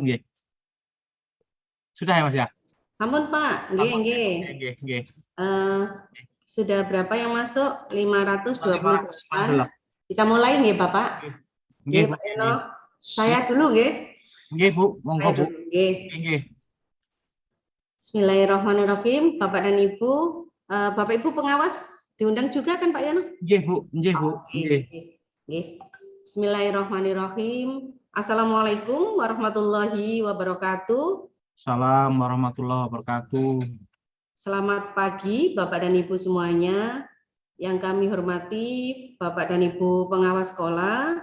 nggih. Sudah ya Mas ya? Sampun Pak, nggih Sampun, nggih. nggih. Sudah berapa yang masuk? 528. 514. Kita mulai nggih Bapak? Nggih, Bu. Pak Eno. Saya dulu nggih. Nggih, Bu. Monggo, Saya Bu. dulu nggih. Nggih. Bismillahirrahmanirrahim. Bapak dan Ibu, Bapak Ibu pengawas diundang juga kan Pak Yono? Nggih, Bu. Nggih, Bu. Nggih. Nggih. Bismillahirrahmanirrahim. Assalamualaikum warahmatullahi wabarakatuh. Salam warahmatullahi wabarakatuh. Selamat pagi Bapak dan Ibu semuanya. Yang kami hormati Bapak dan Ibu pengawas sekolah,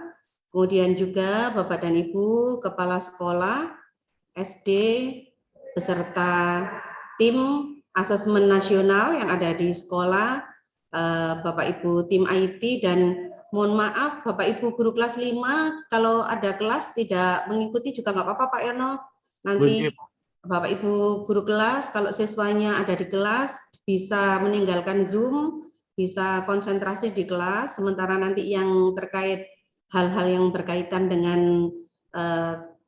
kemudian juga Bapak dan Ibu kepala sekolah SD beserta tim asesmen nasional yang ada di sekolah, Bapak Ibu tim IT, dan mohon maaf Bapak Ibu guru kelas 5 kalau ada kelas tidak mengikuti juga nggak apa-apa Pak Yono. Nanti Bapak Ibu guru kelas kalau siswanya ada di kelas bisa meninggalkan Zoom, bisa konsentrasi di kelas, sementara nanti yang terkait hal-hal yang berkaitan dengan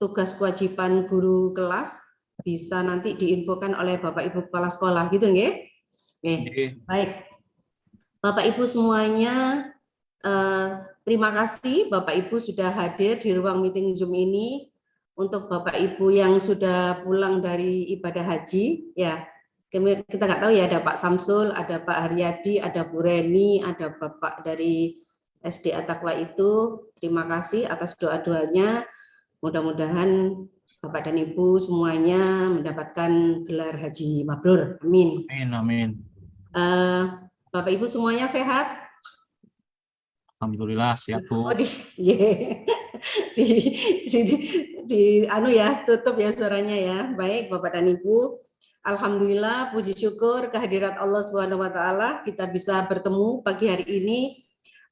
tugas kewajiban guru kelas bisa nanti diinfokan oleh Bapak Ibu kepala sekolah gitu nggih? Baik. Bapak Ibu semuanya, terima kasih Bapak Ibu sudah hadir di ruang meeting Zoom ini. Untuk Bapak Ibu yang sudah pulang dari ibadah haji, ya kita nggak tahu ya, ada Pak Samsul, ada Pak Haryadi, ada Bu Reni, ada Bapak dari SD At-Taqwa itu. Terima kasih atas doa-doanya. Mudah-mudahan Bapak dan Ibu semuanya mendapatkan gelar haji mabrur. Amin. Amin. Bapak Ibu semuanya sehat? Alhamdulillah siap Bu. Oh, anu ya, tutup ya suaranya ya. Baik Bapak dan Ibu, alhamdulillah puji syukur kehadirat Allah Subhanahu wa taala kita bisa bertemu pagi hari ini.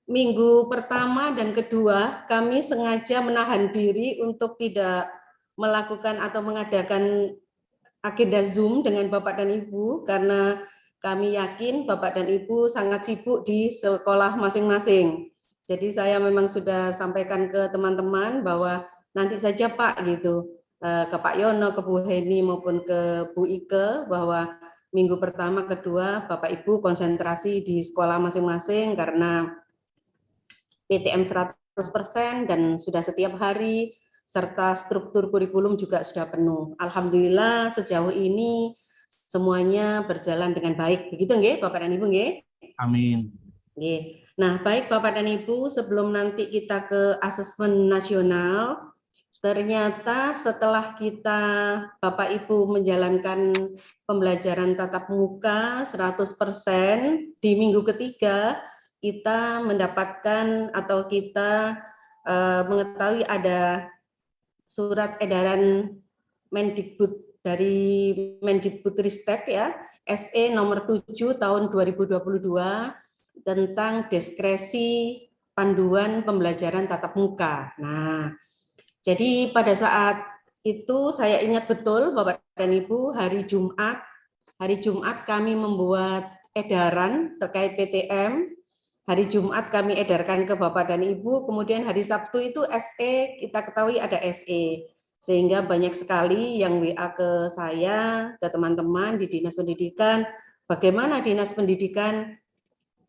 Minggu pertama dan kedua kami sengaja menahan diri untuk tidak melakukan atau mengadakan agenda Zoom dengan Bapak dan Ibu karena kami yakin Bapak dan Ibu sangat sibuk di sekolah masing-masing. Jadi saya memang sudah sampaikan ke teman-teman bahwa nanti saja Pak gitu, ke Pak Yono, ke Bu Heni maupun ke Bu Ike, bahwa minggu pertama, kedua Bapak Ibu konsentrasi di sekolah masing-masing karena PTM 100% dan sudah setiap hari, serta struktur kurikulum juga sudah penuh. Alhamdulillah sejauh ini semuanya berjalan dengan baik. Begitu nggih Bapak dan Ibu nggih? Amin. Nggih. Nah, baik Bapak dan Ibu, sebelum nanti kita ke asesmen nasional, ternyata setelah kita Bapak Ibu menjalankan pembelajaran tatap muka 100% di minggu ketiga, kita mendapatkan atau kita mengetahui ada surat edaran Mendikbud dari Mendikbudristek ya, SE nomor 7 tahun 2022 tentang diskresi panduan pembelajaran tatap muka. Nah, jadi pada saat itu saya ingat betul Bapak dan Ibu, hari Jumat kami membuat edaran terkait PTM. Hari Jumat kami edarkan ke Bapak dan Ibu, kemudian hari Sabtu itu SE, kita ketahui ada SE. Sehingga banyak sekali yang WA ke saya, ke teman-teman di Dinas Pendidikan, bagaimana Dinas Pendidikan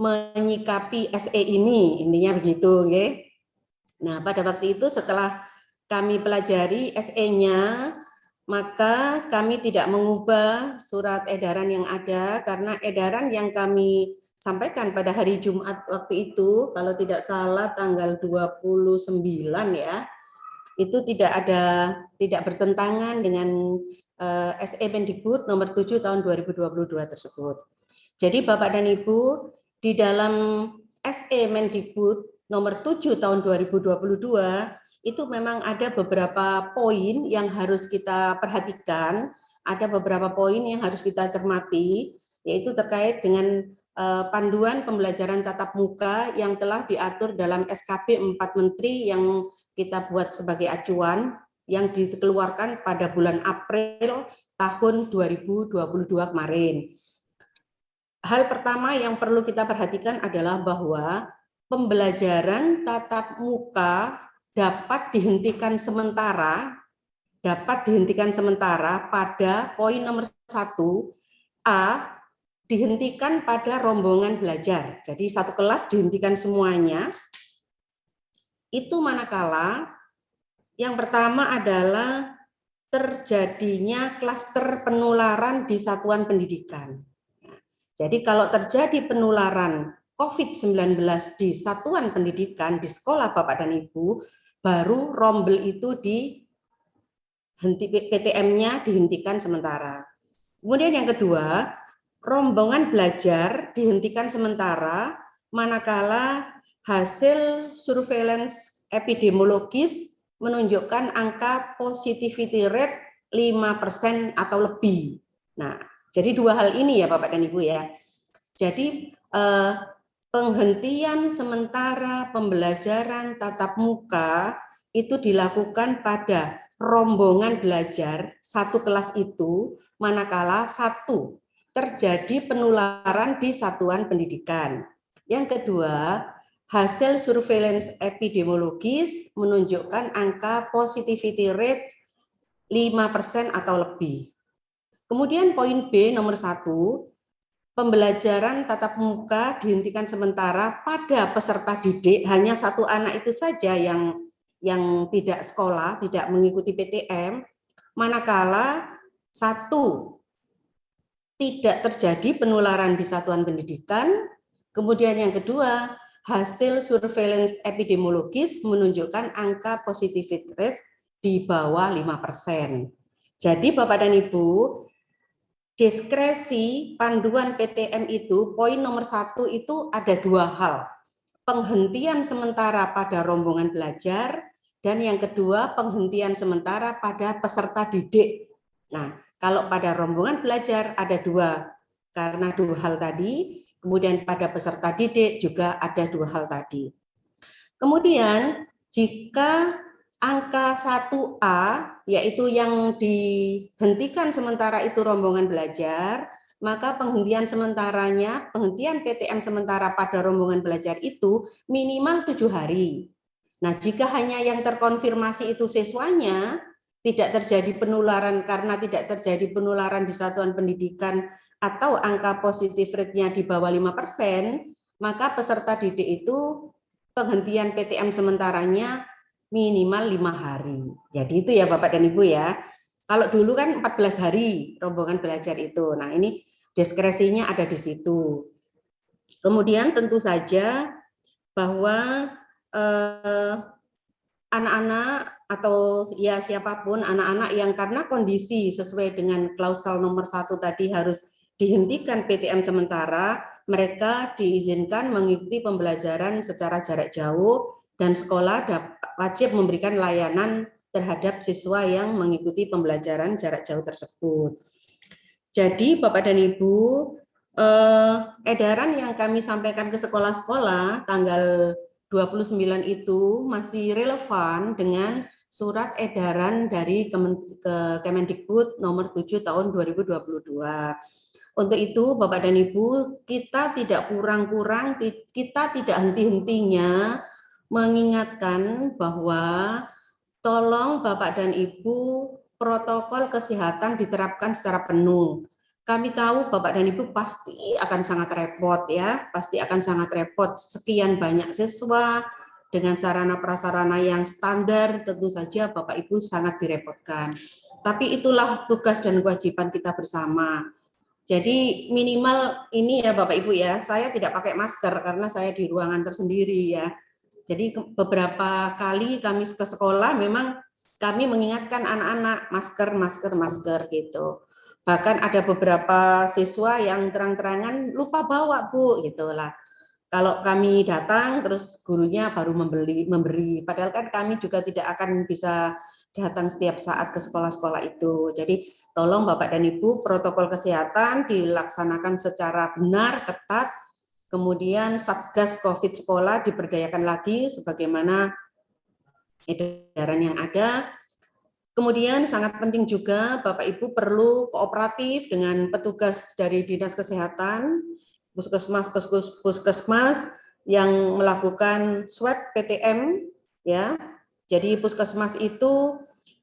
menyikapi SE ini, intinya begitu. Okay? Nah, pada waktu itu setelah kami pelajari SE-nya, maka kami tidak mengubah surat edaran yang ada, karena edaran yang kami sampaikan pada hari Jumat waktu itu, kalau tidak salah tanggal 29 ya, itu tidak bertentangan dengan SE Mendikbud nomor 7 tahun 2022 tersebut. Jadi Bapak dan Ibu, di dalam SE Mendikbud nomor 7 tahun 2022 itu memang ada beberapa poin yang harus kita perhatikan, ada beberapa poin yang harus kita cermati, yaitu terkait dengan panduan pembelajaran tatap muka yang telah diatur dalam SKP 4 Menteri yang kita buat sebagai acuan yang dikeluarkan pada bulan April tahun 2022 kemarin. Hal pertama yang perlu kita perhatikan adalah bahwa pembelajaran tatap muka dapat dihentikan sementara dapat dihentikan sementara pada poin nomor 1A, dihentikan pada rombongan belajar. Jadi satu kelas dihentikan semuanya. Itu manakala yang pertama adalah terjadinya klaster penularan di satuan pendidikan. Jadi kalau terjadi penularan COVID-19 di satuan pendidikan, di sekolah Bapak dan Ibu, baru rombel itu PTM-nya dihentikan sementara. Kemudian yang kedua, rombongan belajar dihentikan sementara manakala hasil surveillance epidemiologis menunjukkan angka positivity rate 5% atau lebih. Nah, jadi dua hal ini ya Bapak dan Ibu ya. Jadi penghentian sementara pembelajaran tatap muka itu dilakukan pada rombongan belajar satu kelas itu manakala satu terjadi penularan di satuan pendidikan. Yang kedua, hasil surveillance epidemiologis menunjukkan angka positivity rate 5% atau lebih. Kemudian poin B nomor 1, pembelajaran tatap muka dihentikan sementara pada peserta didik, hanya satu anak itu saja yang tidak sekolah, tidak mengikuti PTM, manakala satu, tidak terjadi penularan di satuan pendidikan, kemudian yang kedua, hasil surveillance epidemiologis menunjukkan angka positivity rate di bawah 5%. Jadi Bapak dan Ibu, diskresi panduan PTM itu, poin nomor 1 itu ada dua hal. Penghentian sementara pada rombongan belajar, dan yang kedua penghentian sementara pada peserta didik. Nah, kalau pada rombongan belajar ada dua, karena dua hal tadi, kemudian pada peserta didik juga ada dua hal tadi. Kemudian jika angka 1A, yaitu yang dihentikan sementara itu rombongan belajar, maka penghentian sementaranya, penghentian PTM sementara pada rombongan belajar itu minimal 7 hari. Nah, jika hanya yang terkonfirmasi itu siswanya, tidak terjadi penularan karena tidak terjadi penularan di satuan pendidikan atau angka positif rate-nya di bawah 5%, maka peserta didik itu penghentian PTM sementaranya minimal 5 hari. Jadi itu ya Bapak dan Ibu ya. Kalau dulu kan 14 hari rombongan belajar itu. Nah, ini diskresinya ada di situ. Kemudian tentu saja bahwa anak-anak atau ya siapapun anak-anak yang karena kondisi sesuai dengan klausal nomor 1 tadi harus dihentikan PTM sementara, mereka diizinkan mengikuti pembelajaran secara jarak jauh dan sekolah wajib memberikan layanan terhadap siswa yang mengikuti pembelajaran jarak jauh tersebut. Jadi Bapak dan Ibu, edaran yang kami sampaikan ke sekolah-sekolah tanggal 29 itu masih relevan dengan surat edaran dari Kemendikbud nomor 7 tahun 2022. Untuk itu Bapak dan Ibu, kita tidak kurang-kurang, kita tidak henti-hentinya mengingatkan bahwa tolong Bapak dan Ibu protokol kesehatan diterapkan secara penuh. Kami tahu Bapak dan Ibu pasti akan sangat repot ya, pasti akan sangat repot. Sekian banyak siswa dengan sarana prasarana yang standar, tentu saja Bapak Ibu sangat direpotkan. Tapi itulah tugas dan kewajiban kita bersama. Jadi minimal ini ya Bapak Ibu ya, saya tidak pakai masker karena saya di ruangan tersendiri ya. Jadi beberapa kali kami ke sekolah memang kami mengingatkan anak-anak masker gitu. Bahkan ada beberapa siswa yang terang-terangan lupa bawa Bu gitulah. Kalau kami datang terus gurunya baru memberi. Padahal kan kami juga tidak akan bisa datang setiap saat ke sekolah-sekolah itu. Jadi tolong Bapak dan Ibu protokol kesehatan dilaksanakan secara benar, ketat. Kemudian Satgas COVID sekolah diberdayakan lagi sebagaimana edaran yang ada. Kemudian sangat penting juga Bapak Ibu perlu kooperatif dengan petugas dari Dinas Kesehatan, puskesmas yang melakukan swab PTM ya. Jadi puskesmas itu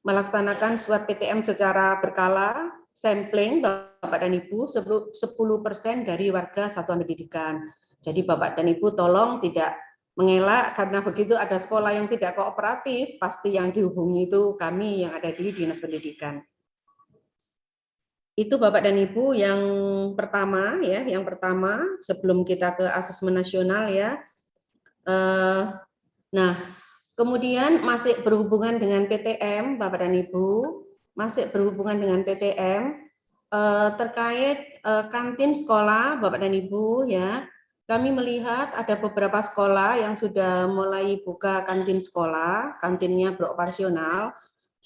melaksanakan swab PTM secara berkala, sampling Bapak dan Ibu 10% dari warga satuan pendidikan. Jadi Bapak dan Ibu tolong tidak mengelak karena begitu ada sekolah yang tidak kooperatif, pasti yang dihubungi itu kami yang ada di Dinas Pendidikan. Itu Bapak dan Ibu yang pertama ya, yang pertama sebelum kita ke asesmen nasional ya. Nah, kemudian masih berhubungan dengan PTM, Bapak dan Ibu, masih berhubungan dengan PTM terkait kantin sekolah, Bapak dan Ibu ya. Kami melihat ada beberapa sekolah yang sudah mulai buka kantin sekolah, kantinnya beroperasional.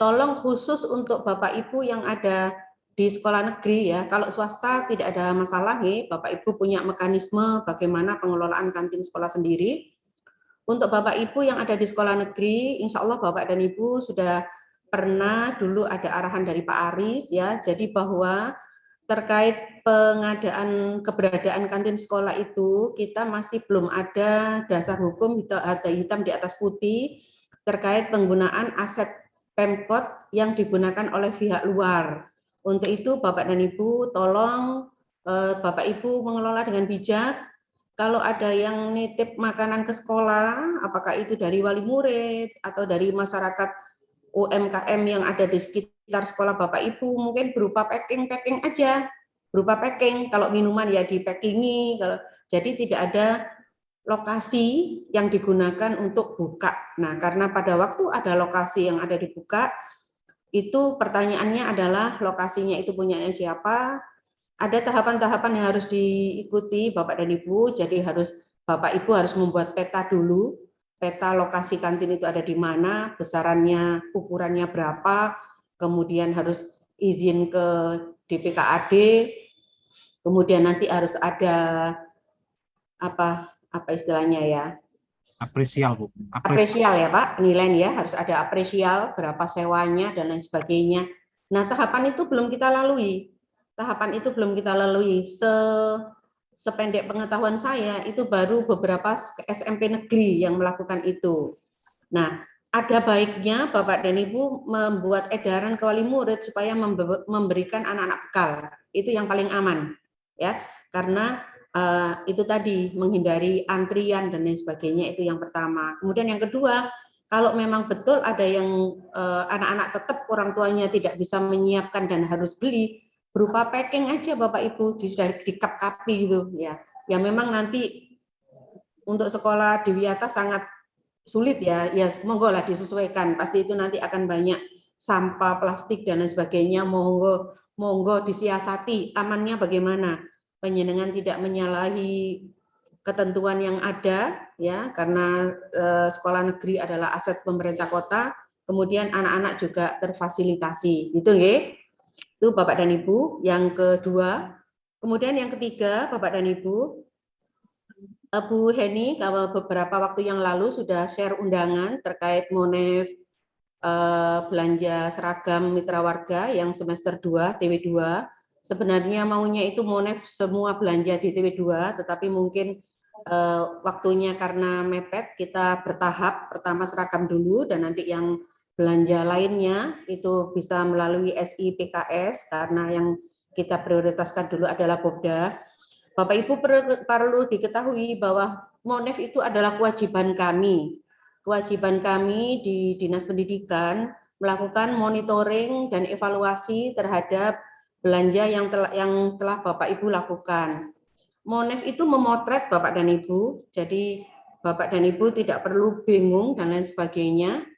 Tolong khusus untuk Bapak Ibu yang ada di sekolah negeri ya. Kalau swasta tidak ada masalah nih, Bapak Ibu punya mekanisme bagaimana pengelolaan kantin sekolah sendiri. Untuk Bapak Ibu yang ada di sekolah negeri, insya Allah Bapak dan Ibu sudah pernah dulu ada arahan dari Pak Aris ya, jadi bahwa terkait pengadaan keberadaan kantin sekolah itu kita masih belum ada dasar hukum hitam di atas putih terkait penggunaan aset Pemkot yang digunakan oleh pihak luar. Untuk itu Bapak dan Ibu tolong Bapak Ibu mengelola dengan bijak. Kalau ada yang nitip makanan ke sekolah, apakah itu dari wali murid atau dari masyarakat UMKM yang ada di sekitar sekolah Bapak Ibu, mungkin berupa packing aja, berupa packing. Kalau minuman ya di packingi, jadi tidak ada lokasi yang digunakan untuk buka. Nah, karena pada waktu ada lokasi yang ada dibuka, itu pertanyaannya adalah lokasinya itu punyanya siapa? Ada tahapan-tahapan yang harus diikuti Bapak dan Ibu, jadi Bapak Ibu harus membuat peta dulu, peta lokasi kantin itu ada di mana, besarannya, ukurannya berapa, kemudian harus izin ke DPKAD, kemudian nanti harus ada apa istilahnya ya? Apresial, Bu. Apresial ya Pak, penilaian ya, harus ada apresial, berapa sewanya, dan lain sebagainya. Nah, tahapan itu belum kita lalui. Sependek pengetahuan saya, itu baru beberapa SMP negeri yang melakukan itu. Nah, ada baiknya Bapak dan Ibu membuat edaran ke wali murid supaya memberikan anak-anak bekal. Itu yang paling aman, ya, karena itu tadi menghindari antrian dan lain sebagainya, itu yang pertama. Kemudian yang kedua, kalau memang betul ada yang anak-anak tetap orang tuanya tidak bisa menyiapkan dan harus beli, berupa packing aja Bapak Ibu, sudah di kap-kapi gitu ya. Ya memang nanti untuk sekolah di Wiyata sangat sulit ya, ya monggo lah disesuaikan. Pasti itu nanti akan banyak sampah plastik dan lain sebagainya, monggo disiasati amannya bagaimana. Penjenengan tidak menyalahi ketentuan yang ada ya, karena sekolah negeri adalah aset pemerintah kota, kemudian anak-anak juga terfasilitasi gitu nggih. Itu Bapak dan Ibu. Yang kedua, kemudian yang ketiga Bapak dan Ibu, Bu Heni beberapa waktu yang lalu sudah share undangan terkait Monef belanja seragam mitra warga yang semester 2 TW2. Sebenarnya maunya itu Monef semua belanja di TW2, tetapi mungkin waktunya karena mepet, kita bertahap, pertama seragam dulu dan nanti yang belanja lainnya itu bisa melalui SIPKS karena yang kita prioritaskan dulu adalah Popda. Bapak Ibu perlu diketahui bahwa Monef itu adalah kewajiban kami. Kewajiban kami di Dinas Pendidikan melakukan monitoring dan evaluasi terhadap belanja yang telah Bapak Ibu lakukan. Monef itu memotret Bapak dan Ibu, jadi Bapak dan Ibu tidak perlu bingung dan lain sebagainya.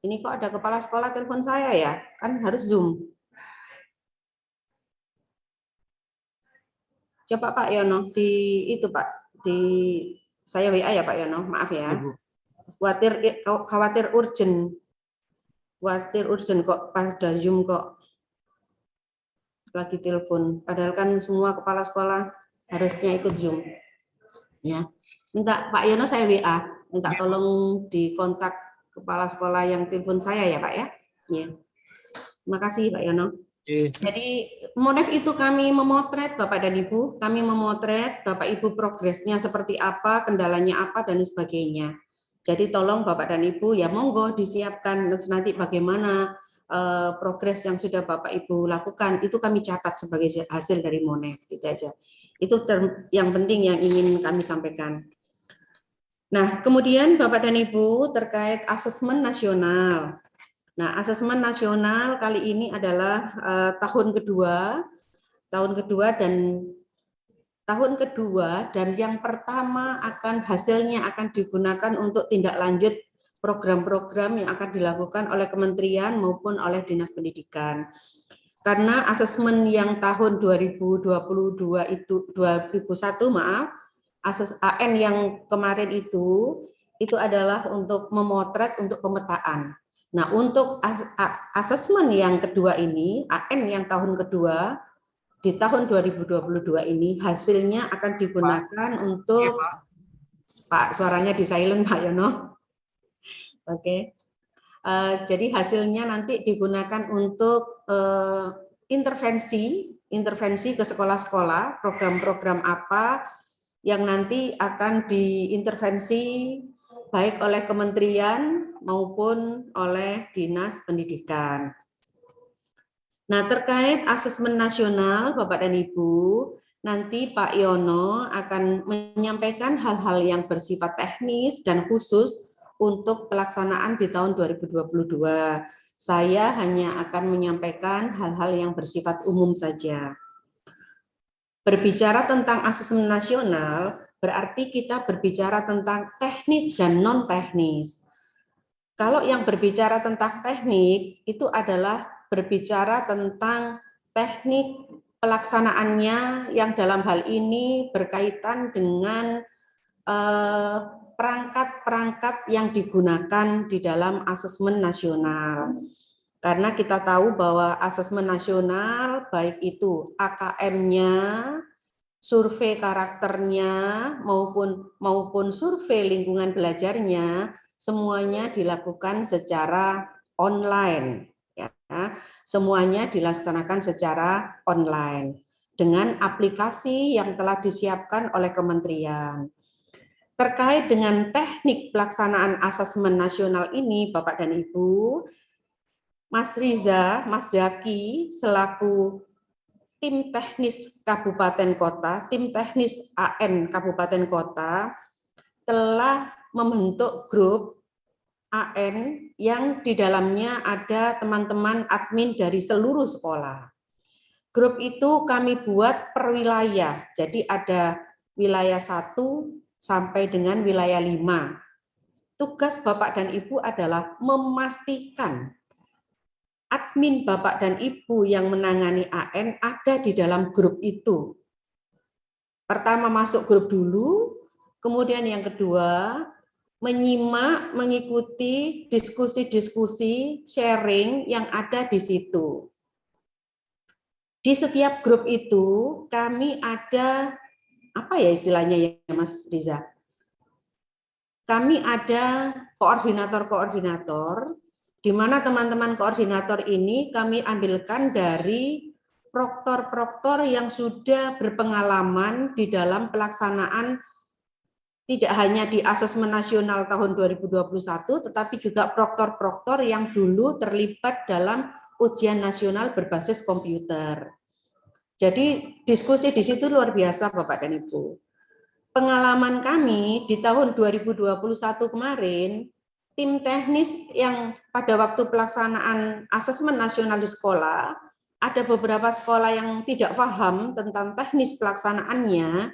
Ini kok ada kepala sekolah telepon saya ya, kan harus Zoom. Coba Pak Yono saya WA ya Pak Yono, maaf ya. Khawatir urgent kok pada Zoom kok lagi telepon. Padahal kan semua kepala sekolah harusnya ikut Zoom. Ya, minta Pak Yono saya WA, minta tolong dikontak kepala sekolah yang telepon saya ya Pak ya. Ya. Terima kasih Pak Yono. Jadi Monef itu kami memotret Bapak dan Ibu, kami memotret Bapak Ibu progresnya seperti apa, kendalanya apa dan sebagainya. Jadi tolong Bapak dan Ibu ya monggo disiapkan nanti bagaimana progres yang sudah Bapak Ibu lakukan itu kami catat sebagai hasil dari Monet gitu aja. Itu yang penting yang ingin kami sampaikan. Nah, kemudian Bapak dan Ibu terkait asesmen nasional. Nah, asesmen nasional kali ini adalah tahun kedua dan yang pertama hasilnya akan digunakan untuk tindak lanjut program-program yang akan dilakukan oleh kementerian maupun oleh Dinas Pendidikan. Karena asesmen yang tahun 2021 AN yang kemarin itu adalah untuk memotret untuk pemetaan. Nah, untuk asesmen yang kedua ini, AN yang tahun kedua di tahun 2022 ini hasilnya akan digunakan untuk Pak, suaranya di silent Pak Yono. Oke. Jadi hasilnya nanti digunakan untuk intervensi ke sekolah-sekolah, program-program apa yang nanti akan diintervensi baik oleh kementerian maupun oleh Dinas Pendidikan. Nah, terkait asesmen nasional, Bapak dan Ibu, nanti Pak Yono akan menyampaikan hal-hal yang bersifat teknis dan khusus untuk pelaksanaan di tahun 2022. Saya hanya akan menyampaikan hal-hal yang bersifat umum saja. Berbicara tentang asesmen nasional, berarti kita berbicara tentang teknis dan non-teknis. Kalau yang berbicara tentang teknik, itu adalah berbicara tentang teknik pelaksanaannya yang dalam hal ini berkaitan dengan perangkat-perangkat yang digunakan di dalam asesmen nasional. Karena kita tahu bahwa asesmen nasional baik itu AKM-nya, survei karakternya maupun survei lingkungan belajarnya semuanya dilakukan secara online ya. Semuanya dilaksanakan secara online dengan aplikasi yang telah disiapkan oleh kementerian. Terkait dengan teknik pelaksanaan asesmen nasional ini Bapak dan Ibu, Mas Riza, Mas Zaki selaku tim teknis Kabupaten Kota, tim teknis AN Kabupaten Kota telah membentuk grup AN yang di dalamnya ada teman-teman admin dari seluruh sekolah. Grup itu kami buat per wilayah, jadi ada wilayah 1 sampai dengan wilayah 5. Tugas Bapak dan Ibu adalah memastikan admin Bapak dan Ibu yang menangani AN ada di dalam grup itu. Pertama masuk grup dulu, kemudian yang kedua menyimak, mengikuti diskusi-diskusi, sharing yang ada di situ. Di setiap grup itu kami ada, apa ya istilahnya ya Mas Riza? Kami ada koordinator-koordinator, di mana teman-teman koordinator ini kami ambilkan dari proktor-proktor yang sudah berpengalaman di dalam pelaksanaan tidak hanya di asesmen nasional tahun 2021, tetapi juga proktor-proktor yang dulu terlibat dalam ujian nasional berbasis komputer. Jadi diskusi di situ luar biasa Bapak dan Ibu. Pengalaman kami di tahun 2021 kemarin, tim teknis yang pada waktu pelaksanaan asesmen nasional di sekolah, ada beberapa sekolah yang tidak paham tentang teknis pelaksanaannya,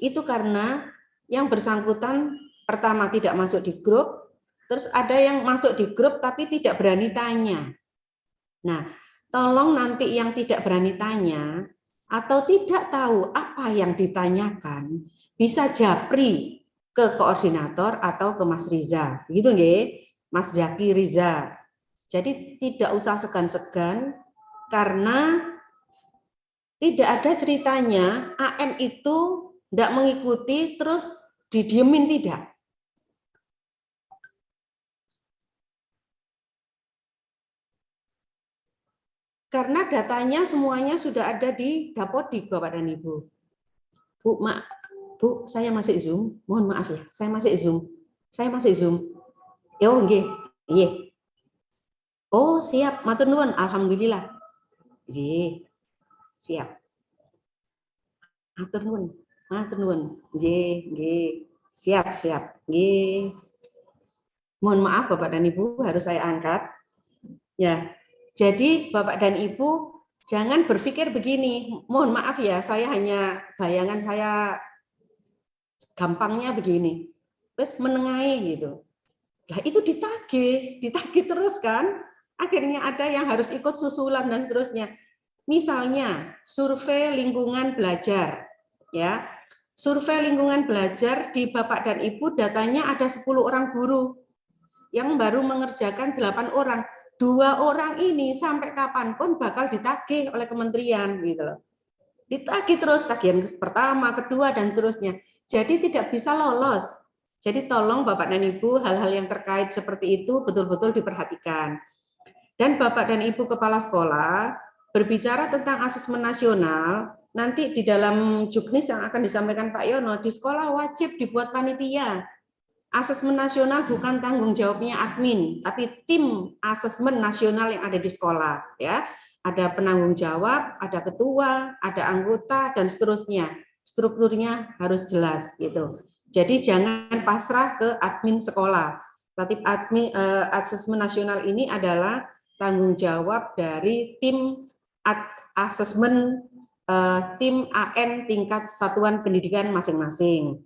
itu karena yang bersangkutan pertama tidak masuk di grup, terus ada yang masuk di grup tapi tidak berani tanya. Nah, tolong nanti yang tidak berani tanya atau tidak tahu apa yang ditanyakan, bisa japri ke koordinator atau ke Mas Riza, gitu nggih, Mas Zaki Riza. Jadi tidak usah segan-segan karena tidak ada ceritanya AN itu tidak mengikuti terus didiemin, tidak. Karena datanya semuanya sudah ada di Dapodik Bapak dan Ibu. Bu, saya masih Zoom, mohon maaf ya, saya masih Zoom. Saya masih Zoom. Oh, nggih. Nggih. Oh, siap. Matur nuwun. Alhamdulillah. Nggih. Siap. Matur nuwun. Matur nuwun. Nggih, nggih. Siap, siap. Nggih. Mohon maaf Bapak dan Ibu, harus saya angkat. Ya. Jadi Bapak dan Ibu jangan berpikir begini. Mohon maaf ya, saya hanya bayangan saya gampangnya begini. Terus menengahi gitu. Lah itu ditagih terus kan. Akhirnya ada yang harus ikut susulan dan seterusnya. Misalnya survei lingkungan belajar, ya. Survei lingkungan belajar di Bapak dan Ibu datanya ada 10 orang guru yang baru mengerjakan 8 orang. 2 orang ini sampai kapanpun bakal ditagih oleh kementerian gitu loh. Ditagih terus tagihan pertama, kedua dan seterusnya. Jadi tidak bisa lolos. Jadi tolong Bapak dan Ibu hal-hal yang terkait seperti itu betul-betul diperhatikan. Dan Bapak dan Ibu Kepala Sekolah berbicara tentang asesmen nasional, nanti di dalam juknis yang akan disampaikan Pak Yono, di sekolah wajib dibuat panitia. Asesmen nasional bukan tanggung jawabnya admin, tapi tim asesmen nasional yang ada di sekolah. Ya, ada penanggung jawab, ada ketua, ada anggota, dan seterusnya. Strukturnya harus jelas gitu. Jadi jangan pasrah ke admin sekolah. Tatip admin asesmen nasional ini adalah tanggung jawab dari tim asesmen tim AN tingkat satuan pendidikan masing-masing.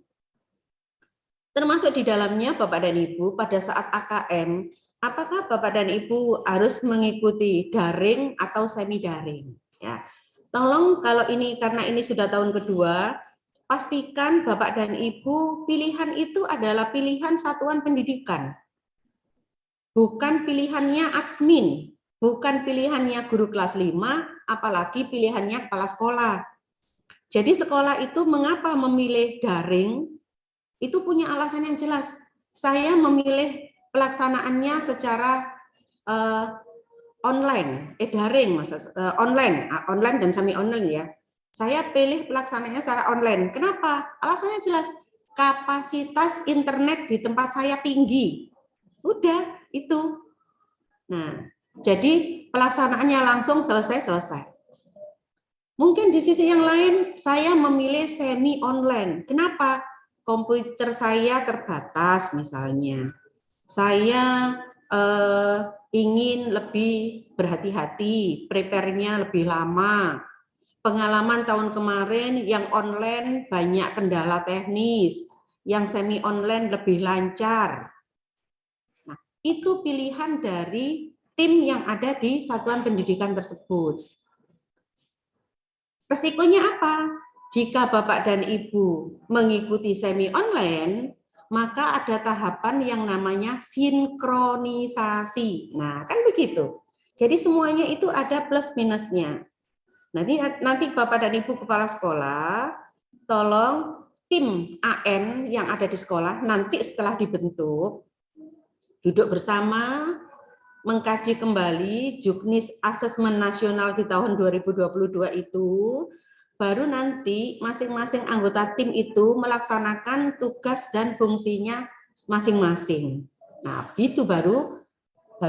Termasuk di dalamnya Bapak dan Ibu pada saat AKM, apakah Bapak dan Ibu harus mengikuti daring atau semi daring? Ya, tolong kalau ini karena ini sudah tahun kedua, pastikan Bapak dan Ibu pilihan itu adalah pilihan satuan pendidikan, bukan pilihannya admin, bukan pilihannya guru kelas 5, apalagi pilihannya kepala sekolah. Jadi sekolah itu mengapa memilih daring? Itu punya alasan yang jelas. Saya memilih pelaksanaannya secara online, daring, online dan semi online ya. Saya pilih pelaksanaannya secara online. Kenapa? Alasannya jelas. Kapasitas internet di tempat saya tinggi. Udah, itu. Nah, jadi pelaksanaannya langsung selesai. Mungkin di sisi yang lain, saya memilih semi online. Kenapa? Komputer saya terbatas misalnya. Saya ingin lebih berhati-hati, prepare-nya lebih lama. Pengalaman tahun kemarin yang online banyak kendala teknis, yang semi online lebih lancar. Nah, itu pilihan dari tim yang ada di satuan pendidikan tersebut. Resikonya apa? Jika Bapak dan Ibu mengikuti semi online, maka ada tahapan yang namanya sinkronisasi. Nah, kan begitu. Jadi semuanya itu ada plus minusnya. Nanti Bapak dan Ibu Kepala Sekolah, tolong tim AN yang ada di sekolah, nanti setelah dibentuk, duduk bersama, mengkaji kembali juknis asesmen nasional di tahun 2022 itu, baru nanti masing-masing anggota tim itu melaksanakan tugas dan fungsinya masing-masing. Nah, itu baru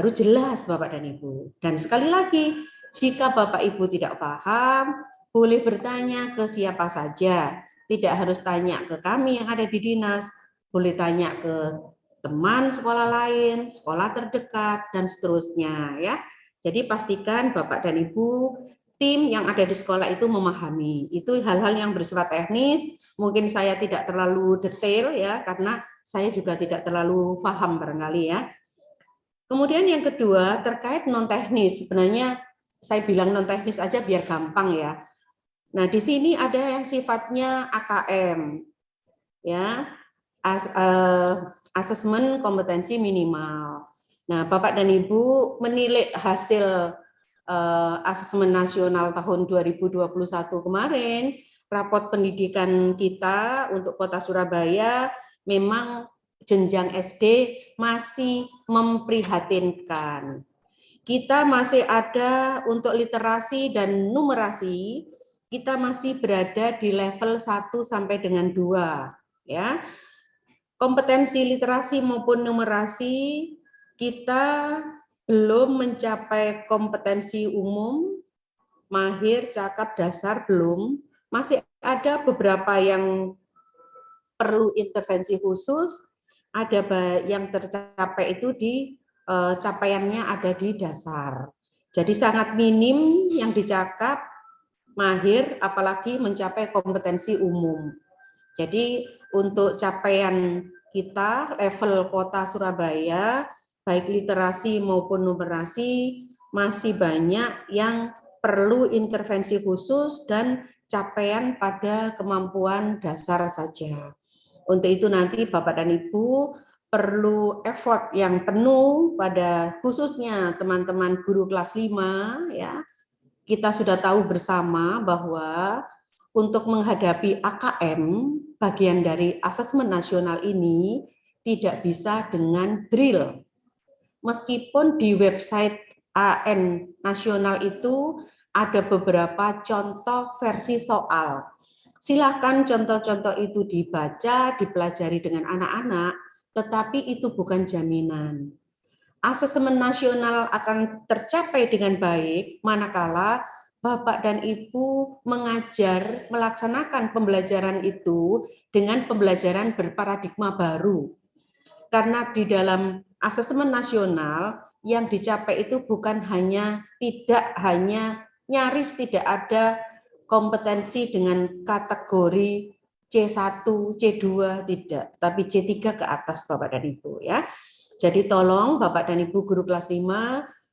jelas Bapak dan Ibu. Dan sekali lagi, jika Bapak Ibu tidak paham, boleh bertanya ke siapa saja. Tidak harus tanya ke kami yang ada di dinas, boleh tanya ke teman sekolah lain, sekolah terdekat, dan seterusnya. Ya. Jadi pastikan Bapak dan Ibu tim yang ada di sekolah itu memahami. Itu hal-hal yang bersifat teknis, mungkin saya tidak terlalu detail ya, karena saya juga tidak terlalu paham barangkali ya. Kemudian yang kedua terkait non teknis, sebenarnya saya bilang non teknis aja biar gampang ya. Nah di sini ada yang sifatnya AKM, ya, asesmen kompetensi minimal. Nah Bapak dan Ibu menilai hasil asesmen nasional tahun 2021 kemarin, raport pendidikan kita untuk Kota Surabaya memang jenjang SD masih memprihatinkan. Kita masih ada untuk literasi dan numerasi, kita masih berada di level 1 sampai dengan 2, ya. kompetensi literasi maupun numerasi kita belum mencapai kompetensi umum, mahir, cakap, dasar belum. Masih ada beberapa yang perlu intervensi khusus, ada yang tercapai itu di capaiannya ada di dasar. Jadi sangat minim yang dicakap, mahir, apalagi mencapai kompetensi umum. Jadi untuk capaian kita level kota Surabaya, baik literasi maupun numerasi, masih banyak yang perlu intervensi khusus dan capaian pada kemampuan dasar saja. Untuk itu nanti Bapak dan Ibu perlu effort yang penuh pada khususnya teman-teman guru kelas 5 ya. Kita sudah tahu bersama bahwa untuk menghadapi AKM, bagian dari asesmen nasional ini tidak bisa dengan drill. Meskipun di website AN nasional itu ada beberapa contoh versi soal. Silakan contoh-contoh itu dibaca, dipelajari dengan anak-anak, tetapi itu bukan jaminan. Asesmen nasional akan tercapai dengan baik manakala Bapak dan Ibu mengajar, melaksanakan pembelajaran itu dengan pembelajaran berparadigma baru. Karena di dalam asesmen nasional yang dicapai itu bukan hanya, tidak hanya nyaris tidak ada kompetensi dengan kategori C1, C2, tidak, tapi C3 ke atas Bapak dan Ibu ya. Jadi tolong Bapak dan Ibu guru kelas 5,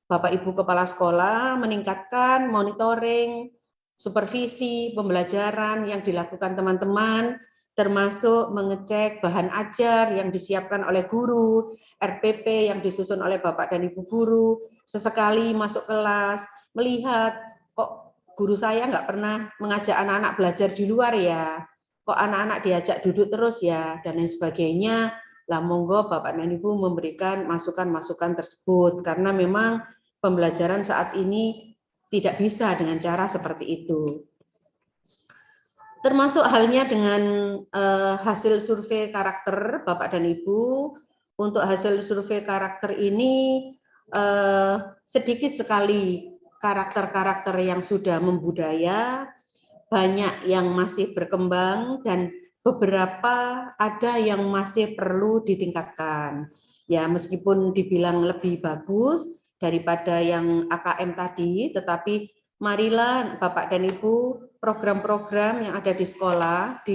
Bapak Ibu kepala sekolah meningkatkan monitoring, supervisi, pembelajaran yang dilakukan teman-teman, termasuk mengecek bahan ajar yang disiapkan oleh guru, RPP yang disusun oleh Bapak dan Ibu guru, sesekali masuk kelas, melihat kok guru saya nggak pernah mengajak anak-anak belajar di luar ya, kok anak-anak diajak duduk terus ya, dan lain sebagainya. Lah monggo Bapak dan Ibu memberikan masukan-masukan tersebut karena memang pembelajaran saat ini tidak bisa dengan cara seperti itu. Termasuk halnya dengan hasil survei karakter Bapak dan Ibu. Untuk hasil survei karakter ini sedikit sekali karakter-karakter yang sudah membudaya, banyak yang masih berkembang dan beberapa ada yang masih perlu ditingkatkan. Ya, meskipun dibilang lebih bagus daripada yang AKM tadi, tetapi marilah Bapak dan Ibu program-program yang ada di sekolah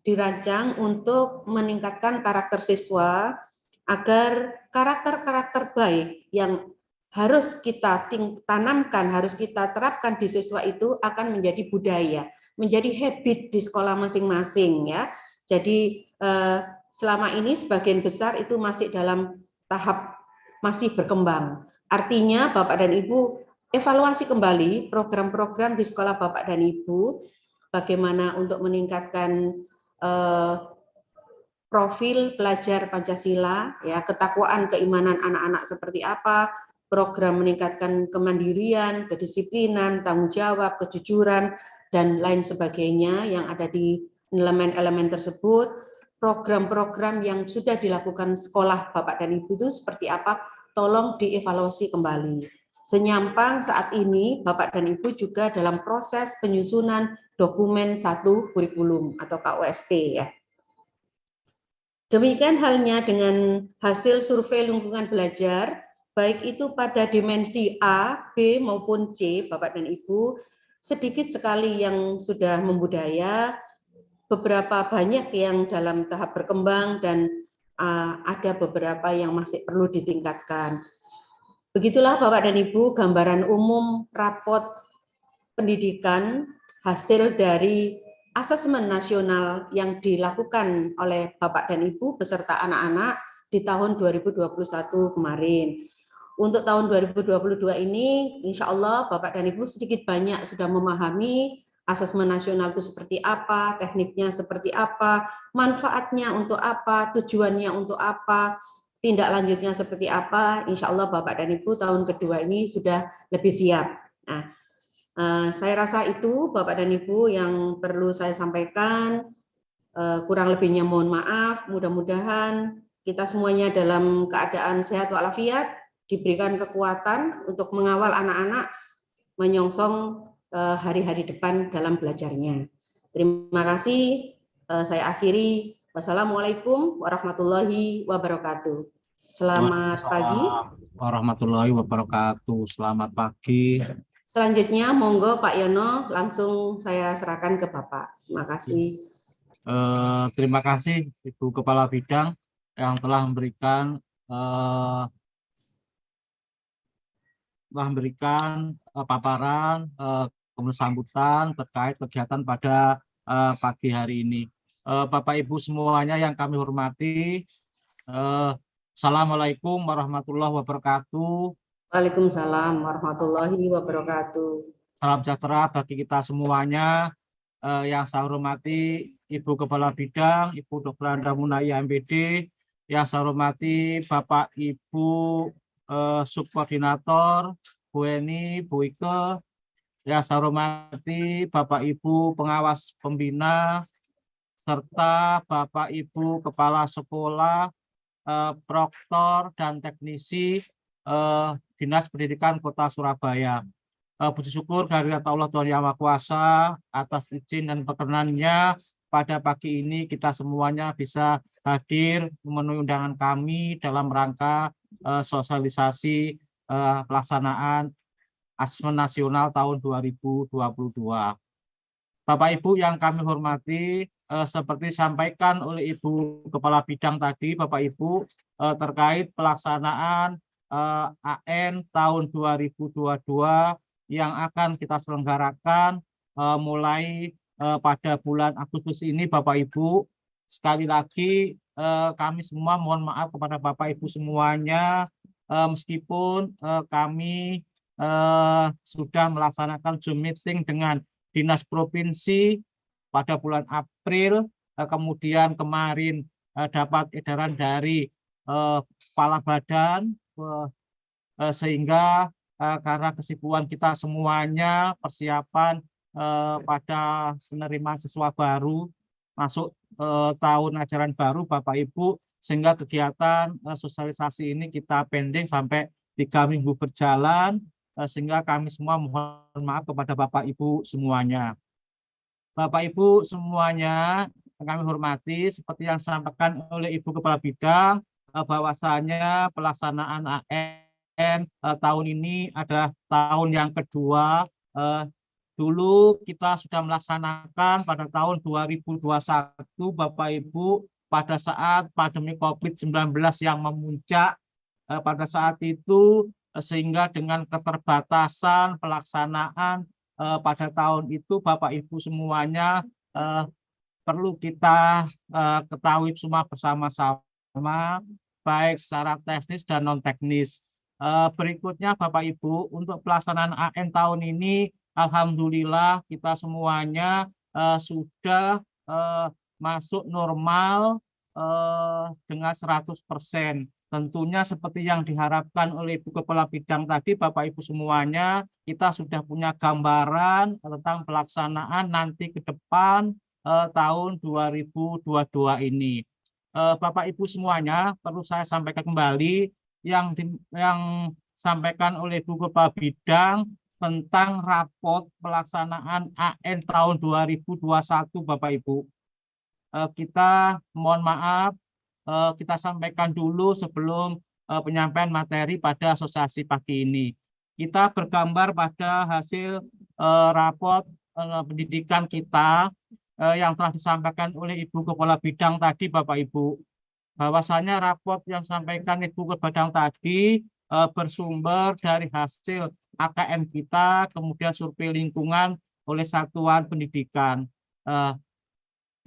dirancang untuk meningkatkan karakter siswa agar karakter-karakter baik yang harus kita tanamkan, harus kita terapkan di siswa itu akan menjadi budaya, menjadi habit di sekolah masing-masing ya. Jadi selama ini sebagian besar itu masih dalam tahap masih berkembang. Artinya Bapak dan Ibu evaluasi kembali program-program di sekolah Bapak dan Ibu, bagaimana untuk meningkatkan profil pelajar Pancasila, ya, ketakwaan keimanan anak-anak seperti apa, program meningkatkan kemandirian, kedisiplinan, tanggung jawab, kejujuran, dan lain sebagainya yang ada di elemen-elemen tersebut, program-program yang sudah dilakukan sekolah Bapak dan Ibu itu seperti apa, tolong dievaluasi kembali. Senyampang saat ini Bapak dan Ibu juga dalam proses penyusunan dokumen 1 kurikulum atau KUSP ya. Demikian halnya dengan hasil survei lingkungan belajar, baik itu pada dimensi A, B maupun C, Bapak dan Ibu, sedikit sekali yang sudah membudaya, beberapa banyak yang dalam tahap berkembang dan ada beberapa yang masih perlu ditingkatkan. Begitulah Bapak dan Ibu gambaran umum rapot pendidikan hasil dari asesmen nasional yang dilakukan oleh Bapak dan Ibu beserta anak-anak di tahun 2021 kemarin. Untuk tahun 2022 ini, insya Allah Bapak dan Ibu sedikit banyak sudah memahami asesmen nasional itu seperti apa, tekniknya seperti apa, manfaatnya untuk apa, tujuannya untuk apa, tindak lanjutnya seperti apa. Insya Allah Bapak dan Ibu tahun kedua ini sudah lebih siap. Nah, saya rasa itu Bapak dan Ibu yang perlu saya sampaikan. Kurang lebihnya mohon maaf. Mudah-mudahan kita semuanya dalam keadaan sehat walafiat, diberikan kekuatan untuk mengawal anak-anak menyongsong hari-hari depan dalam belajarnya. Terima kasih. Saya akhiri. Wassalamualaikum warahmatullahi wabarakatuh. Selamat pagi. Waalaikumsalam warahmatullahi wabarakatuh. Selamat pagi. Selanjutnya, monggo Pak Yono, langsung saya serahkan ke Bapak. Terima kasih. Terima kasih Ibu Kepala Bidang yang telah memberikan paparan sambutan terkait kegiatan pada pagi hari ini. Bapak Ibu semuanya yang kami hormati, Assalamualaikum warahmatullahi wabarakatuh. Waalaikumsalam warahmatullahi wabarakatuh. Salam sejahtera bagi kita semuanya. Yang saya hormati Ibu Kepala Bidang, Ibu Dr. Anda Munai MPD, yang saya hormati Bapak Ibu Subkoordinator, Bu Eni, Bu Ike, yang saya hormati Bapak Ibu Pengawas Pembina, serta Bapak Ibu Kepala Sekolah, Proktor, dan Teknisi Dinas Pendidikan Kota Surabaya. Puji syukur kehadirat Allah Tuhan Yang Maha Kuasa atas izin dan perkenannya pada pagi ini kita semuanya bisa hadir memenuhi undangan kami dalam rangka sosialisasi pelaksanaan Asesmen Nasional tahun 2022. Bapak Ibu yang kami hormati, seperti disampaikan oleh Ibu Kepala Bidang tadi, Bapak Ibu, terkait pelaksanaan AN tahun 2022 yang akan kita selenggarakan mulai pada bulan Agustus ini, Bapak Ibu. Sekali lagi kami semua mohon maaf kepada Bapak Ibu semuanya, meskipun kami sudah melaksanakan Zoom meeting dengan Dinas Provinsi pada bulan April, kemudian kemarin dapat edaran dari Kepala Badan, sehingga karena kesibukan kita semuanya persiapan pada penerimaan siswa baru masuk tahun ajaran baru Bapak Ibu, sehingga kegiatan sosialisasi ini kita pending sampai 3 minggu berjalan, sehingga kami semua mohon maaf kepada Bapak Ibu semuanya. Bapak Ibu semuanya kami hormati, seperti yang disampaikan oleh Ibu Kepala Bidang, bahwasanya pelaksanaan AN tahun ini adalah tahun yang kedua. Dulu kita sudah melaksanakan pada tahun 2021 Bapak Ibu, pada saat pandemi COVID-19 yang memuncak pada saat itu, sehingga dengan keterbatasan pelaksanaan pada tahun itu Bapak Ibu semuanya perlu kita ketahui semua bersama-sama, baik secara teknis dan non teknis. Berikutnya Bapak Ibu, untuk pelaksanaan AN tahun ini alhamdulillah kita semuanya sudah masuk normal dengan 100%. Tentunya seperti yang diharapkan oleh Ibu Kepala Bidang tadi, Bapak Ibu semuanya, kita sudah punya gambaran tentang pelaksanaan nanti ke depan tahun 2022 ini. Bapak Ibu semuanya, perlu saya sampaikan kembali yang sampaikan oleh Ibu Kepala Bidang tentang rapot pelaksanaan AN tahun 2021 Bapak Ibu. Kita mohon maaf, kita sampaikan dulu sebelum penyampaian materi pada asosiasi pagi ini. Kita bergambar pada hasil rapot pendidikan kita yang telah disampaikan oleh Ibu Kepala Bidang tadi Bapak Ibu. Bahwasanya rapot yang disampaikan Ibu Kepala Bidang tadi bersumber dari hasil AKM kita, kemudian survei lingkungan oleh Satuan Pendidikan.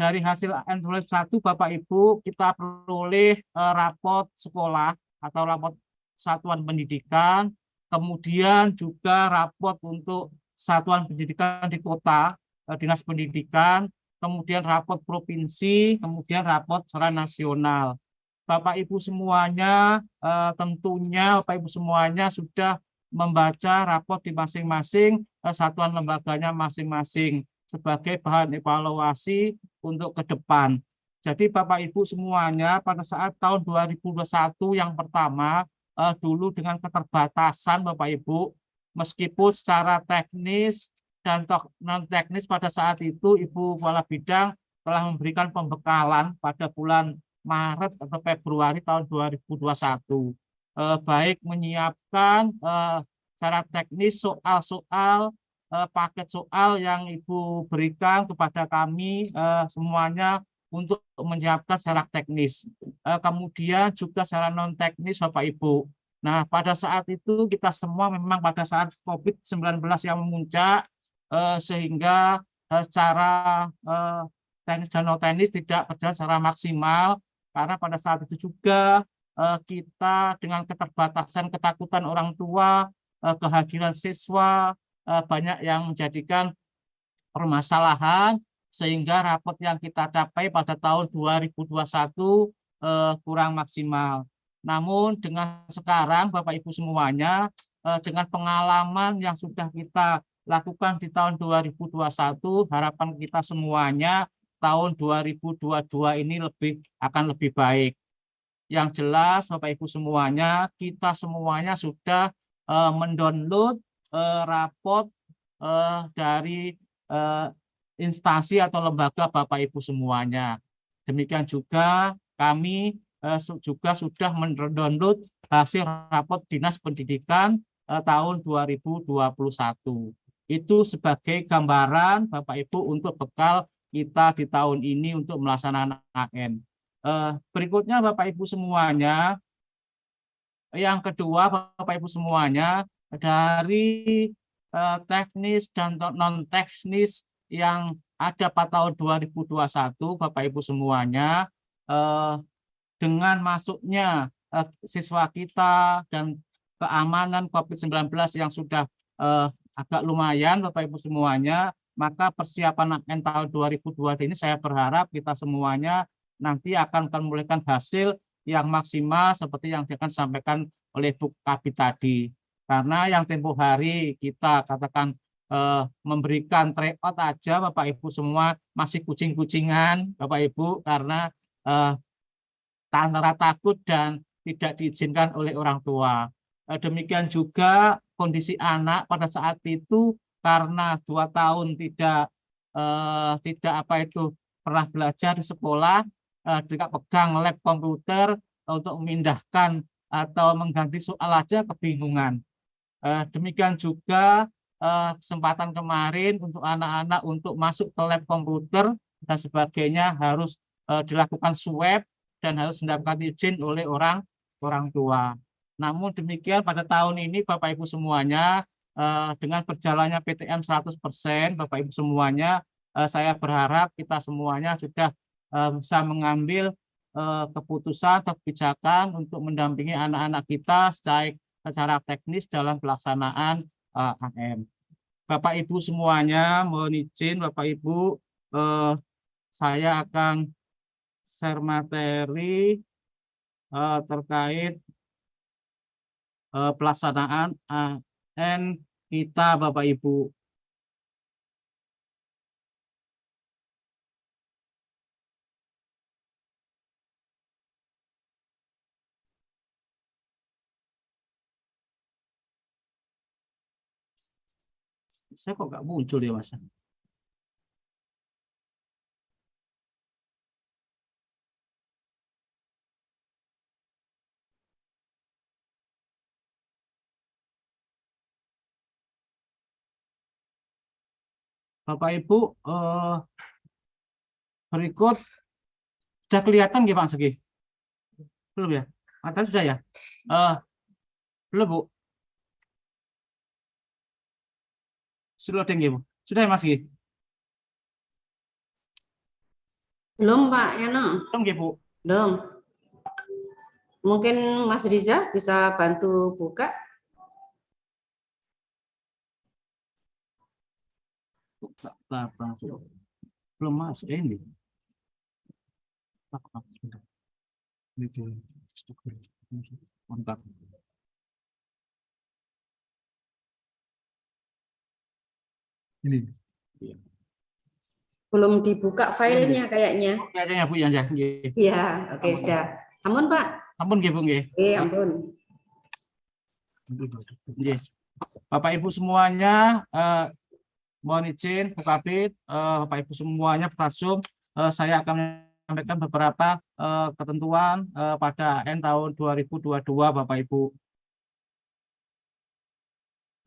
Dari hasil AN 1 Bapak Ibu, kita peroleh rapot sekolah atau rapot satuan pendidikan, kemudian juga rapot untuk satuan pendidikan di kota, dinas pendidikan, kemudian rapot provinsi, kemudian rapot secara nasional. Bapak Ibu semuanya, tentunya Bapak Ibu semuanya sudah membaca rapot di masing-masing satuan lembaganya masing-masing. sebagai bahan evaluasi untuk ke depan. Jadi Bapak Ibu semuanya pada saat tahun 2021 yang pertama dulu dengan keterbatasan Bapak Ibu, meskipun secara teknis dan non teknis pada saat itu Ibu Kepala Bidang telah memberikan pembekalan pada bulan Maret atau Februari tahun 2021, baik menyiapkan secara teknis soal-soal, paket soal yang Ibu berikan kepada kami semuanya untuk menyiapkan secara teknis. Kemudian juga secara non teknis Bapak Ibu. Nah, pada saat itu kita semua memang pada saat COVID-19 yang memuncak, sehingga secara teknis dan non teknis tidak berjalan secara maksimal, karena pada saat itu juga kita dengan keterbatasan ketakutan orang tua, kehadiran siswa banyak yang menjadikan permasalahan, sehingga rapot yang kita capai pada tahun 2021 kurang maksimal. Namun dengan sekarang Bapak Ibu semuanya, dengan pengalaman yang sudah kita lakukan di tahun 2021, harapan kita semuanya tahun 2022 ini akan lebih baik. Yang jelas Bapak Ibu semuanya, kita semuanya sudah mendownload rapot dari instansi atau lembaga Bapak Ibu semuanya. Demikian juga kami juga sudah mendownload hasil rapot Dinas Pendidikan tahun 2021. Itu sebagai gambaran Bapak Ibu untuk bekal kita di tahun ini untuk melaksanakan AN. Berikutnya Bapak Ibu semuanya, yang kedua Bapak Ibu semuanya, dari teknis dan non teknis yang ada pada tahun 2021 Bapak Ibu semuanya, dengan masuknya siswa kita dan keamanan COVID-19 yang sudah agak lumayan Bapak Ibu semuanya, maka persiapan AN tahun 2022 ini saya berharap kita semuanya nanti akan memberikan hasil yang maksimal seperti yang akan disampaikan oleh Bu Kabid tadi. Karena yang tempo hari kita katakan memberikan tryout aja Bapak Ibu semua masih kucing-kucingan Bapak Ibu, karena antara takut dan tidak diizinkan oleh orang tua. Demikian juga kondisi anak pada saat itu, karena 2 tahun tidak pernah belajar di sekolah, tidak pegang lab komputer untuk memindahkan atau mengganti soal aja kebingungan. Demikian juga kesempatan kemarin untuk anak-anak untuk masuk ke lab komputer dan sebagainya harus dilakukan swab dan harus mendapatkan izin oleh orang tua. Namun demikian pada tahun ini Bapak Ibu semuanya, dengan berjalannya PTM 100% Bapak Ibu semuanya, saya berharap kita semuanya sudah bisa mengambil keputusan atau kebijakan untuk mendampingi anak-anak kita secara teknis dalam pelaksanaan AM. Bapak Ibu semuanya, mohon izin Bapak Ibu, saya akan share materi terkait pelaksanaan AN kita Bapak Ibu. Saya kok nggak muncul ya Mas? Bapak Ibu, berikut sudah kelihatan nggih Pak Segi? Belum ya? Atau sudah ya? Belum Bu? Sudah nggih Bu? Sudah ya Mas Segi? Belum Pak Yano. Belum nggih Bu? Belum. Mungkin Mas Riza bisa bantu buka. Belum masuk ini. Mantap. Ini. Belum dibuka filenya kayaknya. Kayaknya Bu ya. Iya, oke sudah. Ampun Pak. Ampun nggih Bu nggih. Ampun. Nggih. Bapak Ibu semuanya, mohon izin Bu Kabid, Bapak Ibu semuanya Kasum, saya akan menyampaikan beberapa ketentuan pada AN tahun 2022 Bapak Ibu.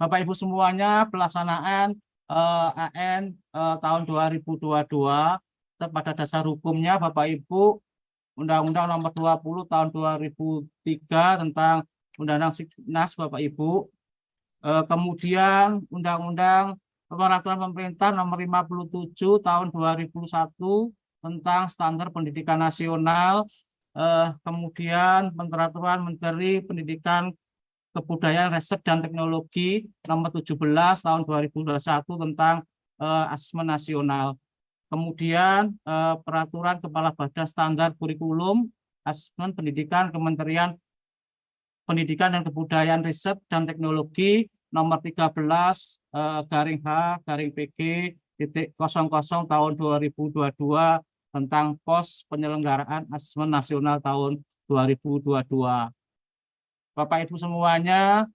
Bapak Ibu semuanya, pelaksanaan AN tahun 2022 pada dasar hukumnya Bapak Ibu, Undang-Undang Nomor 20 tahun 2003 tentang Undang-Undang Signas Bapak Ibu. Kemudian Undang-Undang Peraturan Pemerintah Nomor 57 tahun 2001 tentang Standar Pendidikan Nasional. Kemudian Peraturan Menteri Pendidikan Kebudayaan, Riset dan Teknologi Nomor 17 tahun 2021 tentang Asesmen Nasional. Kemudian Peraturan Kepala Badan Standar Kurikulum Asesmen Pendidikan Kementerian Pendidikan dan Kebudayaan, Riset dan Teknologi Nomor 13 garing H garing PG titik 00 tahun 2022 tentang pos penyelenggaraan asesmen nasional tahun 2022. Bapak Ibu semuanya,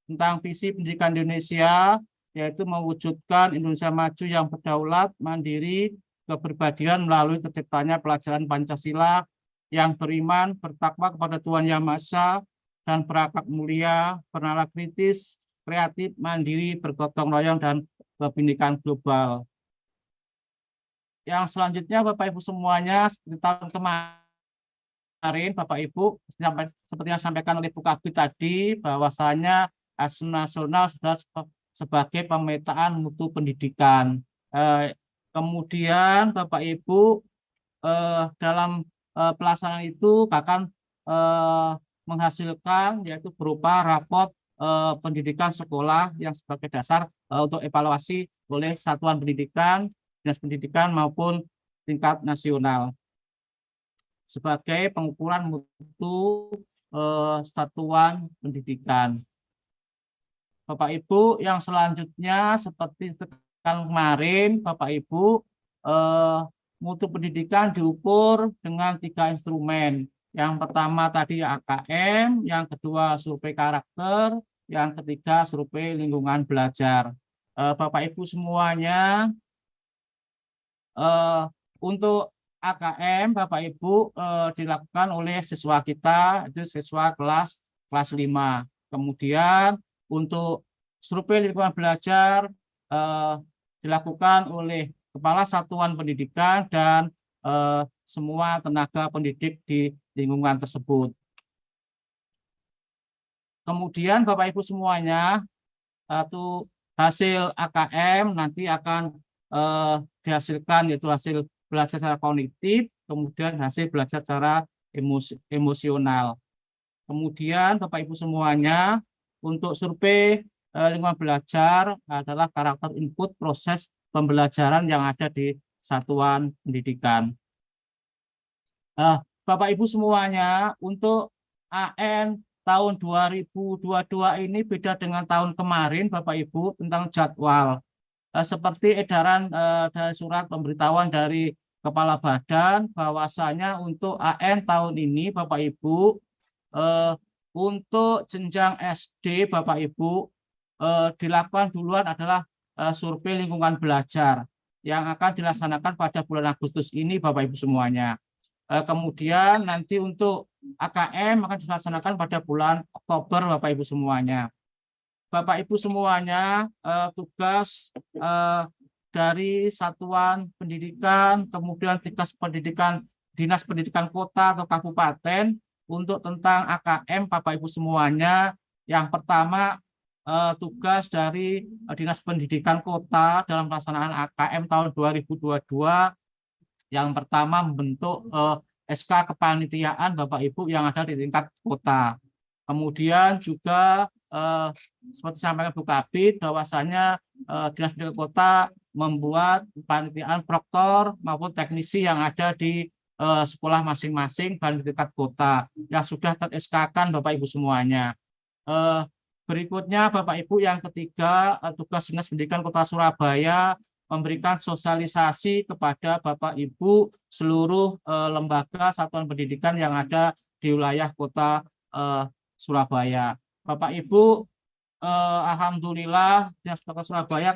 tentang visi pendidikan Indonesia, yaitu mewujudkan Indonesia maju yang berdaulat, mandiri, kepribadian melalui terciptanya pelajaran Pancasila yang beriman, bertakwa kepada Tuhan Yang Maha Esa, dan berakhlak mulia, bernalar kritis, kreatif, mandiri, bergotong royong, dan berpendidikan global. Yang selanjutnya Bapak Ibu semuanya, seperti tahun kemarin Bapak Ibu, seperti yang disampaikan oleh Bu Kabid tadi, bahwasanya asesmen nasional sudah sebagai pemetaan mutu pendidikan. Kemudian Bapak Ibu dalam pelaksanaan itu akan menghasilkan yaitu berupa rapot pendidikan sekolah yang sebagai dasar untuk evaluasi oleh satuan pendidikan, dinas pendidikan maupun tingkat nasional sebagai pengukuran mutu satuan pendidikan. Bapak Ibu, yang selanjutnya seperti kemarin Bapak Ibu, mutu pendidikan diukur dengan 3 instrumen. Yang pertama tadi AKM, yang kedua survei karakter, yang ketiga survei lingkungan belajar. Bapak Ibu semuanya, untuk AKM Bapak Ibu dilakukan oleh siswa kita, itu siswa kelas 5. Kemudian untuk survei lingkungan belajar dilakukan oleh Kepala Satuan Pendidikan dan semua tenaga pendidik di lingkungan tersebut. Kemudian Bapak Ibu semuanya, hasil AKM nanti akan dihasilkan yaitu hasil belajar secara kognitif, kemudian hasil belajar secara emosional. Kemudian Bapak Ibu semuanya, untuk survei lingkungan belajar adalah karakter input proses pembelajaran yang ada di satuan pendidikan. Bapak Ibu semuanya, untuk AN tahun 2022 ini beda dengan tahun kemarin Bapak Ibu tentang jadwal. Seperti edaran dari surat pemberitahuan dari Kepala Badan bahwasanya untuk AN tahun ini Bapak Ibu untuk jenjang SD Bapak Ibu dilakukan duluan adalah survei lingkungan belajar yang akan dilaksanakan pada bulan Agustus ini Bapak Ibu semuanya. Kemudian nanti untuk AKM akan dilaksanakan pada bulan Oktober Bapak Ibu semuanya. Bapak Ibu semuanya, tugas dari satuan pendidikan, kemudian dinas pendidikan kota atau kabupaten untuk tentang AKM Bapak Ibu semuanya. Yang pertama, tugas dari dinas pendidikan kota dalam pelaksanaan AKM tahun 2022 yang pertama membentuk SK kepanitiaan Bapak Ibu yang ada di tingkat kota. Kemudian juga seperti sampaikan Bu Kabid bahwasanya dinas pendidikan kota membuat panitiaan proktor maupun teknisi yang ada di sekolah masing-masing dan di tingkat kota yang sudah ter-SK-kan Bapak Ibu semuanya. Berikutnya Bapak Ibu yang ketiga, tugas Dinas Pendidikan Kota Surabaya memberikan sosialisasi kepada Bapak Ibu seluruh lembaga satuan pendidikan yang ada di wilayah Kota Surabaya. Bapak Ibu, alhamdulillah Dinas Kota Surabaya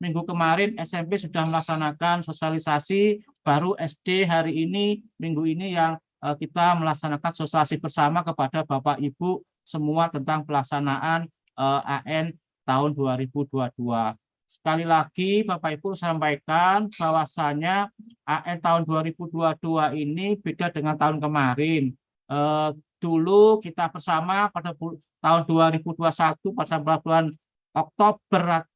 minggu kemarin SMP sudah melaksanakan sosialisasi, baru SD hari ini minggu ini yang kita melaksanakan sosialisasi bersama kepada Bapak Ibu semua tentang pelaksanaan AN tahun 2022. Sekali lagi Bapak Ibu sampaikan bahwasannya AN tahun 2022 ini beda dengan tahun kemarin. Dulu kita bersama pada tahun 2021 pada bulan Oktober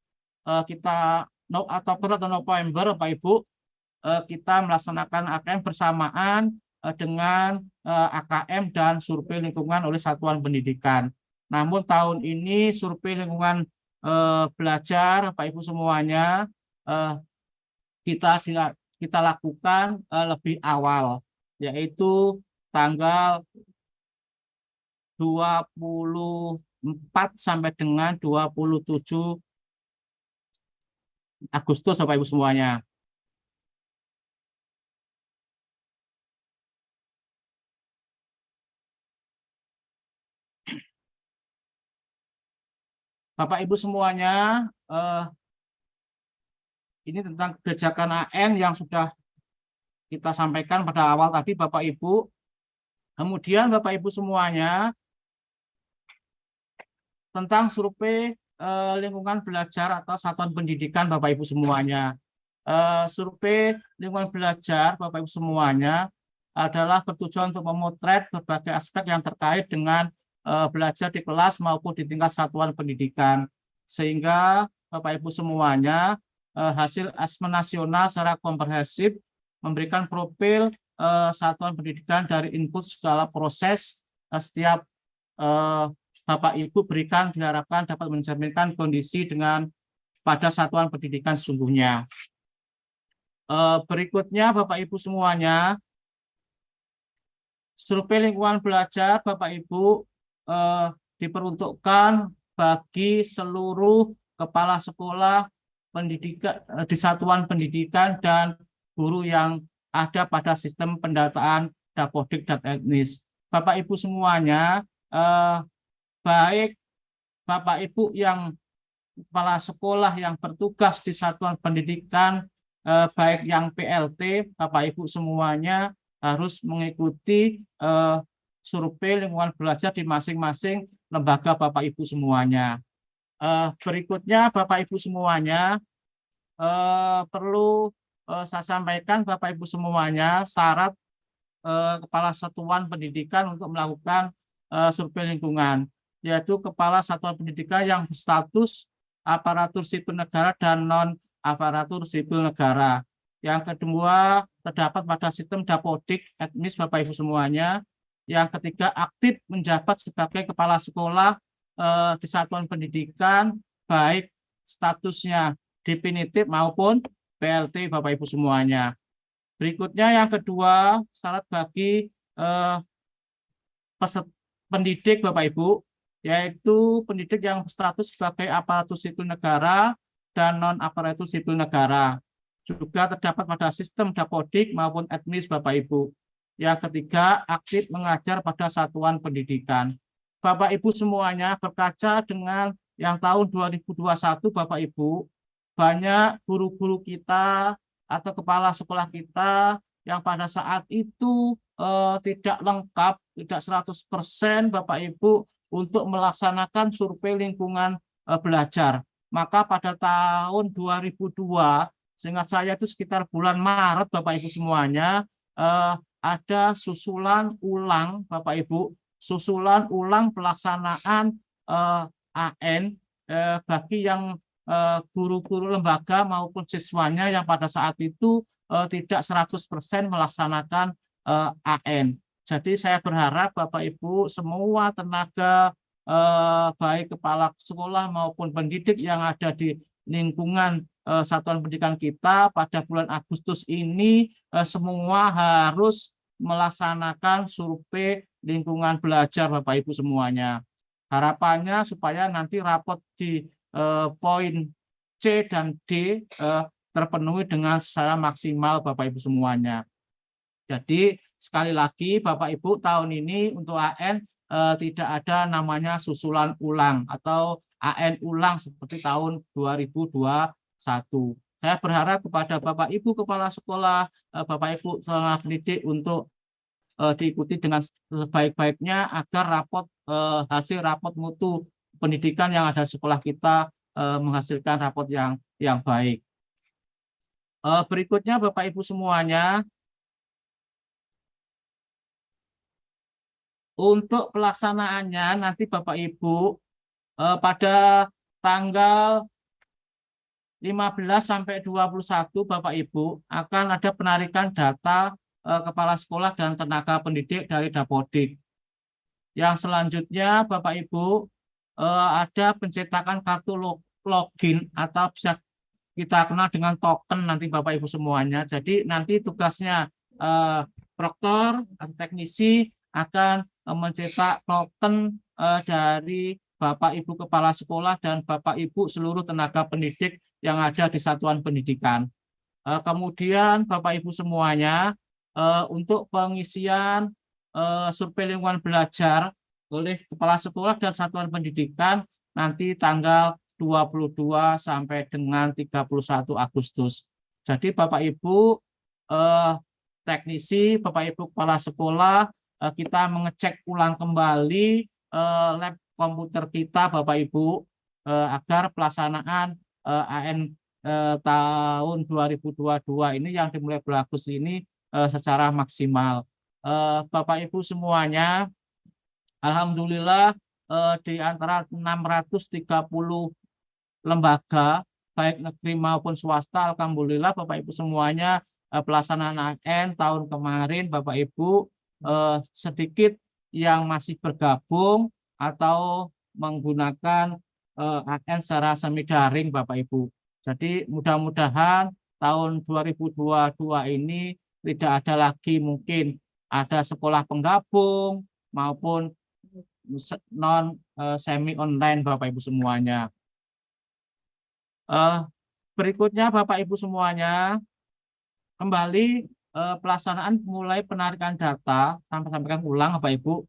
Oktober atau November Bapak Ibu kita melaksanakan AKM bersamaan dengan AKM dan survei lingkungan oleh satuan pendidikan. Namun tahun ini survei lingkungan belajar Bapak Ibu semuanya kita lakukan lebih awal, yaitu tanggal 24 sampai dengan 27 Agustus Bapak Ibu semuanya. Bapak Ibu semuanya, ini tentang kebijakan AN yang sudah kita sampaikan pada awal tadi Bapak Ibu. Kemudian Bapak Ibu semuanya tentang survei lingkungan belajar atau satuan pendidikan Bapak Ibu semuanya. Survei lingkungan belajar Bapak Ibu semuanya adalah bertujuan untuk memotret berbagai aspek yang terkait dengan belajar di kelas maupun di tingkat satuan pendidikan, sehingga Bapak Ibu semuanya hasil asesmen nasional secara komprehensif memberikan profil satuan pendidikan dari input segala proses setiap Bapak Ibu berikan diharapkan dapat mencerminkan kondisi dengan pada satuan pendidikan sesungguhnya. Berikutnya Bapak Ibu semuanya, survei lingkungan belajar Bapak Ibu diperuntukkan bagi seluruh kepala sekolah pendidikan di satuan pendidikan dan guru yang ada pada sistem pendataan Dapodik dan etnis. Bapak Ibu semuanya, baik Bapak Ibu yang kepala sekolah yang bertugas di satuan pendidikan, baik yang PLT, Bapak Ibu semuanya harus mengikuti survei lingkungan belajar di masing-masing lembaga Bapak Ibu semuanya. Berikutnya Bapak Ibu semuanya perlu saya sampaikan Bapak Ibu semuanya syarat kepala satuan pendidikan untuk melakukan survei lingkungan, yaitu kepala satuan pendidikan yang berstatus aparatur sipil negara dan non aparatur sipil negara. Yang kedua terdapat pada sistem Dapodik etnis Bapak Ibu semuanya. Yang ketiga aktif menjabat sebagai kepala sekolah di satuan pendidikan, baik statusnya definitif maupun PLT Bapak Ibu semuanya. Berikutnya yang kedua syarat bagi pendidik Bapak Ibu, yaitu pendidik yang berstatus sebagai aparatur sipil negara dan non aparatur sipil negara. Juga terdapat pada sistem Dapodik maupun etnis Bapak Ibu. Yang ketiga, aktif mengajar pada satuan pendidikan. Bapak Ibu semuanya, berkaca dengan yang tahun 2021 Bapak Ibu, banyak guru-guru kita atau kepala sekolah kita yang pada saat itu tidak lengkap, tidak 100% Bapak Ibu untuk melaksanakan survei lingkungan belajar. Maka pada tahun 2002, seingat saya itu sekitar bulan Maret Bapak Ibu semuanya, ada susulan ulang Bapak Ibu, susulan ulang pelaksanaan AN bagi yang guru-guru lembaga maupun siswanya yang pada saat itu tidak 100% melaksanakan AN. Jadi saya berharap Bapak Ibu semua tenaga baik kepala sekolah maupun pendidik yang ada di lingkungan satuan pendidikan kita pada bulan Agustus ini semua harus melaksanakan survei lingkungan belajar Bapak Ibu semuanya. Harapannya supaya nanti rapot di poin C dan D terpenuhi dengan secara maksimal Bapak Ibu semuanya. Jadi sekali lagi Bapak Ibu, tahun ini untuk AN tidak ada namanya susulan ulang atau AN ulang seperti tahun 2021. Saya berharap kepada Bapak Ibu Kepala Sekolah, Bapak Ibu tenaga pendidik untuk diikuti dengan sebaik-baiknya agar hasil rapot mutu pendidikan yang ada di sekolah kita menghasilkan rapot yang baik. Berikutnya Bapak Ibu semuanya, untuk pelaksanaannya nanti Bapak Ibu pada tanggal 15 sampai 21 Bapak Ibu akan ada penarikan data kepala sekolah dan tenaga pendidik dari Dapodik. Yang selanjutnya Bapak Ibu ada pencetakan kartu login atau bisa kita kenal dengan token nanti Bapak Ibu semuanya. Jadi nanti tugasnya proktor atau teknisi akan mencetak token dari Bapak Ibu Kepala Sekolah dan Bapak Ibu seluruh tenaga pendidik yang ada di satuan pendidikan. Kemudian Bapak Ibu semuanya untuk pengisian survei lingkungan belajar oleh Kepala Sekolah dan Satuan Pendidikan nanti tanggal 22 sampai dengan 31 Agustus. Jadi Bapak Ibu teknisi, Bapak Ibu Kepala Sekolah, kita mengecek ulang kembali lab komputer kita Bapak Ibu agar pelaksanaan AN tahun 2022 ini yang dimulai berlaku ini secara maksimal. Bapak Ibu semuanya, alhamdulillah di antara 630 lembaga baik negeri maupun swasta, alhamdulillah Bapak Ibu semuanya pelaksanaan AN tahun kemarin Bapak Ibu sedikit yang masih bergabung atau menggunakan AN secara semi daring Bapak Ibu. Jadi mudah-mudahan tahun 2022 ini tidak ada lagi mungkin ada sekolah penggabung maupun non semi online Bapak Ibu semuanya. Berikutnya Bapak Ibu semuanya, kembali pelaksanaan mulai penarikan data sampaikan ulang Bapak Ibu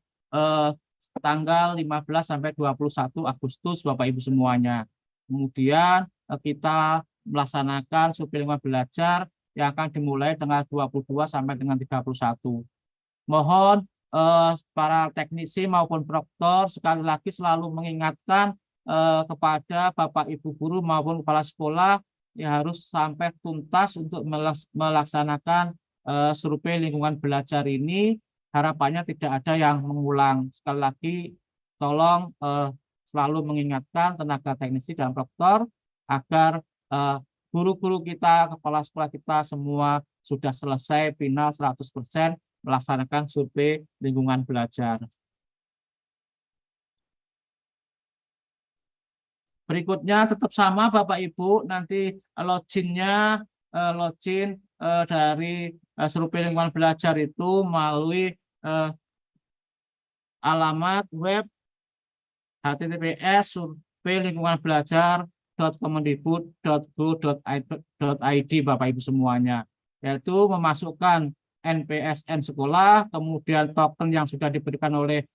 tanggal 15 sampai 21 Agustus Bapak Ibu semuanya. Kemudian kita melaksanakan survei lingkungan belajar yang akan dimulai tanggal 22 sampai dengan 31. Mohon para teknisi maupun proktor sekali lagi selalu mengingatkan kepada Bapak Ibu guru maupun kepala sekolah yang harus sampai tuntas untuk melaksanakan survei lingkungan belajar ini. Harapannya tidak ada yang mengulang. Sekali lagi tolong selalu mengingatkan tenaga teknisi dan proktor agar guru-guru kita, kepala sekolah kita semua sudah selesai final 100% melaksanakan survei lingkungan belajar. Berikutnya tetap sama Bapak Ibu, nanti login dari survei lingkungan belajar itu melalui alamat web https://surveilingkunganbelajar.kemendikbud.go.id Bapak Ibu semuanya, yaitu memasukkan NPSN sekolah, kemudian token yang sudah diberikan oleh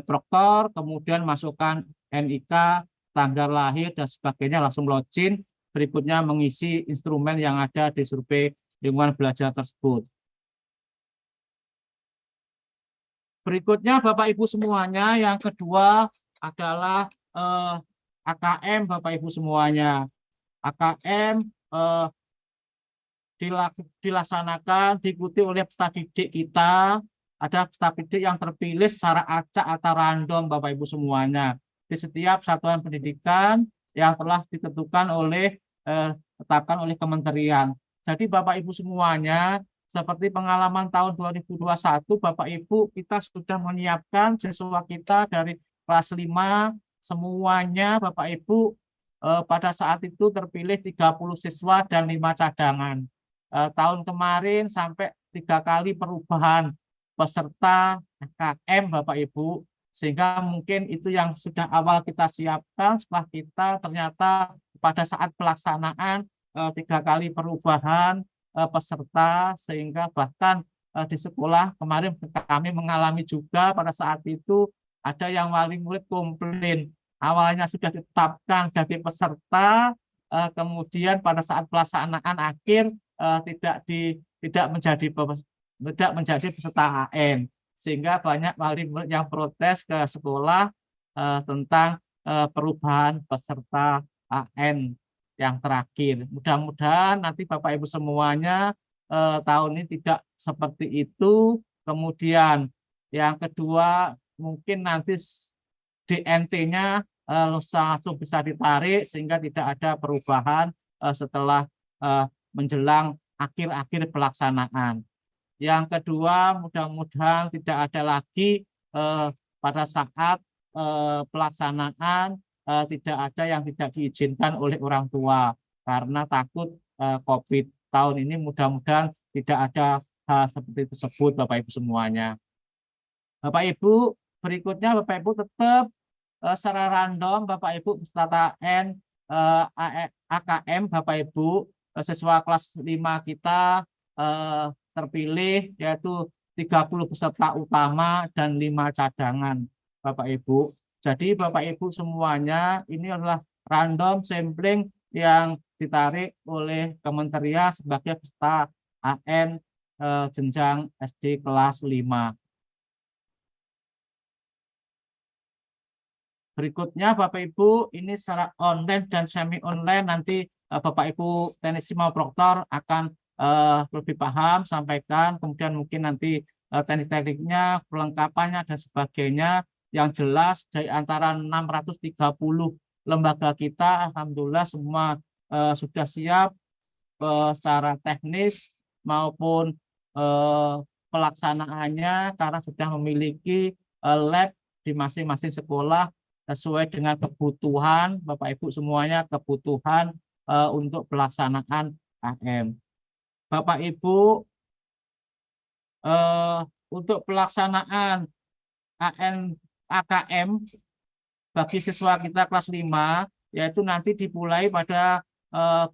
proktor, kemudian masukkan NIK, tanggal lahir dan sebagainya, langsung login. Berikutnya mengisi instrumen yang ada di survei lingkungan belajar tersebut. Berikutnya Bapak Ibu semuanya, yang kedua adalah AKM Bapak Ibu semuanya. AKM dilaksanakan, diikuti oleh peserta didik kita. Ada peserta didik yang terpilih secara acak atau random Bapak Ibu semuanya di setiap satuan pendidikan yang telah ditentukan tetapkan oleh kementerian. Jadi Bapak Ibu semuanya, seperti pengalaman tahun 2021 Bapak Ibu, kita sudah menyiapkan siswa kita dari kelas 5 semuanya Bapak Ibu pada saat itu terpilih 30 siswa dan 5 cadangan. Tahun kemarin sampai 3 kali perubahan peserta KM Bapak Ibu, sehingga mungkin itu yang sudah awal kita siapkan, setelah kita ternyata pada saat pelaksanaan 3 kali perubahan peserta, sehingga bahkan di sekolah kemarin kami mengalami juga pada saat itu ada yang wali murid komplain, awalnya sudah ditetapkan jadi peserta, kemudian pada saat pelaksanaan akhir tidak menjadi peserta AN, sehingga banyak wali murid yang protes ke sekolah tentang perubahan peserta AN yang terakhir. Mudah-mudahan nanti Bapak Ibu semuanya tahun ini tidak seperti itu. Kemudian yang kedua, mungkin nanti DNT-nya langsung bisa ditarik sehingga tidak ada perubahan setelah menjelang akhir-akhir pelaksanaan. Yang kedua, mudah-mudahan tidak ada lagi pada saat pelaksanaan tidak ada yang tidak diizinkan oleh orang tua karena takut COVID. Tahun ini mudah-mudahan tidak ada hal seperti tersebut, Bapak Ibu semuanya. Bapak Ibu, berikutnya Bapak Ibu tetap secara random Bapak Ibu peserta N AKM Bapak Ibu siswa kelas 5 kita terpilih, yaitu 30 peserta utama dan 5 cadangan Bapak Ibu. Jadi Bapak Ibu semuanya ini adalah random sampling yang ditarik oleh Kementerian sebagai peserta AN jenjang SD kelas 5. Berikutnya Bapak Ibu, ini secara online dan semi online, nanti Bapak Ibu teknisi mau proktor akan lebih paham sampaikan, kemudian mungkin nanti teknik-tekniknya, perlengkapannya dan sebagainya. Yang jelas dari antara 630 lembaga kita, alhamdulillah semua sudah siap secara teknis maupun pelaksanaannya karena sudah memiliki lab di masing-masing sekolah sesuai dengan kebutuhan Bapak Ibu semuanya, kebutuhan untuk pelaksanaan AM. Bapak Ibu, untuk pelaksanaan AKM bagi siswa kita kelas 5, yaitu nanti dimulai pada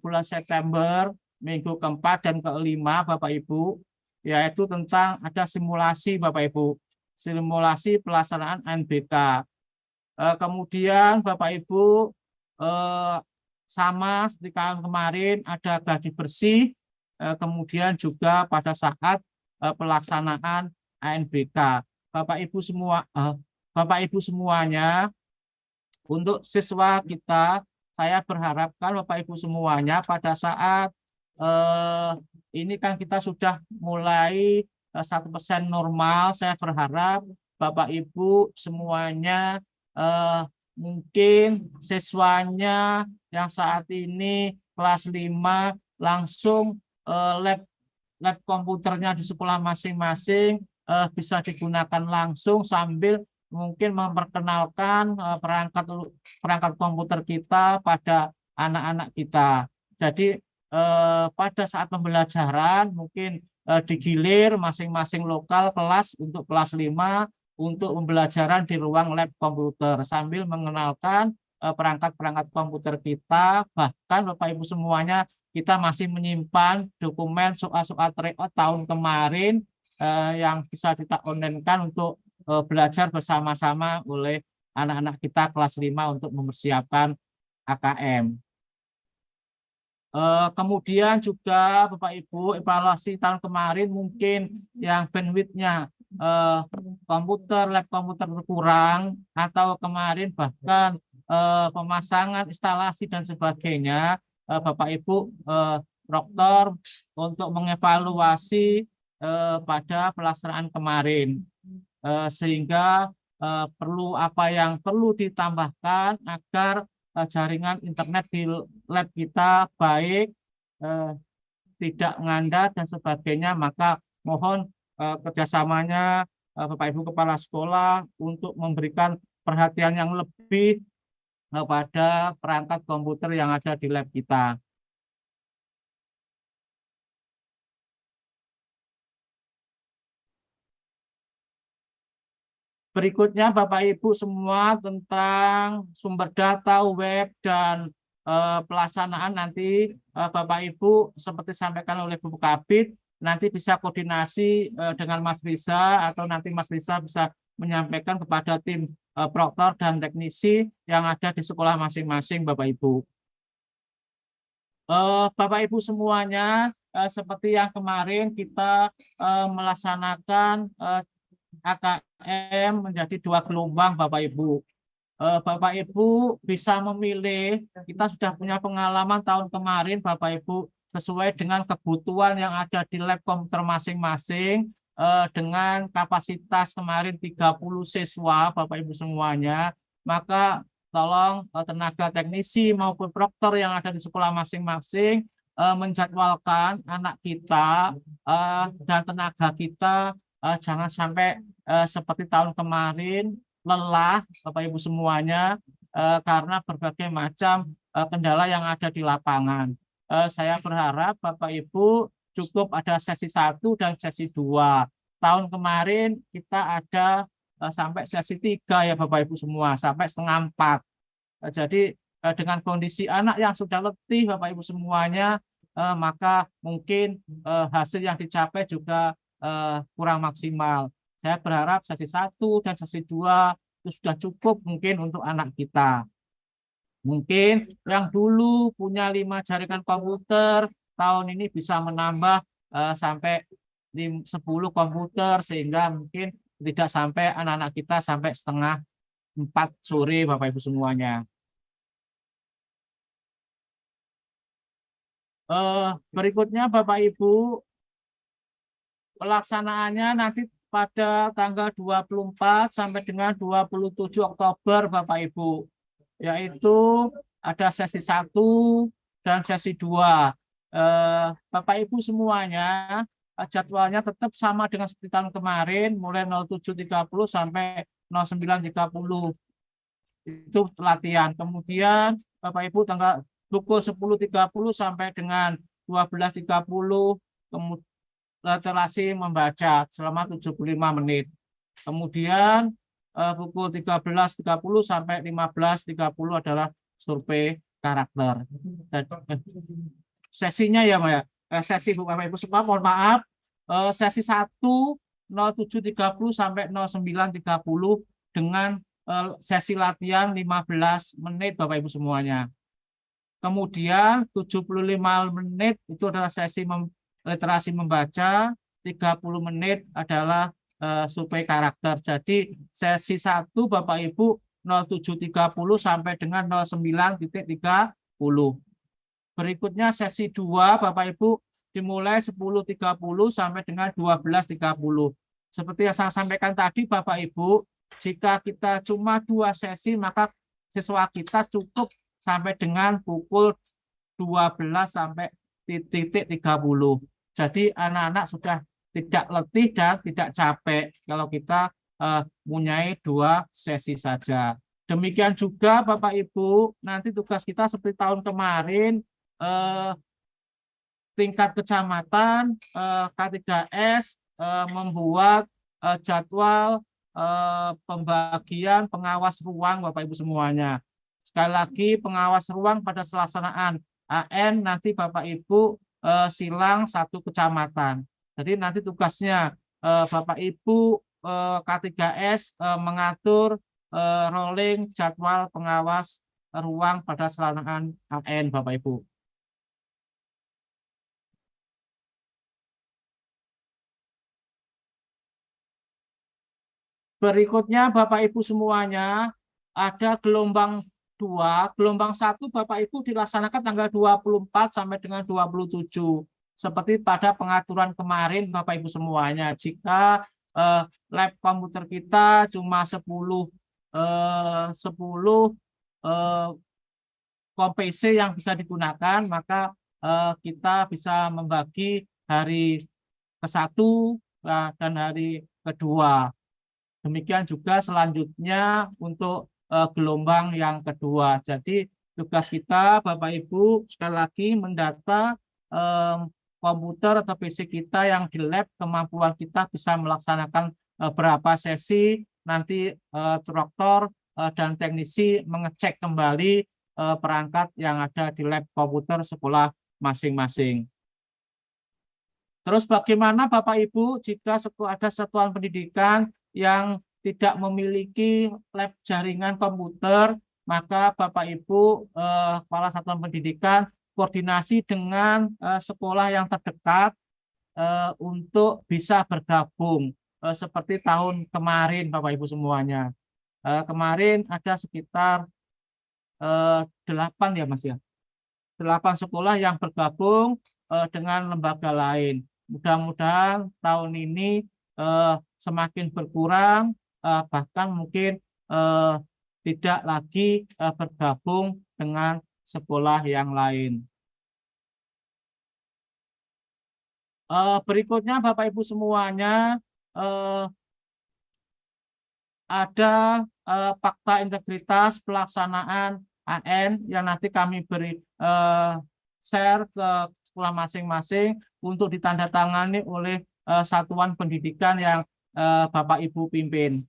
bulan September, minggu keempat dan kelima Bapak Ibu, yaitu tentang ada simulasi Bapak Ibu, simulasi pelaksanaan NBK. Kemudian Bapak Ibu sama seperti tahun kemarin ada gladi bersih, kemudian juga pada saat pelaksanaan ANBK. Bapak Ibu semuanya, untuk siswa kita, saya berharapkan Bapak Ibu semuanya pada saat ini kan kita sudah mulai 1% normal, saya berharap Bapak Ibu semuanya mungkin siswanya yang saat ini kelas 5 langsung lab komputernya di sekolah masing-masing bisa digunakan langsung sambil mungkin memperkenalkan perangkat komputer kita pada anak-anak kita. Jadi pada saat pembelajaran mungkin digilir masing-masing lokal kelas untuk kelas 5 untuk pembelajaran di ruang lab komputer sambil mengenalkan perangkat-perangkat komputer kita. Bahkan Bapak Ibu semuanya, kita masih menyimpan dokumen soal-soal tryout tahun kemarin yang bisa kita online-kan untuk belajar bersama-sama oleh anak-anak kita kelas 5 untuk mempersiapkan AKM. Kemudian juga Bapak Ibu evaluasi tahun kemarin mungkin yang bandwidth-nya komputer, lab komputer berkurang, atau kemarin bahkan pemasangan instalasi dan sebagainya, Bapak Ibu proktor untuk mengevaluasi pada pelaksanaan kemarin, sehingga perlu apa yang perlu ditambahkan agar jaringan internet di lab kita baik, tidak ngandat dan sebagainya, maka mohon kerjasamanya Bapak Ibu Kepala Sekolah untuk memberikan perhatian yang lebih pada perangkat komputer yang ada di lab kita. Berikutnya Bapak Ibu semua tentang sumber data web dan pelaksanaan nanti Bapak Ibu seperti disampaikan oleh Bu Kabid, nanti bisa koordinasi dengan Mas Risa, atau nanti Mas Risa bisa menyampaikan kepada tim proktor dan teknisi yang ada di sekolah masing-masing, Bapak Ibu. Bapak Ibu semuanya, seperti yang kemarin kita melaksanakan AKM menjadi 2 gelombang, Bapak Ibu. Bapak Ibu bisa memilih, kita sudah punya pengalaman tahun kemarin, Bapak Ibu, sesuai dengan kebutuhan yang ada di lab komputer masing-masing, dengan kapasitas kemarin 30 siswa, Bapak Ibu semuanya, maka tolong tenaga teknisi maupun proktor yang ada di sekolah masing-masing menjadwalkan anak kita dan tenaga kita jangan sampai seperti tahun kemarin lelah, Bapak Ibu semuanya, karena berbagai macam kendala yang ada di lapangan. Saya berharap Bapak Ibu cukup ada sesi 1 dan sesi 2. Tahun kemarin kita ada sampai sesi 3 ya Bapak Ibu semua, sampai setengah 4. Jadi dengan kondisi anak yang sudah letih Bapak Ibu semuanya, maka mungkin hasil yang dicapai juga kurang maksimal. Saya berharap sesi 1 dan sesi 2 itu sudah cukup mungkin untuk anak kita. Mungkin yang dulu punya 5 jaringan komputer, tahun ini bisa menambah sampai 10 komputer, sehingga mungkin tidak sampai anak-anak kita sampai setengah 4 sore, Bapak Ibu semuanya. Berikutnya Bapak Ibu, pelaksanaannya nanti pada tanggal 24 sampai dengan 27 Oktober Bapak Ibu, yaitu ada sesi 1 dan sesi 2. Bapak Ibu semuanya, jadwalnya tetap sama dengan seperti tahun kemarin, mulai 07.30 sampai 09.30. Itu latihan. Kemudian Bapak Ibu tanggal pukul 10.30 sampai dengan 12.30, kemudian literasi membaca selama 75 menit. Kemudian pukul 13.30 sampai 15.30 adalah survei karakter. Sesinya ya, Mbak ya. Sesi Bapak Ibu semua, mohon maaf. Sesi 1 07.30 sampai 09.30 dengan sesi latihan 15 menit Bapak Ibu semuanya. Kemudian 75 menit itu adalah sesi literasi membaca, 30 menit adalah survei karakter. Jadi sesi 1 Bapak Ibu 07.30 sampai dengan 09.30. Berikutnya sesi 2 Bapak Ibu dimulai 10.30 sampai dengan 12.30. Seperti yang saya sampaikan tadi Bapak Ibu, jika kita cuma 2 sesi maka siswa kita cukup sampai dengan pukul 12 sampai 30. Jadi anak-anak sudah tidak letih dan tidak capek kalau kita mempunyai 2 sesi saja. Demikian juga Bapak Ibu, nanti tugas kita seperti tahun kemarin, tingkat kecamatan K3S membuat jadwal pembagian pengawas ruang Bapak Ibu semuanya. Sekali lagi, pengawas ruang pada pelaksanaan AN nanti Bapak Ibu silang 1 kecamatan. Jadi nanti tugasnya Bapak Ibu K3S mengatur rolling jadwal pengawas ruang pada pelaksanaan AN Bapak Ibu. Berikutnya Bapak Ibu semuanya, ada gelombang 2. Gelombang 1 Bapak Ibu dilaksanakan tanggal 24 sampai dengan 27. Seperti pada pengaturan kemarin Bapak Ibu semuanya. Jika lab komputer kita cuma 10 PC yang bisa digunakan, maka kita bisa membagi hari ke-1 dan hari kedua. Demikian juga selanjutnya untuk gelombang yang kedua. Jadi tugas kita Bapak Ibu sekali lagi mendata komputer atau PC kita yang di lab, kemampuan kita bisa melaksanakan berapa sesi. Nanti proktor dan teknisi mengecek kembali perangkat yang ada di lab komputer sekolah masing-masing. Terus bagaimana Bapak Ibu jika ada satuan pendidikan yang tidak memiliki lab jaringan komputer, maka Bapak Ibu kepala satuan pendidikan koordinasi dengan sekolah yang terdekat untuk bisa bergabung seperti tahun kemarin Bapak Ibu semuanya. Kemarin ada sekitar 8 ya Mas ya. 8 sekolah yang bergabung dengan lembaga lain. Mudah-mudahan tahun ini semakin berkurang, bahkan mungkin tidak lagi bergabung dengan sekolah yang lain. Berikutnya Bapak Ibu semuanya ada fakta integritas pelaksanaan AN yang nanti kami beri share ke sekolah masing-masing untuk ditandatangani oleh satuan pendidikan yang Bapak Ibu pimpin.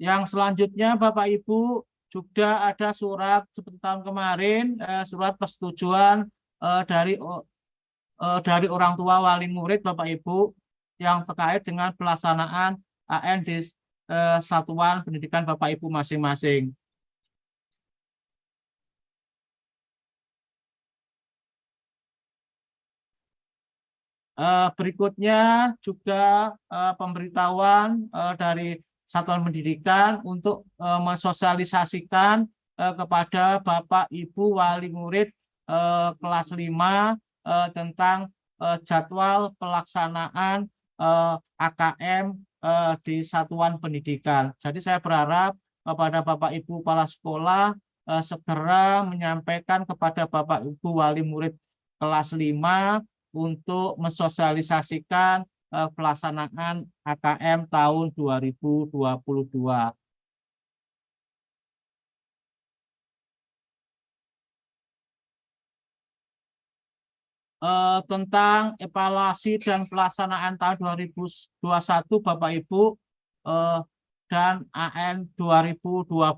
Yang selanjutnya Bapak Ibu juga ada surat seperti tahun kemarin, surat persetujuan dari orang tua wali murid Bapak Ibu yang terkait dengan pelaksanaan AN di satuan pendidikan Bapak Ibu masing-masing. Berikutnya juga pemberitahuan dari satuan pendidikan untuk mensosialisasikan kepada Bapak Ibu wali murid kelas 5 tentang jadwal pelaksanaan AKM di satuan pendidikan. Jadi saya berharap kepada Bapak Ibu kepala sekolah segera menyampaikan kepada Bapak Ibu wali murid kelas 5 untuk mensosialisasikan pelaksanaan AKM tahun 2022. Tentang evaluasi dan pelaksanaan tahun 2021 Bapak Ibu dan AN 2022.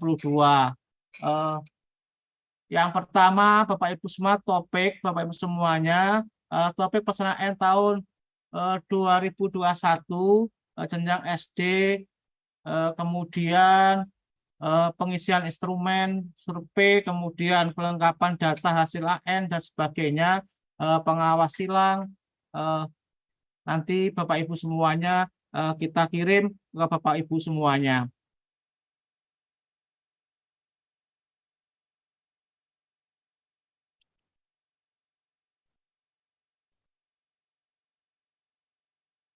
Yang pertama Bapak Ibu semua topik Bapak Ibu semuanya topik pelaksanaan tahun 2021 jenjang SD, kemudian pengisian instrumen survei, kemudian kelengkapan data hasil AN dan sebagainya, pengawas silang, nanti Bapak Ibu semuanya kita kirim ke Bapak Ibu semuanya.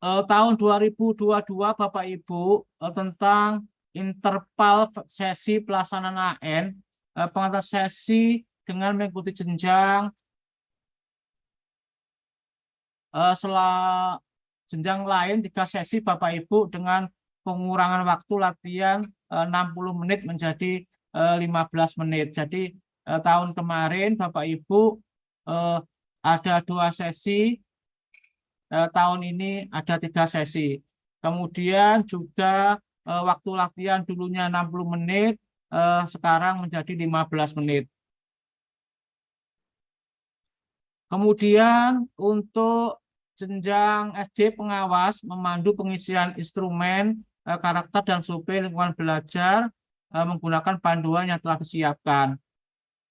Tahun 2022 Bapak Ibu tentang interval sesi pelaksanaan AN, pengantar sesi dengan mengikuti jenjang jenjang lain 3 sesi Bapak Ibu dengan pengurangan waktu latihan 60 menit menjadi 15 menit. Jadi tahun kemarin Bapak Ibu ada 2 sesi. Tahun ini ada 3 sesi. Kemudian juga waktu latihan dulunya 60 menit, sekarang menjadi 15 menit. Kemudian untuk jenjang SD pengawas memandu pengisian instrumen, karakter dan survei lingkungan belajar menggunakan panduan yang telah disiapkan.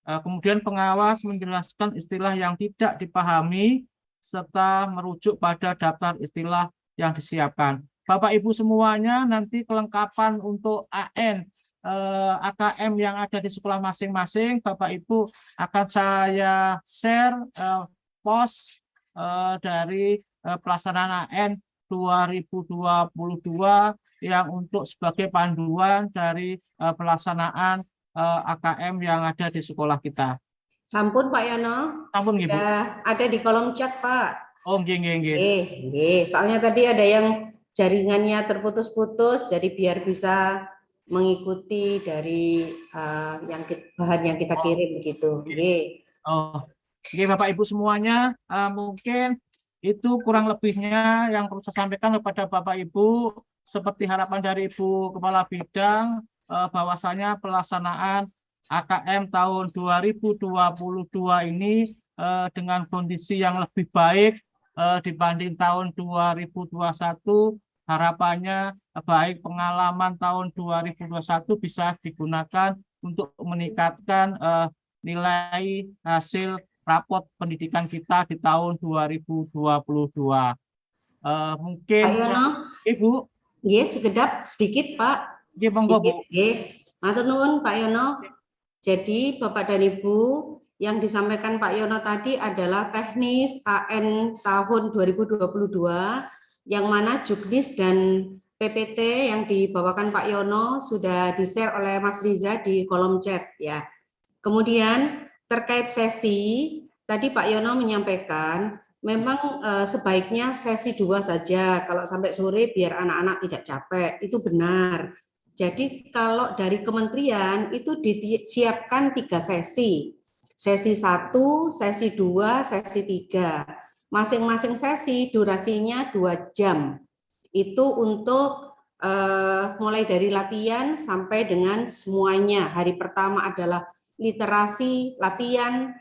Kemudian pengawas menjelaskan istilah yang tidak dipahami serta merujuk pada daftar istilah yang disiapkan. Bapak Ibu semuanya nanti kelengkapan untuk AN AKM yang ada di sekolah masing-masing Bapak Ibu akan saya share post dari pelaksanaan AN 2022 yang untuk sebagai panduan dari pelaksanaan AKM yang ada di sekolah kita. Sampun Pak Yono, Sampun, Ibu. sudah ada di kolom chat Pak. Oh, nggih. Soalnya tadi ada yang jaringannya terputus-putus, jadi biar bisa mengikuti dari bahan yang kita kirim begitu. Oh, Bapak Ibu semuanya, mungkin itu kurang lebihnya yang perlu saya sampaikan kepada Bapak Ibu. Seperti harapan dari Ibu Kepala Bidang, bahwasanya pelaksanaan AKM tahun 2022 ini dengan kondisi yang lebih baik dibanding tahun 2021. Harapannya baik pengalaman tahun 2021 bisa digunakan untuk meningkatkan nilai hasil rapot pendidikan kita di tahun 2022. Mungkin Pak Yono, Ibu, nggih sekedap sedikit Pak. nggih, monggo Bu. Nggih. Matur nuwun Pak Yono. Jadi Bapak dan Ibu, yang disampaikan Pak Yono tadi adalah teknis AN tahun 2022 yang mana Juknis dan PPT yang dibawakan Pak Yono sudah di-share oleh Mas Riza di kolom chat ya. Kemudian terkait sesi, tadi Pak Yono menyampaikan memang sebaiknya sesi 2 saja, kalau sampai sore biar anak-anak tidak capek, itu benar. Jadi kalau dari kementerian itu disiapkan 3 sesi. Sesi 1, sesi 2, sesi 3. Masing-masing sesi durasinya 2 jam. Itu untuk mulai dari latihan sampai dengan semuanya. Hari pertama adalah literasi, latihan,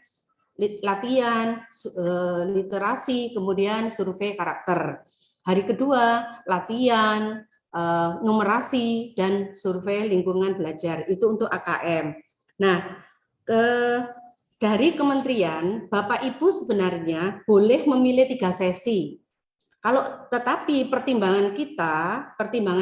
literasi, kemudian survei karakter. Hari kedua latihan, numerasi dan survei lingkungan belajar. Itu untuk AKM. Nah, dari kementerian, Bapak Ibu sebenarnya boleh memilih 3 sesi. Tetapi pertimbangan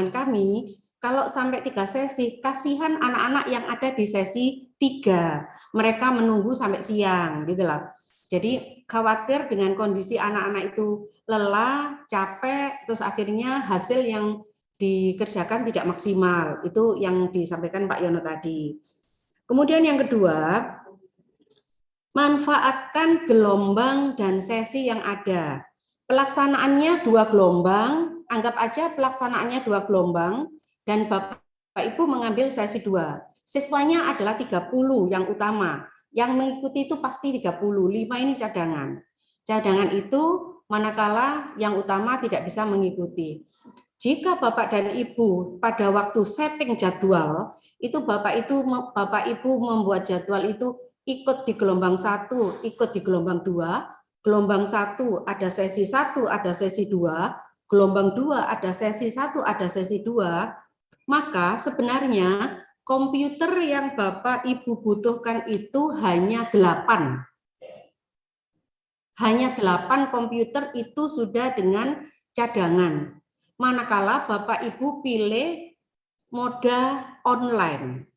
kami, kalau sampai 3 sesi, kasihan anak-anak yang ada di sesi 3. Mereka menunggu sampai siang, gitu lah. Jadi khawatir dengan kondisi anak-anak itu lelah, capek, terus akhirnya hasil yang dikerjakan tidak maksimal. Itu yang disampaikan Pak Yono tadi. Kemudian yang kedua, manfaatkan gelombang dan sesi yang ada. Pelaksanaannya 2 gelombang, anggap aja pelaksanaannya 2 gelombang, dan Bapak Ibu mengambil sesi 2. Siswanya adalah 30 yang utama, yang mengikuti itu pasti 30, 5 ini cadangan. Cadangan itu manakala yang utama tidak bisa mengikuti. Jika Bapak dan Ibu pada waktu setting jadwal, itu Bapak Ibu membuat jadwal itu ikut di gelombang 1, ikut di gelombang 2, gelombang 1 ada sesi 1, ada sesi 2, gelombang 2 ada sesi 1, ada sesi 2, maka sebenarnya komputer yang Bapak Ibu butuhkan itu hanya 8. Hanya 8 komputer itu sudah dengan cadangan. Manakala Bapak Ibu pilih moda online.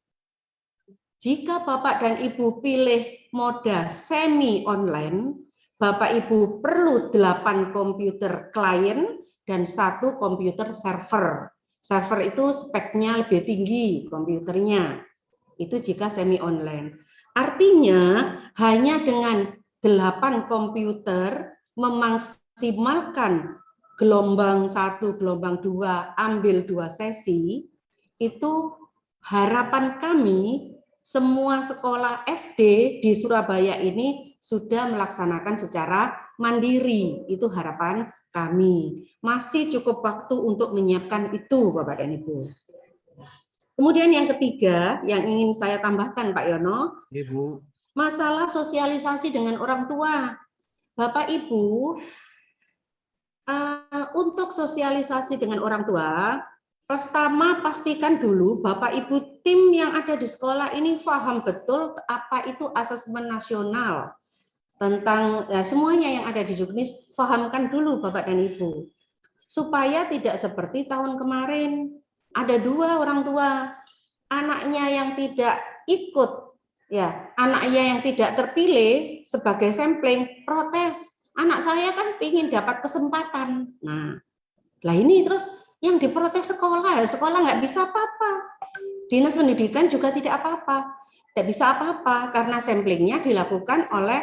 Jika Bapak dan Ibu pilih moda semi online, Bapak Ibu perlu 8 komputer klien dan 1 komputer server. Server itu speknya lebih tinggi komputernya. Itu jika semi online. Artinya hanya dengan 8 komputer memaksimalkan gelombang 1, gelombang 2, ambil 2 sesi, itu harapan kami semua sekolah SD di Surabaya ini sudah melaksanakan secara mandiri. Itu harapan kami. Masih cukup waktu untuk menyiapkan itu, Bapak dan Ibu. Kemudian yang ketiga, yang ingin saya tambahkan, Pak Yono, Ibu, masalah sosialisasi dengan orang tua. Bapak Ibu, untuk sosialisasi dengan orang tua, pertama pastikan dulu Bapak Ibu tim yang ada di sekolah ini paham betul apa itu asesmen nasional. Tentang semuanya yang ada di Juknis, pahamkan dulu Bapak dan Ibu. Supaya tidak seperti tahun kemarin, ada 2 orang tua, anaknya yang tidak ikut, ya, anaknya yang tidak terpilih sebagai sampling, protes. Anak saya kan ingin dapat kesempatan. Nah, lah ini terus yang diprotes sekolah nggak bisa apa-apa. Dinas Pendidikan juga tidak apa-apa. Tidak bisa apa-apa karena samplingnya dilakukan oleh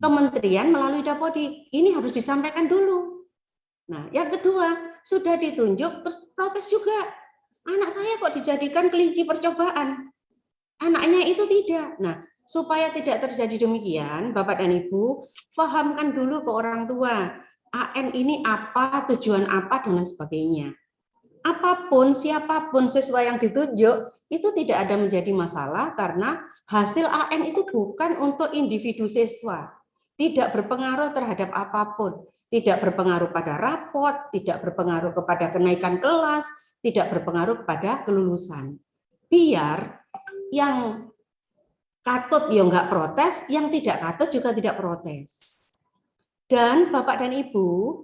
kementerian melalui Dapodik. Ini harus disampaikan dulu. Nah, yang kedua, sudah ditunjuk terus protes juga. Anak saya kok dijadikan kelinci percobaan. Anaknya itu tidak. Nah, supaya tidak terjadi demikian, Bapak dan Ibu, pahamkan dulu ke orang tua. AN ini apa, tujuan apa, dan lain sebagainya. apapun, siapapun siswa yang ditunjuk, itu tidak ada menjadi masalah karena hasil AN itu bukan untuk individu siswa. Tidak berpengaruh terhadap apapun. Tidak berpengaruh pada rapot, tidak berpengaruh kepada kenaikan kelas, tidak berpengaruh kepada kelulusan. Biar yang katut ya nggak protes, yang tidak katut juga tidak protes. Dan Bapak dan Ibu,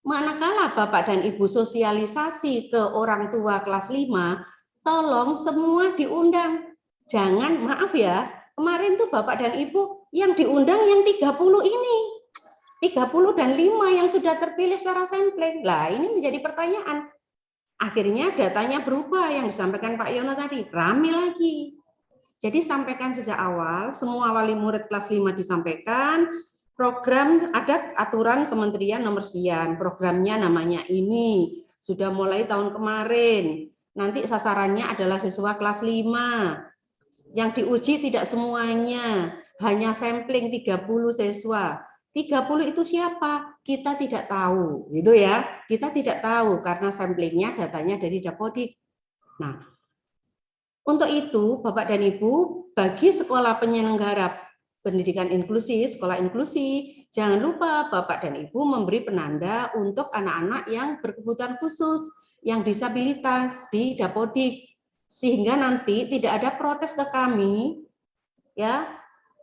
manakala Bapak dan Ibu sosialisasi ke orang tua kelas 5, tolong semua diundang. Jangan, maaf ya, kemarin tuh Bapak dan Ibu yang diundang yang 30 ini. 30 dan 5 yang sudah terpilih secara sampling. Lah, ini menjadi pertanyaan. Akhirnya datanya berubah yang disampaikan Pak Yono tadi, rame lagi. Jadi sampaikan sejak awal, semua wali murid kelas 5 disampaikan, program ada aturan kementerian nomor sekian, programnya namanya ini, sudah mulai tahun kemarin, nanti sasarannya adalah siswa kelas 5, yang diuji tidak semuanya, hanya sampling 30 siswa. 30 itu siapa? Kita tidak tahu, gitu ya. Kita tidak tahu karena samplingnya datanya dari Dapodik. Nah, untuk itu, Bapak dan Ibu, bagi sekolah penyelenggara pendidikan inklusi, sekolah inklusi, jangan lupa Bapak dan Ibu memberi penanda untuk anak-anak yang berkebutuhan khusus, yang disabilitas di Dapodik, sehingga nanti tidak ada protes ke kami, ya,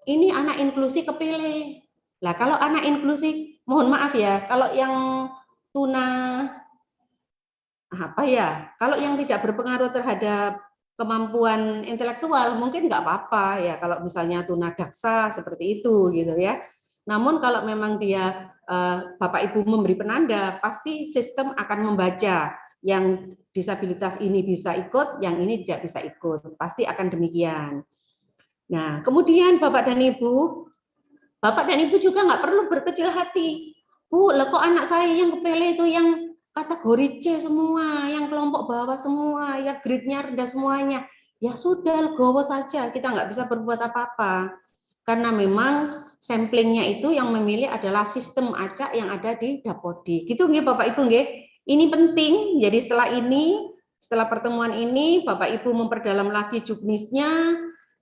ini anak inklusi kepilih. Lah kalau anak inklusi, mohon maaf ya, kalau yang tuna apa ya, kalau yang tidak berpengaruh terhadap kemampuan intelektual mungkin nggak apa-apa ya kalau misalnya tunadaksa seperti itu gitu ya. Namun kalau memang dia Bapak Ibu memberi penanda, pasti sistem akan membaca yang disabilitas ini bisa ikut, yang ini tidak bisa ikut. Pasti akan demikian. Nah, kemudian Bapak dan Ibu juga nggak perlu berkecil hati. Bu, lah kok anak saya yang kepilih itu yang kategori C semua, yang kelompok bawah semua, yang grade-nya rendah semuanya. Ya sudah, legowo saja, kita nggak bisa berbuat apa-apa. Karena memang samplingnya itu yang memilih adalah sistem acak yang ada di Dapodik. Gitu nggih Bapak Ibu nggih. Ini penting, jadi setelah pertemuan ini Bapak Ibu memperdalam lagi juknisnya,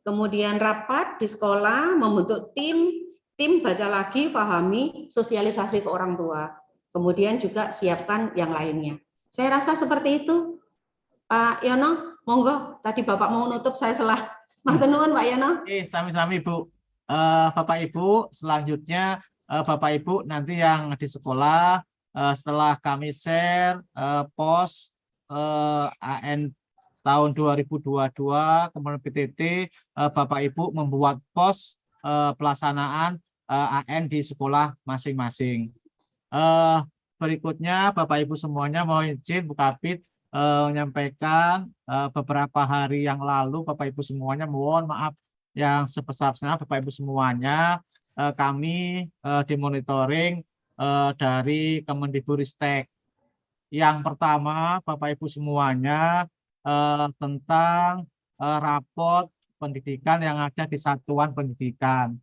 kemudian rapat di sekolah, membentuk tim baca lagi, pahami, sosialisasi ke orang tua. Kemudian juga siapkan yang lainnya. Saya rasa seperti itu, Pak Yono. Monggo, tadi Bapak mau nutup, saya salah. Matur nuwun, Pak Yono. Oke, sami-sami Bu. Bapak Ibu, selanjutnya Bapak Ibu nanti yang di sekolah setelah kami share pos AN tahun 2022 kemudian PTT, Bapak Ibu membuat pos pelaksanaan AN di sekolah masing-masing. Berikutnya Bapak Ibu semuanya mau izin Bu Kabid menyampaikan beberapa hari yang lalu Bapak Ibu semuanya mohon maaf yang sebesar-besarnya Bapak Ibu semuanya kami dimonitoring dari Kemendikbudristek. Yang pertama Bapak Ibu semuanya tentang rapot pendidikan yang ada di satuan pendidikan.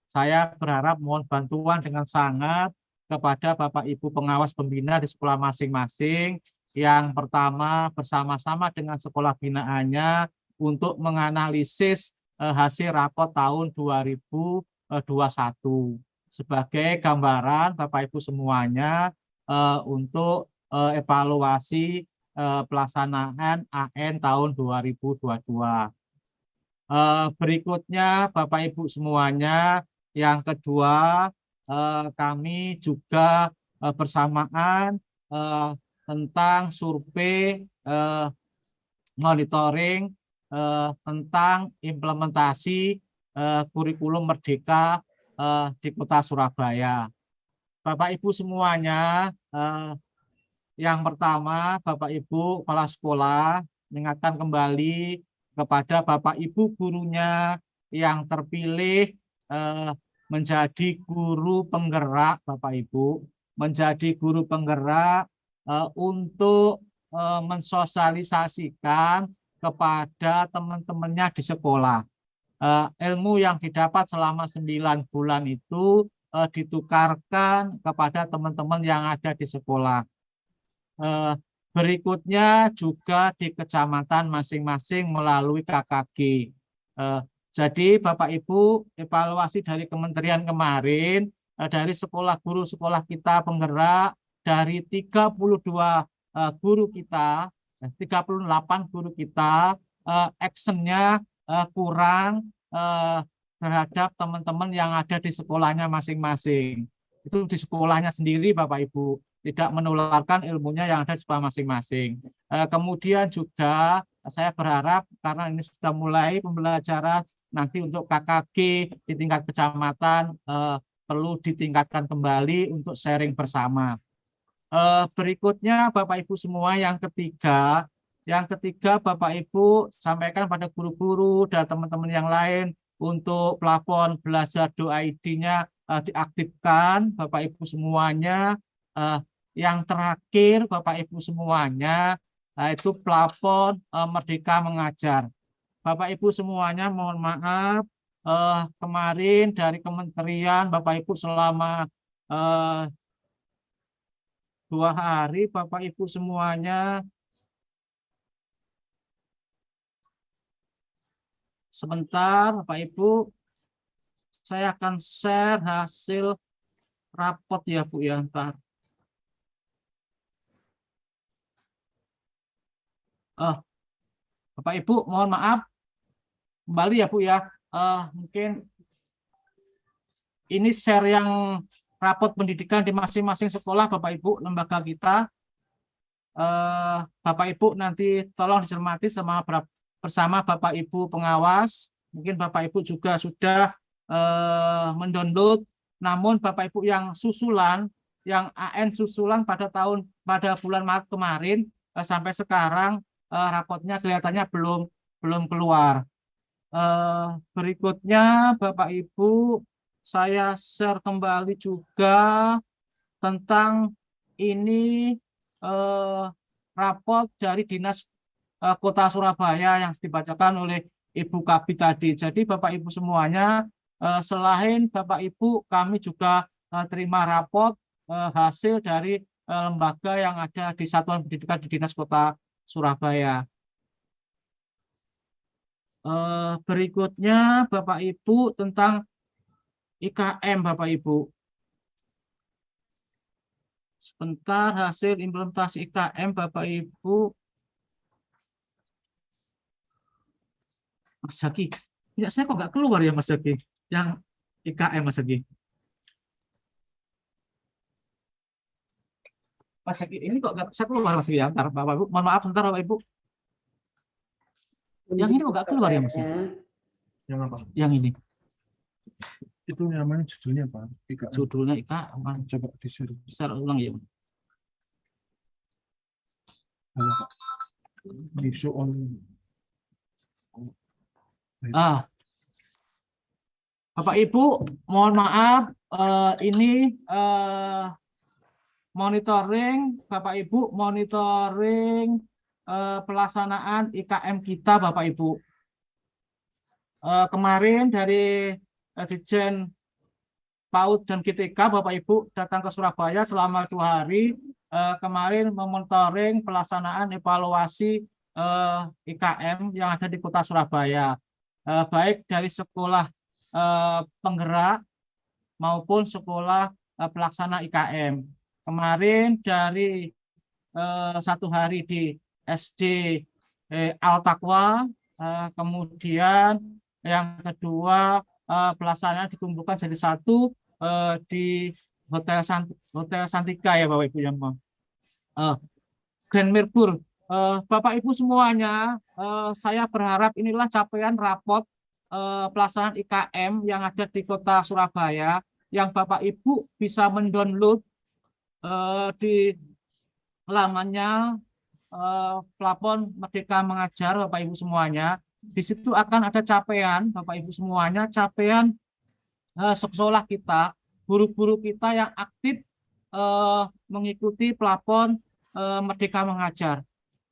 Saya berharap mohon bantuan dengan sangat kepada Bapak Ibu pengawas pembina di sekolah masing-masing. Yang pertama bersama-sama dengan sekolah binaannya untuk menganalisis hasil rapot tahun 2021 sebagai gambaran Bapak Ibu semuanya untuk evaluasi pelaksanaan AN tahun 2022. Berikutnya Bapak Ibu semuanya, yang kedua kami juga bersamaan tentang survei monitoring tentang implementasi kurikulum Merdeka di Kota Surabaya. Bapak Ibu semuanya, yang pertama Bapak Ibu kepala sekolah mengingatkan kembali kepada Bapak Ibu gurunya yang terpilih menjadi guru penggerak, Bapak Ibu, menjadi guru penggerak untuk mensosialisasikan kepada teman-temannya di sekolah. Ilmu yang didapat selama 9 bulan itu ditukarkan kepada teman-teman yang ada di sekolah. Berikutnya juga di kecamatan masing-masing melalui KKG. Jadi Bapak Ibu, evaluasi dari kementerian kemarin, dari sekolah guru sekolah kita penggerak, dari 32 guru kita, 38 guru kita, actionnya kurang terhadap teman-teman yang ada di sekolahnya masing-masing. Itu di sekolahnya sendiri Bapak Ibu, tidak menularkan ilmunya yang ada di sekolah masing-masing. Kemudian juga saya berharap karena ini sudah mulai pembelajaran nanti untuk KKG di tingkat kecamatan perlu ditingkatkan kembali untuk sharing bersama. Berikutnya Bapak Ibu semua yang ketiga Bapak Ibu sampaikan pada guru-guru dan teman-teman yang lain untuk plafon belajar doa ID-nya diaktifkan Bapak Ibu semuanya. Yang terakhir Bapak Ibu semuanya itu plafon Merdeka Mengajar. Bapak Ibu semuanya mohon maaf kemarin dari kementerian Bapak Ibu selama 2 hari Bapak Ibu semuanya sebentar Bapak Ibu saya akan share hasil rapot ya Bu ya ntar. Bapak Ibu mohon maaf kembali ya Bu ya. Mungkin ini share yang rapot pendidikan di masing-masing sekolah Bapak Ibu lembaga kita. Bapak Ibu nanti tolong dicermati bersama Bapak Ibu pengawas. Mungkin Bapak Ibu juga sudah mendownload. Namun Bapak Ibu yang susulan, yang AN susulan pada bulan Maret kemarin sampai sekarang rapotnya kelihatannya belum keluar. Berikutnya Bapak Ibu saya share kembali juga tentang ini rapot dari Dinas Kota Surabaya yang dibacakan oleh Ibu Kabid tadi. Jadi Bapak Ibu semuanya selain Bapak Ibu kami juga terima rapot hasil dari lembaga yang ada di Satuan Pendidikan di Dinas Kota Surabaya. Berikutnya Bapak Ibu tentang IKM Bapak Ibu. Sebentar hasil implementasi IKM Bapak Ibu. Mas Zaki, ya saya kok nggak keluar ya Mas Zaki, yang IKM Mas Zaki. Mas Zaki, ini kok nggak bisa keluar Mas Zaki ya, ntar Bapak Ibu, mohon maaf ntar Bapak Ibu. Yang ini kok nggak keluar ya Mas Zaki? Yang apa? Yang ini. Itu namanya judulnya apa? Judulnya IKM. Coba disuruh. Bisa ulang ya. Show on. Bapak Ibu, mohon maaf, ini monitoring, Bapak Ibu, monitoring pelaksanaan IKM kita, Bapak Ibu. Kemarin dari Dirjen PAUD dan GTK, Bapak Ibu datang ke Surabaya selama 2 hari. Kemarin memonitoring pelaksanaan evaluasi IKM yang ada di Kota Surabaya, baik dari sekolah penggerak maupun sekolah pelaksana IKM. Kemarin dari 1 hari di SD Al-Taqwa, kemudian yang kedua pelaksanaan dikumpulkan jadi 1 di Hotel Santika ya Bapak Ibu yang mau. Grand Mercure. Bapak Ibu semuanya, saya berharap inilah capaian rapot pelaksanaan IKM yang ada di Kota Surabaya yang Bapak Ibu bisa mendownload di lamannya plafon Merdeka Mengajar Bapak Ibu semuanya. Di situ akan ada capaian Bapak Ibu semuanya, capaian sekolah kita, guru-guru kita yang aktif mengikuti plafon Merdeka Mengajar.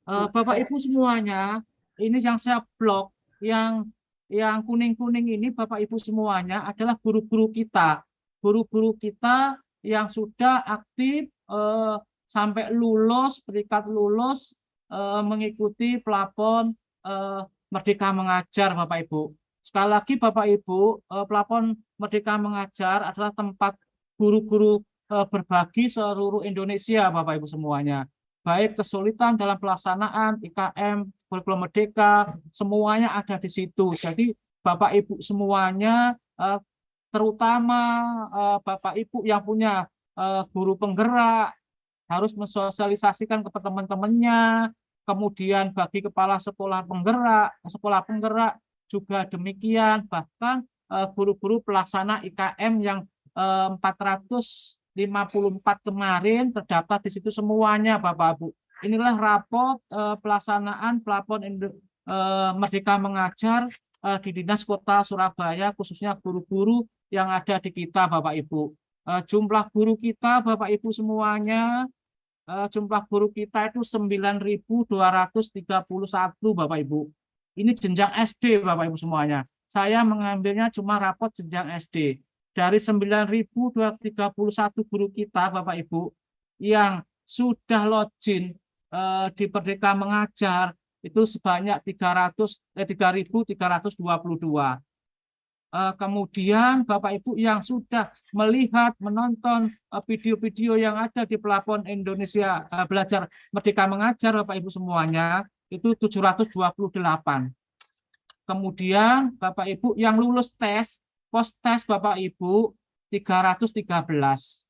Bapak Ibu semuanya, ini yang saya blok, yang kuning-kuning ini Bapak Ibu semuanya adalah guru-guru kita yang sudah aktif sampai lulus, peringkat lulus mengikuti pelapon Merdeka Mengajar, Bapak Ibu. Sekali lagi Bapak Ibu, pelapon Merdeka Mengajar adalah tempat guru-guru berbagi seluruh Indonesia, Bapak Ibu semuanya. Baik kesulitan dalam pelaksanaan IKM, kurikulum merdeka, semuanya ada di situ. Jadi Bapak Ibu semuanya, terutama Bapak Ibu yang punya guru penggerak, harus mensosialisasikan kepada teman-temannya, kemudian bagi kepala sekolah penggerak juga demikian, bahkan guru-guru pelaksana IKM yang 454 kemarin terdaftar di situ semuanya, Bapak Ibu. Inilah raport pelaksanaan pelapon Merdeka Mengajar di Dinas Kota Surabaya, khususnya guru-guru yang ada di kita, Bapak Ibu. Jumlah guru kita, Bapak Ibu semuanya, jumlah guru kita itu 9.231, Bapak Ibu. Ini jenjang SD, Bapak Ibu semuanya. Saya mengambilnya cuma rapot jenjang SD. Dari 9.231 guru kita, Bapak Ibu, yang sudah login di Merdeka Mengajar itu sebanyak 3.322. Kemudian Bapak Ibu yang sudah melihat, menonton video-video yang ada di pelapon Indonesia Belajar Merdeka Mengajar, Bapak Ibu semuanya, itu 728. Kemudian Bapak Ibu yang lulus tes, post tes Bapak Ibu 313.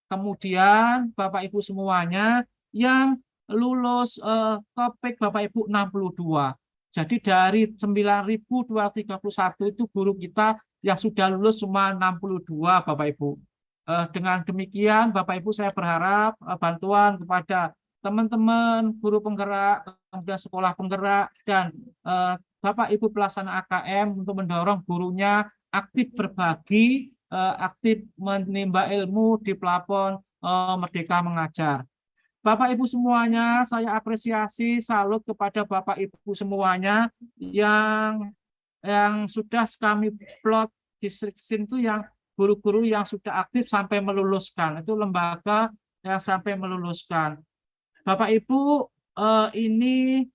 Kemudian Bapak Ibu semuanya yang lulus topik Bapak Ibu 62. Jadi dari 9.231 itu guru kita yang sudah lulus cuma 62, Bapak Ibu. Dengan demikian Bapak Ibu saya berharap bantuan kepada teman-teman guru penggerak, kemudian sekolah penggerak, dan Bapak Ibu pelaksana AKM untuk mendorong gurunya aktif berbagi, aktif menimba ilmu di pelapon Merdeka Mengajar. Bapak Ibu semuanya, saya apresiasi, salut kepada Bapak Ibu semuanya yang sudah kami plot distrik itu, yang guru-guru yang sudah aktif sampai meluluskan. Itu lembaga yang sampai meluluskan. Bapak Ibu, ini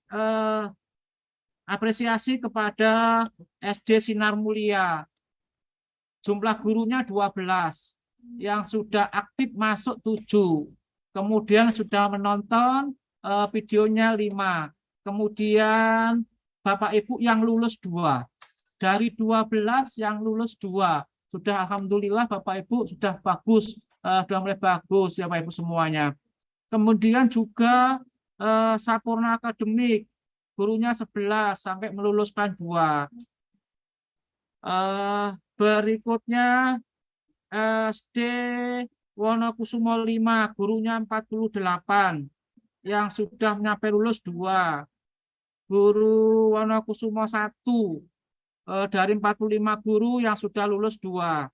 apresiasi kepada SD Sinar Mulia. Jumlah gurunya 12, yang sudah aktif masuk 7. Kemudian sudah menonton videonya 5. Kemudian Bapak Ibu yang lulus 2. Dari 12 yang lulus 2. Sudah alhamdulillah Bapak Ibu sudah bagus, sudah mulai bagus ya Bapak Ibu semuanya. Kemudian juga Sampurna Akademik, gurunya 11 sampai meluluskan 2. Berikutnya SD Wonokusumo 5, gurunya 48 yang sudah sampai lulus 2. Guru Wonokusumo 1 dari 45 guru yang sudah lulus 2.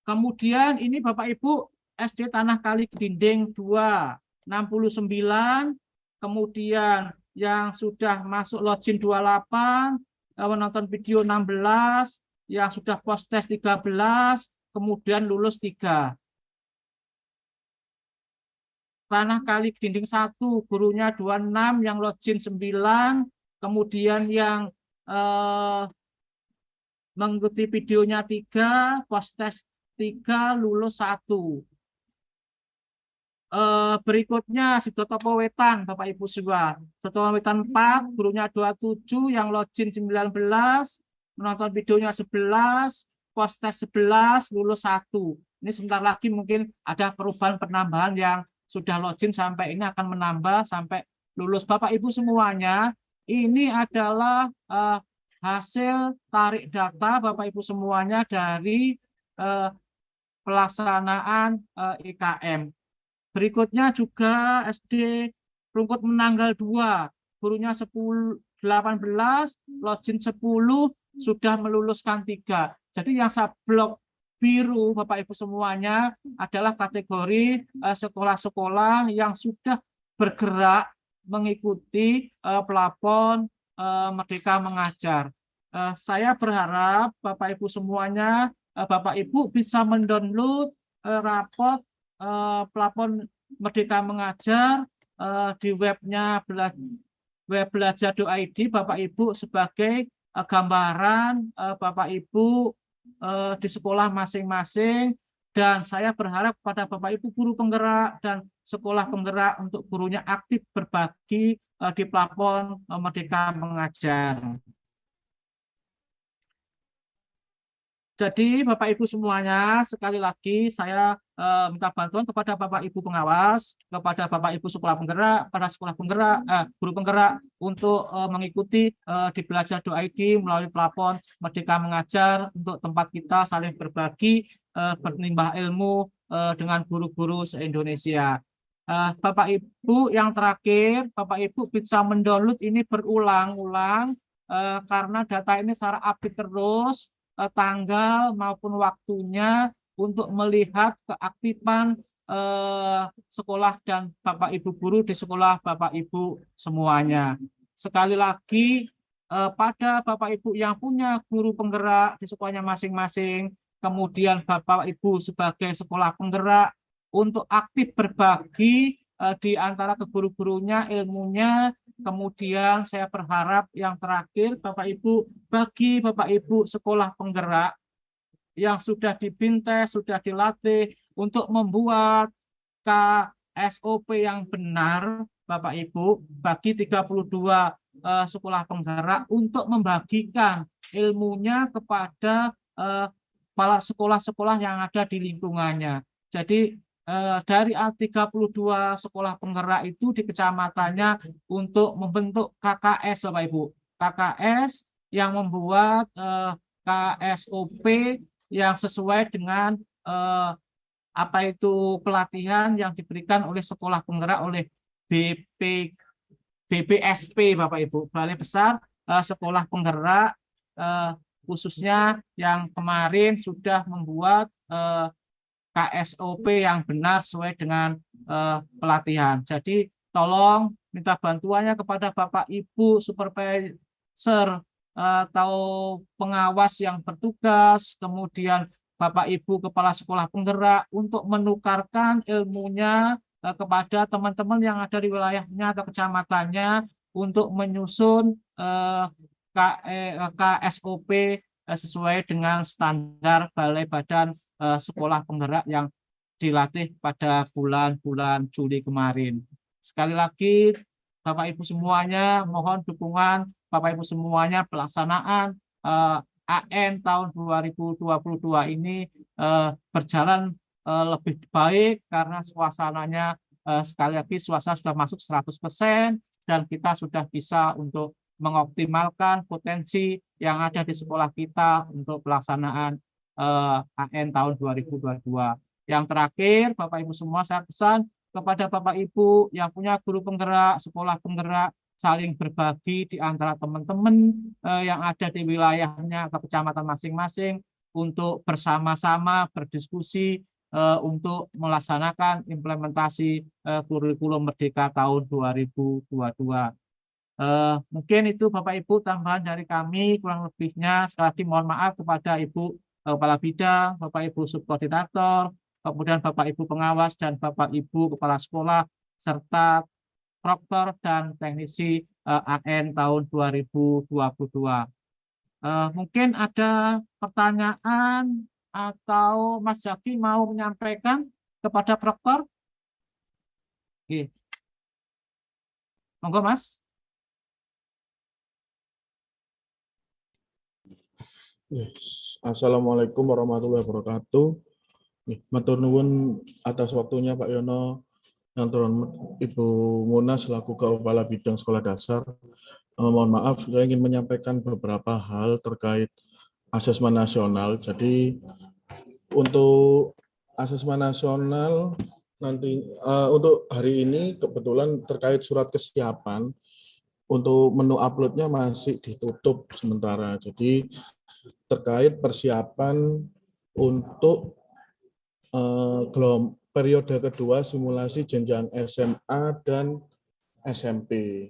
Kemudian ini Bapak Ibu SD Tanah Kali Dinding 2, 69. Kemudian yang sudah masuk login 28, menonton video 16, yang sudah post tes 13, kemudian lulus 3. Tanah Kali Dinding 1, gurunya 26, yang login 9, kemudian yang mengikuti videonya 3, post tes 3, lulus 1. Berikutnya Sidotopo Wetan, Bapak Ibu semua. Sidotopo Wetan 4, gurunya 27, yang login 19, menonton videonya 11, post tes 11, lulus 1. Ini sebentar lagi mungkin ada perubahan penambahan yang sudah login sampai ini akan menambah sampai lulus. Bapak Ibu semuanya, ini adalah hasil tarik data Bapak Ibu semuanya dari pelaksanaan IKM. Berikutnya juga SD Rungkut Menanggal 2, gurunya 18, login 10, sudah meluluskan 3. Jadi yang saya blok biru Bapak Ibu semuanya adalah kategori sekolah-sekolah yang sudah bergerak mengikuti pelapon Merdeka Mengajar. Saya berharap Bapak Ibu semuanya, Bapak Ibu bisa mendownload raport pelapon Merdeka Mengajar di webnya web belajar.id, Bapak Ibu, sebagai gambaran Bapak Ibu di sekolah masing-masing. Dan saya berharap pada Bapak Ibu guru penggerak dan sekolah penggerak untuk gurunya aktif berbagi di plafon Merdeka Mengajar. Jadi Bapak Ibu semuanya, sekali lagi saya minta bantuan kepada Bapak Ibu pengawas, kepada Bapak Ibu sekolah penggerak, pada sekolah penggerak, guru penggerak untuk mengikuti di belajar.id melalui plafon Merdeka Mengajar untuk tempat kita saling berbagi, berlimpah ilmu dengan guru-guru se-Indonesia. Bapak Ibu, yang terakhir, Bapak Ibu bisa mendownload ini berulang-ulang karena data ini secara update terus, tanggal maupun waktunya untuk melihat keaktifan sekolah dan Bapak Ibu guru di sekolah Bapak Ibu semuanya. Sekali lagi, pada Bapak Ibu yang punya guru penggerak di sekolahnya masing-masing, kemudian Bapak Ibu sebagai sekolah penggerak untuk aktif berbagi di antara ke guru-gurunya ilmunya. Kemudian saya berharap yang terakhir Bapak Ibu, bagi Bapak Ibu sekolah penggerak yang sudah dibintes, sudah dilatih untuk membuat KSOP yang benar, Bapak Ibu, bagi 32 sekolah penggerak untuk membagikan ilmunya kepada kepala sekolah-sekolah yang ada di lingkungannya. Jadi dari 32 sekolah penggerak itu di kecamatannya untuk membentuk KKS, Bapak Ibu. KKS yang membuat KSOP yang sesuai dengan apa itu pelatihan yang diberikan oleh sekolah penggerak oleh BBSP, Bapak Ibu, Balai Besar Sekolah Penggerak, khususnya yang kemarin sudah membuat KSOP yang benar sesuai dengan pelatihan. Jadi tolong minta bantuannya kepada Bapak Ibu supervisor atau pengawas yang bertugas, kemudian Bapak Ibu kepala sekolah penggerak untuk menukarkan ilmunya kepada teman-teman yang ada di wilayahnya atau kecamatannya untuk menyusun KSOP sesuai dengan standar Balai Badan Sekolah Penggerak yang dilatih pada bulan-bulan Juli kemarin. Sekali lagi, Bapak Ibu semuanya, mohon dukungan Bapak Ibu semuanya pelaksanaan AN tahun 2022 ini berjalan lebih baik karena suasananya sekali lagi suasana sudah masuk 100% dan kita sudah bisa untuk mengoptimalkan potensi yang ada di sekolah kita untuk pelaksanaan AN tahun 2022. Yang terakhir, Bapak Ibu semua, saya pesan kepada Bapak Ibu yang punya guru penggerak, sekolah penggerak, saling berbagi di antara teman-teman yang ada di wilayahnya atau kecamatan masing-masing untuk bersama-sama berdiskusi untuk melaksanakan implementasi kurikulum Merdeka tahun 2022. Mungkin itu Bapak Ibu tambahan dari kami, kurang lebihnya sekali lagi mohon maaf kepada Ibu Kepala Bidang, Bapak Ibu Subkoordinator, kemudian Bapak Ibu Pengawas dan Bapak Ibu Kepala Sekolah, serta proktor dan teknisi AN tahun 2022. Mungkin ada pertanyaan atau Mas Zaki mau menyampaikan kepada proktor? Oke. Monggo Mas. Assalamualaikum warahmatullahi wabarakatuh. Matur nuwun atas waktunya Pak Yono, yang terhormat Ibu Muna selaku Kepala Bidang Sekolah Dasar. Mohon maaf, saya ingin menyampaikan beberapa hal terkait asesmen nasional. Jadi untuk asesmen nasional nanti untuk hari ini kebetulan terkait surat kesiapan untuk menu uploadnya masih ditutup sementara. Jadi terkait persiapan untuk periode kedua simulasi jenjang SMA dan SMP.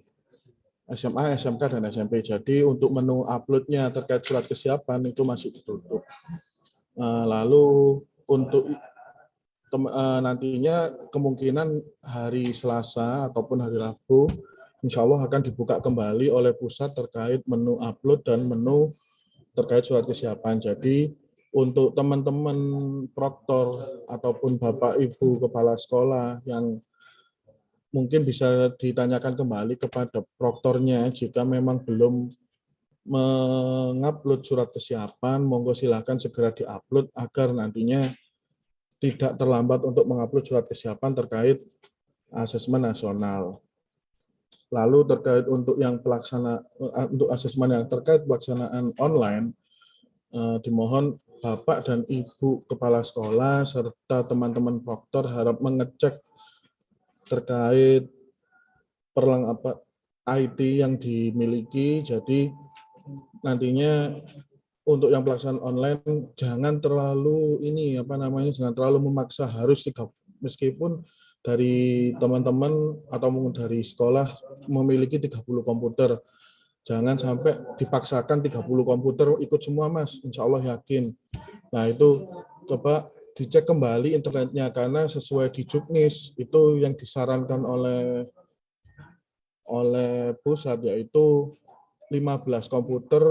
SMA, SMK, dan SMP. Jadi untuk menu uploadnya terkait surat kesiapan itu masih ditutup. Lalu untuk nantinya kemungkinan hari Selasa ataupun hari Rabu insya Allah akan dibuka kembali oleh pusat terkait menu upload dan menu terkait surat kesiapan. Jadi untuk teman-teman proktor ataupun Bapak Ibu Kepala Sekolah yang mungkin bisa ditanyakan kembali kepada proktornya jika memang belum mengupload surat kesiapan, monggo silakan segera diupload agar nantinya tidak terlambat untuk mengupload surat kesiapan terkait asesmen nasional. Lalu terkait untuk yang untuk asesmen yang terkait pelaksanaan online, dimohon Bapak dan Ibu Kepala Sekolah serta teman-teman proktor harap mengecek terkait perlengkapan IT yang dimiliki. Jadi nantinya untuk yang pelaksanaan online jangan terlalu jangan terlalu memaksa harus meskipun dari teman-teman atau mungkin dari sekolah memiliki 30 komputer. Jangan sampai dipaksakan 30 komputer ikut semua Mas, insya Allah yakin. Nah itu coba dicek kembali internetnya karena sesuai di Juknis itu yang disarankan oleh pusat yaitu 15 komputer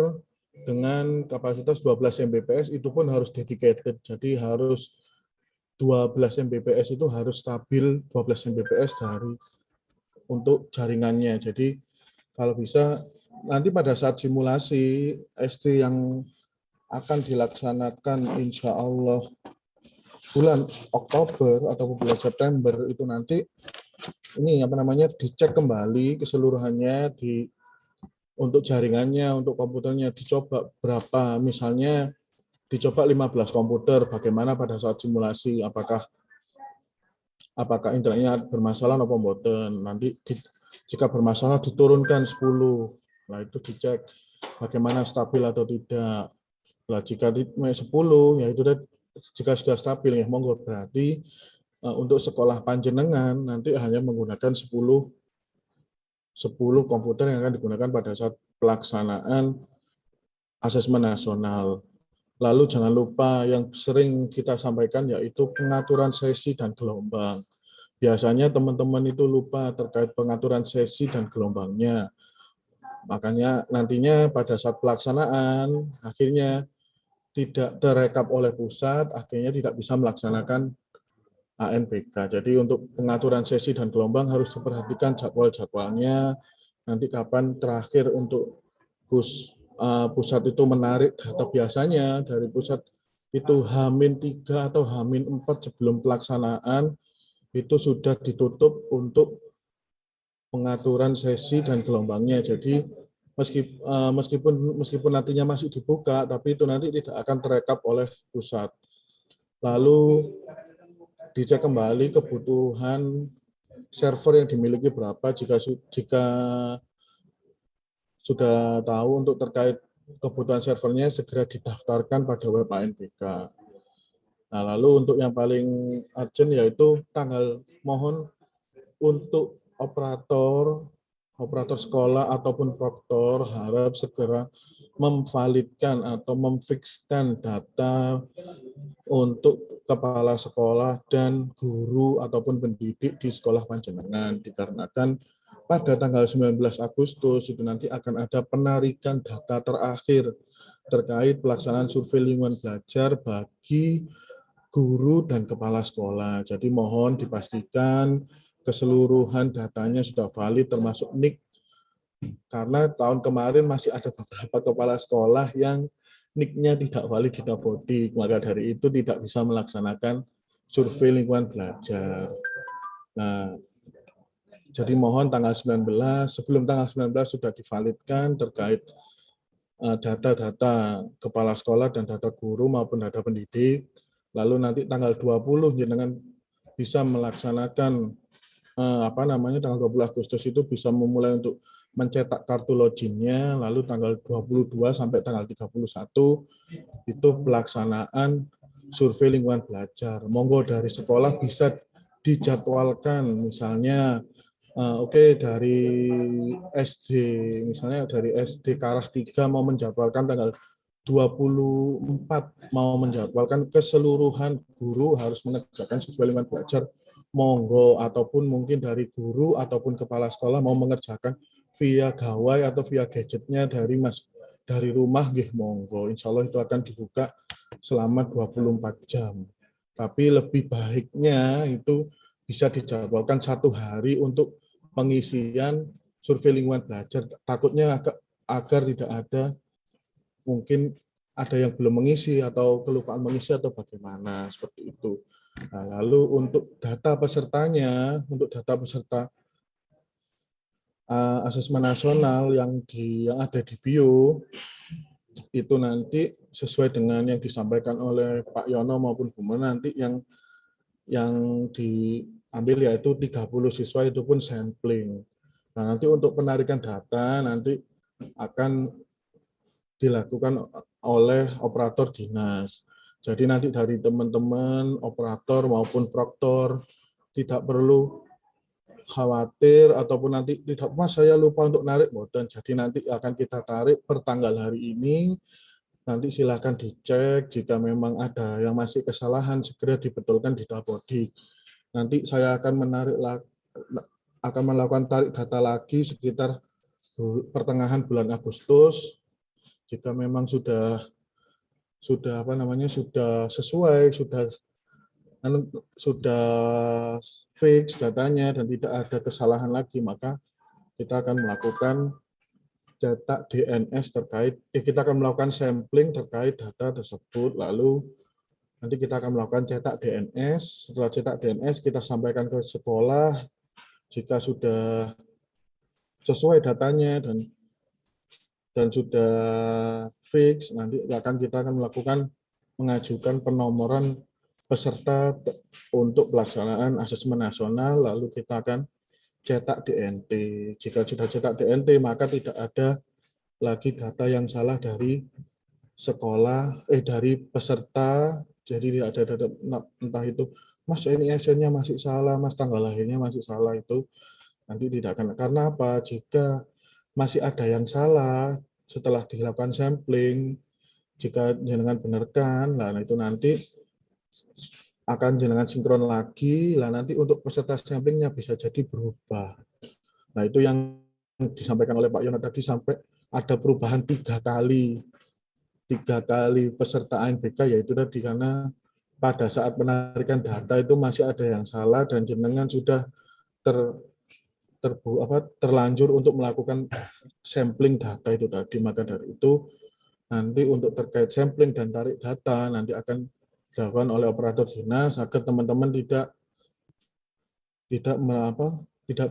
dengan kapasitas 12 Mbps itu pun harus dedicated. Jadi harus 12 Mbps itu harus stabil 12 Mbps untuk jaringannya. Jadi kalau bisa nanti pada saat simulasi SD yang akan dilaksanakan insya Allah bulan Oktober atau bulan September itu nanti dicek kembali keseluruhannya untuk jaringannya, untuk komputernya dicoba berapa, misalnya dicoba 15 komputer, bagaimana pada saat simulasi, apakah internetnya bermasalah atau mboten. Nanti jika bermasalah diturunkan 10. Nah, itu dicek bagaimana stabil atau tidak. Nah, jika 10 ya itu jika sudah stabil ya monggo, berarti untuk sekolah panjenengan nanti hanya menggunakan 10 komputer yang akan digunakan pada saat pelaksanaan asesmen nasional. Lalu jangan lupa yang sering kita sampaikan yaitu pengaturan sesi dan gelombang. Biasanya teman-teman itu lupa terkait pengaturan sesi dan gelombangnya. Makanya nantinya pada saat pelaksanaan akhirnya tidak terekap oleh pusat, akhirnya tidak bisa melaksanakan ANPK. Jadi untuk pengaturan sesi dan gelombang harus diperhatikan jadwal-jadwalnya. Nanti kapan terakhir untuk pusat itu menarik data, biasanya dari pusat itu H-3 atau H-4 sebelum pelaksanaan itu sudah ditutup untuk pengaturan sesi dan gelombangnya. Jadi meskipun nantinya masih dibuka, tapi itu nanti tidak akan terekap oleh pusat. Lalu dicek kembali kebutuhan server yang dimiliki berapa, jika sudah tahu untuk terkait kebutuhan servernya segera didaftarkan pada web ANPK. Nah, lalu untuk yang paling urgent yaitu mohon untuk operator sekolah ataupun proktor harap segera memvalidkan atau memfikskan data untuk kepala sekolah dan guru ataupun pendidik di sekolah panjenengan, dikarenakan pada tanggal 19 Agustus itu nanti akan ada penarikan data terakhir terkait pelaksanaan survei lingkungan belajar bagi guru dan kepala sekolah. Jadi mohon dipastikan keseluruhan datanya sudah valid termasuk NIK, karena tahun kemarin masih ada beberapa kepala sekolah yang NIK-nya tidak valid di Dapodik, maka dari itu tidak bisa melaksanakan survei lingkungan belajar. Nah, jadi mohon sebelum tanggal 19 sudah divalidkan terkait data-data kepala sekolah dan data guru maupun data pendidik. Lalu nanti tanggal 20 jenengan bisa melaksanakan tanggal 20 Agustus itu bisa memulai untuk mencetak kartu loginnya, lalu tanggal 22 sampai tanggal 31 itu pelaksanaan survei lingkungan belajar. Monggo dari sekolah bisa dijadwalkan, misalnya dari SD, misalnya dari SD Karah 3 mau menjadwalkan tanggal 24 mau menjadwalkan keseluruhan guru harus mengerjakan sesuai lingkungan belajar, monggo, ataupun mungkin dari guru ataupun kepala sekolah mau mengerjakan via gawai atau via gadgetnya dari rumah, nggih monggo. Insya Allah itu akan dibuka selama 24 jam. Tapi lebih baiknya itu bisa dijadwalkan 1 hari untuk pengisian survei lingkungan belajar. Takutnya agar tidak ada mungkin ada yang belum mengisi atau kelupaan mengisi atau bagaimana seperti itu. Nah, lalu untuk data pesertanya, untuk data peserta asesmen nasional yang ada di bio itu nanti sesuai dengan yang disampaikan oleh Pak Yono maupun Bu Mona, nanti yang diambil yaitu 30 siswa itu pun sampling. Nah, nanti untuk penarikan data nanti akan dilakukan oleh operator dinas. Jadi nanti dari teman-teman operator maupun proktor tidak perlu khawatir ataupun nanti tidak, Mas saya lupa untuk narik, boten. Jadi nanti akan kita tarik per tanggal hari ini. Nanti silakan dicek jika memang ada yang masih kesalahan segera dibetulkan di Dapodik. Nanti saya akan melakukan tarik data lagi sekitar pertengahan bulan Agustus. Jika memang sudah sesuai, sudah fix datanya dan tidak ada kesalahan lagi, maka kita akan melakukan cetak DNS terkait, kita akan melakukan sampling terkait data tersebut, lalu nanti kita akan melakukan cetak DNS. Setelah cetak DNS kita sampaikan ke sekolah, jika sudah sesuai datanya dan sudah fix, nanti kita akan mengajukan penomoran peserta untuk pelaksanaan asesmen nasional, lalu kita akan cetak DNT. Jika sudah cetak DNT, maka tidak ada lagi data yang salah dari sekolah, dari peserta. Jadi tidak ada data, entah itu, Mas ini SN-nya masih salah, Mas tanggal lahirnya masih salah, itu nanti tidak akan. Karena apa? Jika masih ada yang salah setelah dilakukan sampling, jika jenengan benarkan, nah itu nanti akan jenengan sinkron lagi, lah nanti untuk peserta samplingnya bisa jadi berubah. Nah itu yang disampaikan oleh Pak Yono tadi, sampai ada perubahan 3 kali peserta ANBK, yaitu tadi karena pada saat penarikan data itu masih ada yang salah dan jenengan sudah terlanjur untuk melakukan sampling data itu tadi. Maka dari itu nanti untuk terkait sampling dan tarik data nanti akan dilakukan oleh operator dinas agar teman-teman tidak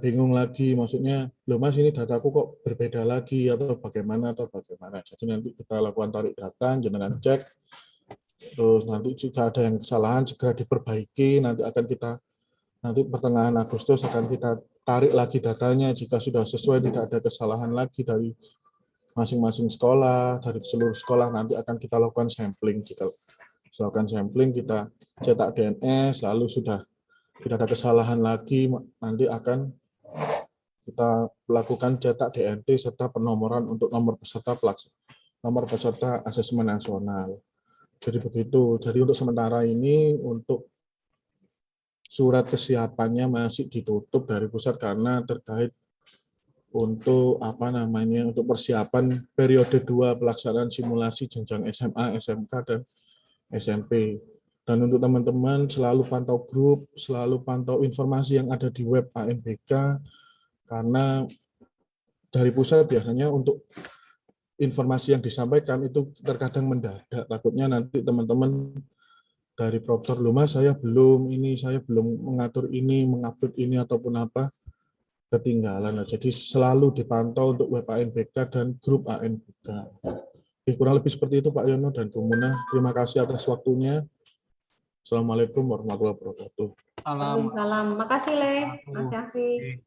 bingung lagi, maksudnya loh Mas ini dataku kok berbeda lagi atau bagaimana. Jadi nanti kita lakukan tarik data, jenengan cek, terus nanti jika ada yang kesalahan segera diperbaiki, nanti pertengahan Agustus akan kita tarik lagi datanya. Jika sudah sesuai, tidak ada kesalahan lagi dari masing-masing sekolah, dari seluruh sekolah, nanti akan kita lakukan sampling. Jika lakukan sampling, kita cetak DNS, lalu sudah tidak ada kesalahan lagi, nanti akan kita lakukan cetak DNT serta penomoran untuk nomor peserta asesmen nasional. Jadi begitu. Jadi untuk sementara ini untuk surat kesiapannya masih ditutup dari pusat karena terkait untuk untuk persiapan periode 2 pelaksanaan simulasi jenjang SMA, SMK dan SMP. Dan untuk teman-teman selalu pantau grup, selalu pantau informasi yang ada di web ANBK, karena dari pusat biasanya untuk informasi yang disampaikan itu terkadang mendadak. Takutnya nanti teman-teman dari proktor, loh Mas saya belum mengatur ini, mengupload ini ataupun apa, ketinggalan. Nah, jadi selalu dipantau untuk web ANBK dan grup ANBK. Kurang lebih seperti itu Pak Yono dan Bu Muna. Terima kasih atas waktunya. Assalamualaikum warahmatullahi wabarakatuh. Waalaikumsalam. Makasih Le. Makasih.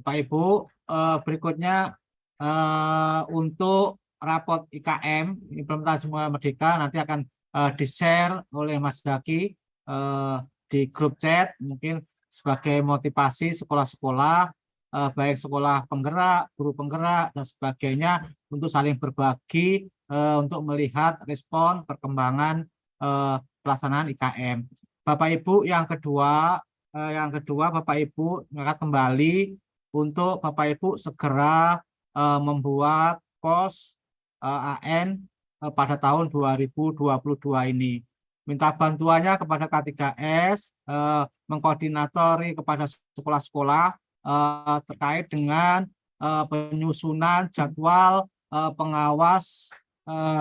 Pak Ibu, berikutnya untuk rapot IKM implementasi Merdeka nanti akan di-share oleh Mas Zaki di grup chat, mungkin sebagai motivasi sekolah-sekolah, baik sekolah penggerak, guru penggerak dan sebagainya, untuk saling berbagi untuk melihat respon perkembangan pelaksanaan IKM. Bapak Ibu, yang kedua Bapak Ibu mengangkat kembali untuk Bapak Ibu segera membuat pos AN pada tahun 2022 ini. Minta bantuannya kepada K3S mengkoordinatori kepada sekolah-sekolah terkait dengan penyusunan jadwal pengawas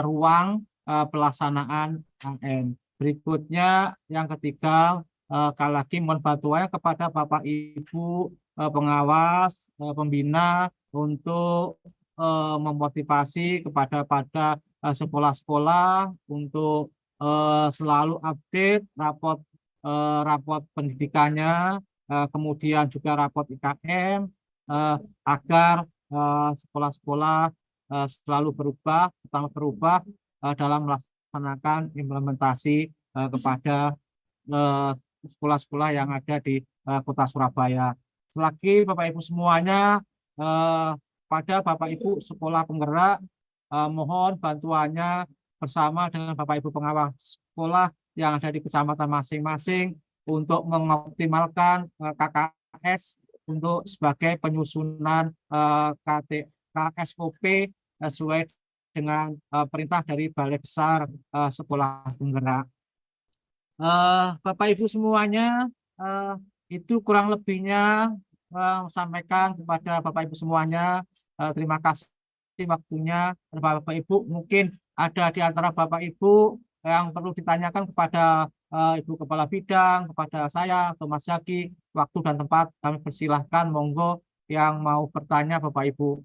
ruang pelaksanaan AN. Berikutnya yang ketiga, sekali lagi mohon bantuannya kepada Bapak Ibu pengawas pembina untuk memotivasi kepada sekolah-sekolah untuk selalu update rapot pendidikannya, kemudian juga rapot IKM agar sekolah-sekolah selalu berubah dalam melaksanakan implementasi kepada sekolah-sekolah yang ada di Kota Surabaya. Selagi Bapak Ibu semuanya pada Bapak Ibu sekolah penggerak, mohon bantuannya bersama dengan Bapak Ibu pengawas sekolah yang ada di kecamatan masing-masing untuk mengoptimalkan KKS untuk sebagai penyusunan KSOP sesuai dengan perintah dari Balai Besar Sekolah Penggerak. Bapak Ibu semuanya, itu kurang lebihnya sampaikan kepada Bapak Ibu semuanya. Terima kasih waktunya. Bapak Ibu, mungkin ada di antara Bapak Ibu yang perlu ditanyakan kepada Ibu Kepala Bidang, kepada saya atau Mas Zaki, waktu dan tempat kami persilahkan, monggo yang mau bertanya Bapak Ibu.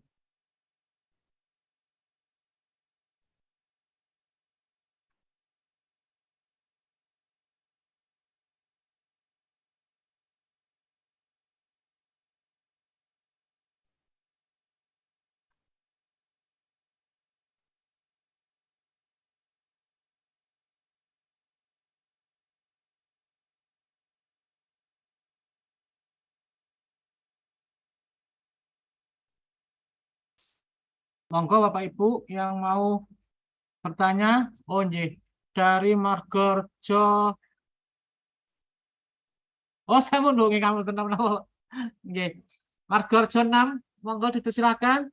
Monggo Bapak Ibu yang mau bertanya. Oh nggih, dari Margorejo. Oh, saya mau nunggu kamu tenang. Nggih. Margorejo 6, monggo dipersilakan.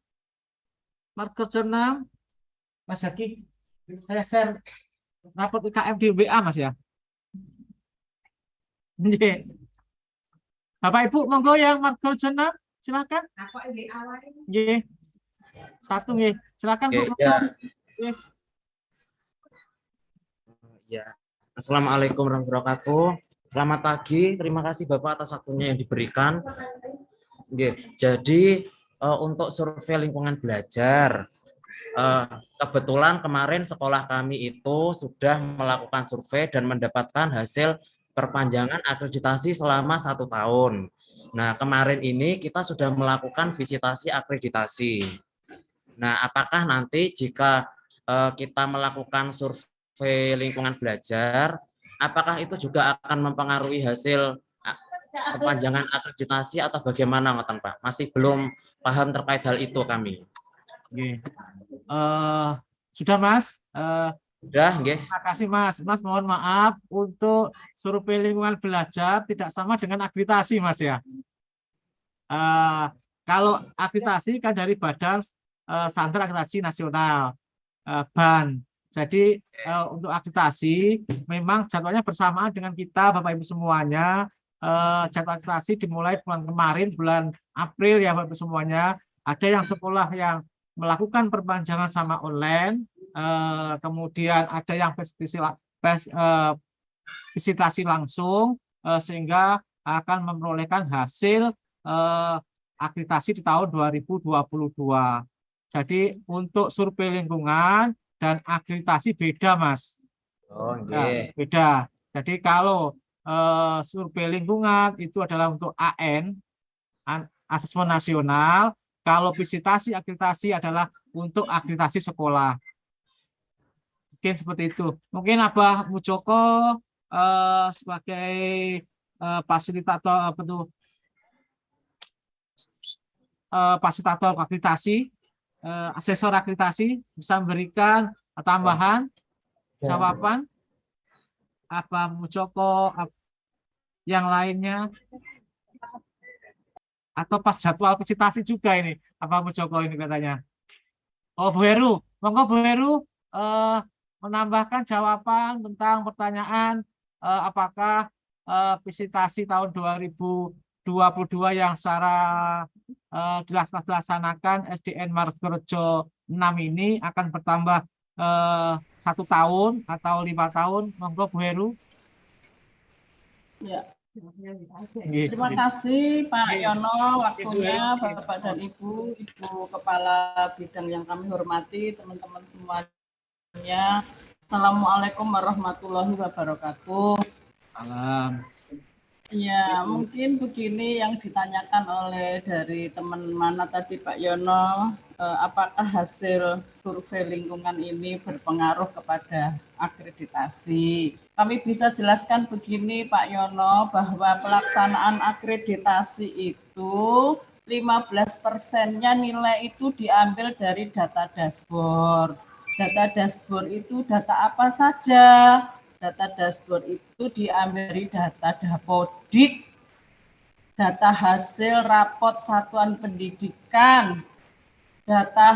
Margorejo 6. Mas Zaki, saya share rapot IKM di WA Mas ya. Nggih. Bapak Ibu monggo yang Margorejo 6, silakan. Nggih. Satu nggih. Silakan Bu. Nggih. Ya. Assalamualaikum warahmatullahi wabarakatuh. Selamat pagi. Terima kasih Bapak atas waktunya yang diberikan. Jadi untuk survei lingkungan belajar, kebetulan kemarin sekolah kami itu sudah melakukan survei dan mendapatkan hasil perpanjangan akreditasi selama 1 tahun. Nah, kemarin ini kita sudah melakukan visitasi akreditasi. Nah, apakah nanti jika kita melakukan survei lingkungan belajar, apakah itu juga akan mempengaruhi hasil perpanjangan akreditasi atau bagaimana, ngoten Pak? Masih belum paham terkait hal itu kami. Sudah Mas? Sudah, nggih. Terima kasih Mas. Mas mohon maaf untuk survei lingkungan belajar tidak sama dengan akreditasi Mas ya. Kalau akreditasi kan dari Badan Standar Akreditasi Nasional, BAN. Jadi untuk akreditasi memang jadwalnya bersamaan dengan kita Bapak Ibu semuanya. Jadwal akreditasi dimulai bulan kemarin, bulan April ya Bapak Ibu semuanya. Ada yang sekolah yang melakukan perpanjangan sama online, kemudian ada yang visitasi langsung, sehingga akan memperolehkan hasil akreditasi di tahun 2022. Jadi untuk survei lingkungan dan akreditasi beda Mas. Oh, nah, beda. Jadi kalau survei lingkungan itu adalah untuk AN, asesmen nasional. Kalau visitasi akreditasi adalah untuk akreditasi sekolah. Mungkin seperti itu. Mungkin Abah Mujoko sebagai fasilitator fasilitator akreditasi asesor akreditasi bisa memberikan tambahan jawaban apa Joko yang lainnya atau pas jadwal visitasi juga ini apa Joko ini katanya. Oh Bu Heru, monggo Bu Heru menambahkan jawaban tentang pertanyaan apakah visitasi tahun 2022 yang secara dilaksanakan SDN Margorejo 6 ini akan bertambah 1 tahun atau 5 tahun, monggo Bu Heru. Ya. Nggih. Terima kasih Pak Nggih. Yono waktunya, Nggih. Bapak dan Ibu, Ibu Kepala Bidang yang kami hormati, teman-teman semuanya. Assalamualaikum warahmatullahi wabarakatuh. Salam. Ya, mungkin begini yang ditanyakan oleh dari teman mana tadi Pak Yono, apakah hasil survei lingkungan ini berpengaruh kepada akreditasi? Kami bisa jelaskan begini Pak Yono, bahwa pelaksanaan akreditasi itu 15%-nya nilai itu diambil dari data dashboard. Data dashboard itu data apa saja? Data dashboard itu diambil dari data Dapodik, data hasil rapot satuan pendidikan, data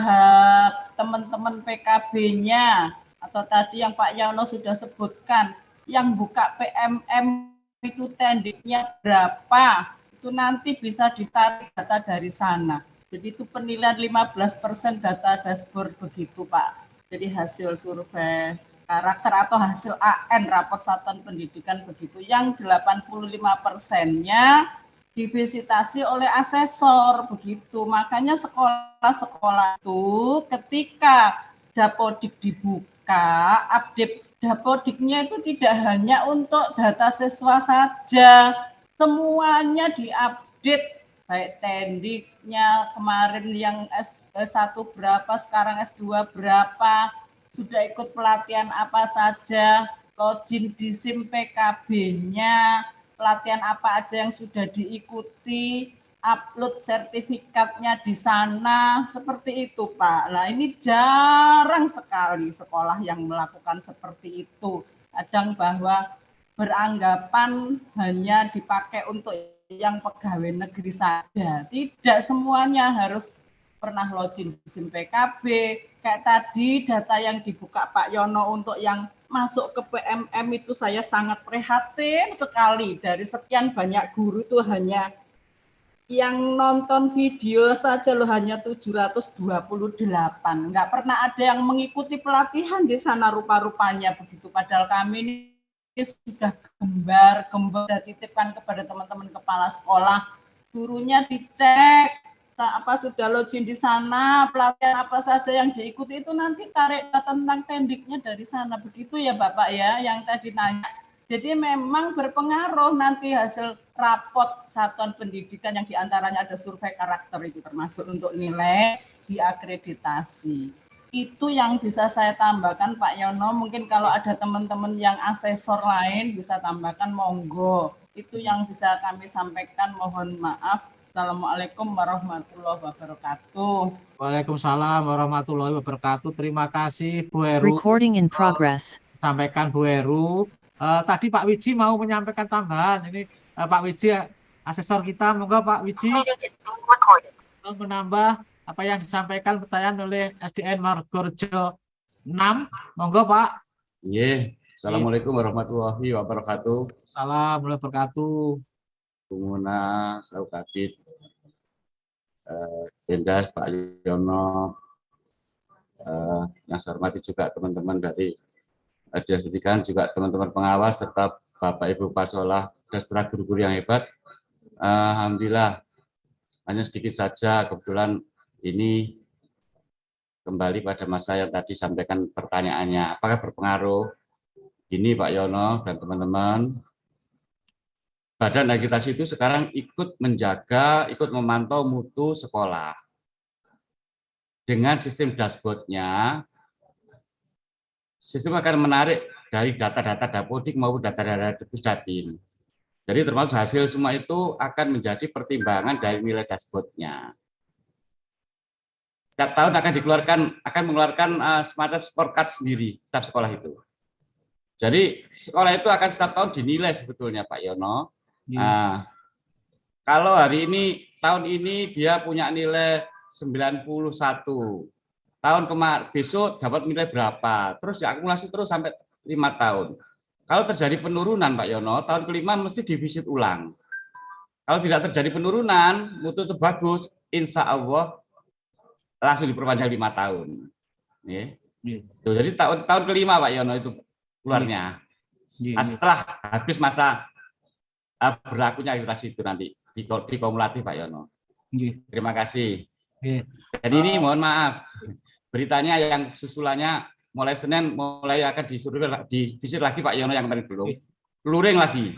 teman-teman PKB-nya, atau tadi yang Pak Yono sudah sebutkan, yang buka PMM itu tendiknya berapa, itu nanti bisa ditarik data dari sana. Jadi itu penilaian 15% data dashboard begitu Pak. Jadi hasil survei karakter atau hasil AN raport satuan pendidikan begitu, yang 85%-nya divisitasi oleh asesor begitu. Makanya sekolah-sekolah itu ketika Dapodik dibuka, update Dapodiknya itu tidak hanya untuk data siswa saja, semuanya diupdate, baik tendiknya kemarin yang S1 berapa, sekarang S2 berapa, sudah ikut pelatihan apa saja, login di SIM PKB-nya, pelatihan apa aja yang sudah diikuti, upload sertifikatnya di sana, seperti itu Pak. Nah ini jarang sekali sekolah yang melakukan seperti itu. Kadang bahwa beranggapan hanya dipakai untuk yang pegawai negeri saja. Tidak semuanya harus pernah login di SIM PKB. Kayak tadi data yang dibuka Pak Yono untuk yang masuk ke PMM itu saya sangat prihatin sekali. Dari sekian banyak guru itu hanya yang nonton video saja loh hanya 728. Nggak pernah ada yang mengikuti pelatihan di sana rupa-rupanya begitu. Padahal kami ini sudah gembar dititipkan kepada teman-teman kepala sekolah. Gurunya dicek, apa sudah login di sana, pelatihan apa saja yang diikuti itu nanti tarik tentang tendiknya dari sana. Begitu ya Bapak ya yang tadi nanya. Jadi memang berpengaruh nanti hasil rapot satuan pendidikan yang diantaranya ada survei karakter itu termasuk untuk nilai diakreditasi. Itu yang bisa saya tambahkan Pak Yono. Mungkin kalau ada teman-teman yang asesor lain bisa tambahkan monggo. Itu yang bisa kami sampaikan, mohon maaf. Assalamualaikum warahmatullahi wabarakatuh. Waalaikumsalam warahmatullahi wabarakatuh. Terima kasih Bu Heru. Recording in progress. Sampaikan Bu Heru. Tadi Pak Wiji mau menyampaikan tambahan. Ini Pak Wiji, asesor kita. Monggo Pak Wiji menambah apa yang disampaikan pertanyaan oleh SDN Margorejo 6. Monggo Pak. Iya. Assalamualaikum warahmatullahi wabarakatuh. Salam warahmatullahi wabarakatuh. Penguna Saukadit, Dendas, Pak Yono, yang saya hormati juga teman-teman dari Dinas Pendidikan, juga teman-teman pengawas, serta Bapak Ibu Pasolah dan para guru-guru yang hebat. Alhamdulillah, hanya sedikit saja, kebetulan ini kembali pada masa yang tadi sampaikan pertanyaannya. Apakah berpengaruh? Ini Pak Yono dan teman-teman, Badan Akreditasi itu sekarang ikut menjaga, ikut memantau mutu sekolah. Dengan sistem dashboard-nya, sistem akan menarik dari data-data Dapodik maupun data-data Pusdatin. Jadi termasuk hasil semua itu akan menjadi pertimbangan dari nilai dashboard-nya. Setiap tahun akan mengeluarkan semacam scorecard sendiri setiap sekolah itu. Jadi sekolah itu akan setiap tahun dinilai sebetulnya Pak Yono. Kalau tahun ini dia punya nilai 91. Tahun kemarin besok dapat nilai berapa? Terus diakumulasi terus sampai 5 tahun. Kalau terjadi penurunan Pak Yono, tahun kelima mesti divisit ulang. Kalau tidak terjadi penurunan, mutu itu bagus, insya Allah langsung diperpanjang 5 tahun. Jadi tahun kelima Pak Yono itu keluarnya. Setelah habis masa berlakunya akreditasi itu nanti di kumulatif Pak Yono. Terima kasih. Jadi ini mohon maaf, beritanya yang susulannya mulai Senin mulai akan divisit lagi Pak Yono yang kemarin belum. Luring lagi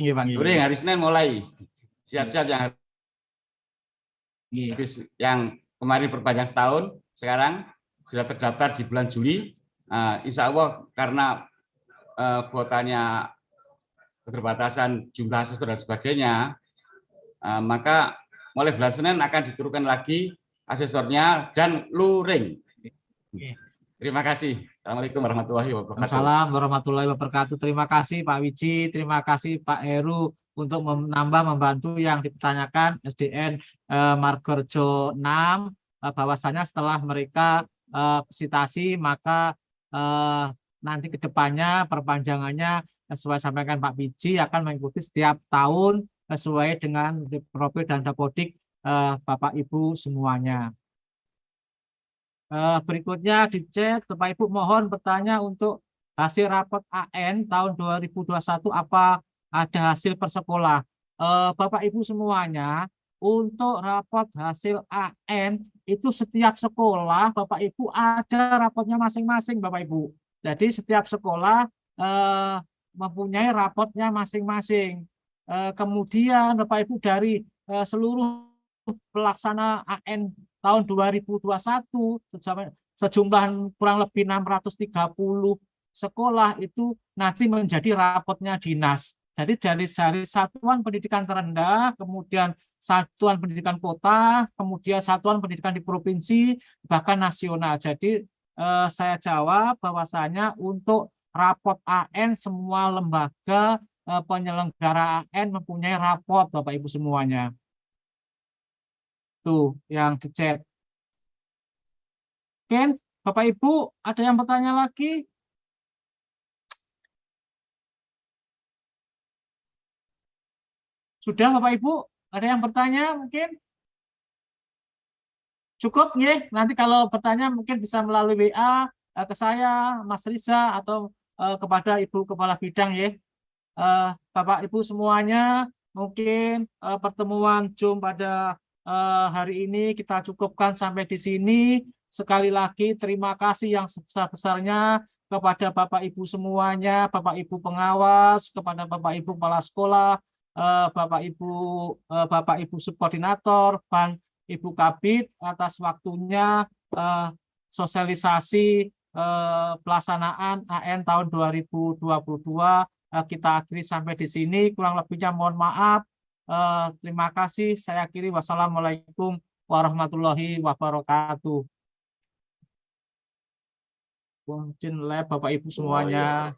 ya Pak. Luring hari Senin mulai. Siap-siap yang kemarin perpanjang setahun, sekarang sudah terdaftar di bulan Juli. Insya Allah karena kuotanya keterbatasan jumlah asesor dan sebagainya, maka mulai bulan Senin akan diturunkan lagi asesornya dan luring. Terima kasih. Assalamualaikum warahmatullahi wabarakatuh. Assalamualaikum warahmatullahi wabarakatuh. Terima kasih Pak Wiji, terima kasih Pak Heru untuk membantu yang dipertanyakan SDN Margorejo 6, bahwasanya setelah mereka visitasi maka nanti kedepannya perpanjangannya sesuai sampaikan Pak Wiji akan mengikuti setiap tahun sesuai dengan profil dan dapodik Bapak Ibu semuanya. Berikutnya di chat, Bapak Ibu mohon bertanya untuk hasil rapot AN tahun 2021 apa ada hasil per sekolah. Bapak Ibu semuanya, untuk rapot hasil AN itu setiap sekolah Bapak Ibu ada rapotnya masing-masing Bapak Ibu. Jadi setiap sekolah mempunyai rapotnya masing-masing. Kemudian Bapak Ibu dari seluruh pelaksana AN tahun 2021 sejumlah kurang lebih 630 sekolah itu nanti menjadi rapotnya dinas. Jadi dari satuan pendidikan terendah, kemudian satuan pendidikan kota, kemudian satuan pendidikan di provinsi, bahkan nasional. Jadi saya jawab bahwasanya untuk rapot AN semua lembaga penyelenggara AN mempunyai rapot Bapak Ibu semuanya. Tuh yang di chat. Oke, Bapak Ibu ada yang bertanya lagi? Sudah Bapak Ibu ada yang bertanya mungkin? Cukup ya, nanti kalau bertanya mungkin bisa melalui WA ke saya, Mas Riza, atau kepada Ibu Kepala Bidang ya. Bapak Ibu semuanya, mungkin pertemuan Zoom pada hari ini kita cukupkan sampai di sini. Sekali lagi terima kasih yang sebesar-besarnya kepada Bapak Ibu semuanya, Bapak Ibu pengawas, kepada Bapak Ibu kepala sekolah, Bapak Ibu subkoordinator, Ibu Kabid atas waktunya sosialisasi pelaksanaan AN tahun 2022. Kita akhiri sampai di sini, kurang lebihnya mohon maaf. Terima kasih, saya akhiri. Wassalamualaikum warahmatullahi wabarakatuh. Mungkin Bapak Ibu semuanya.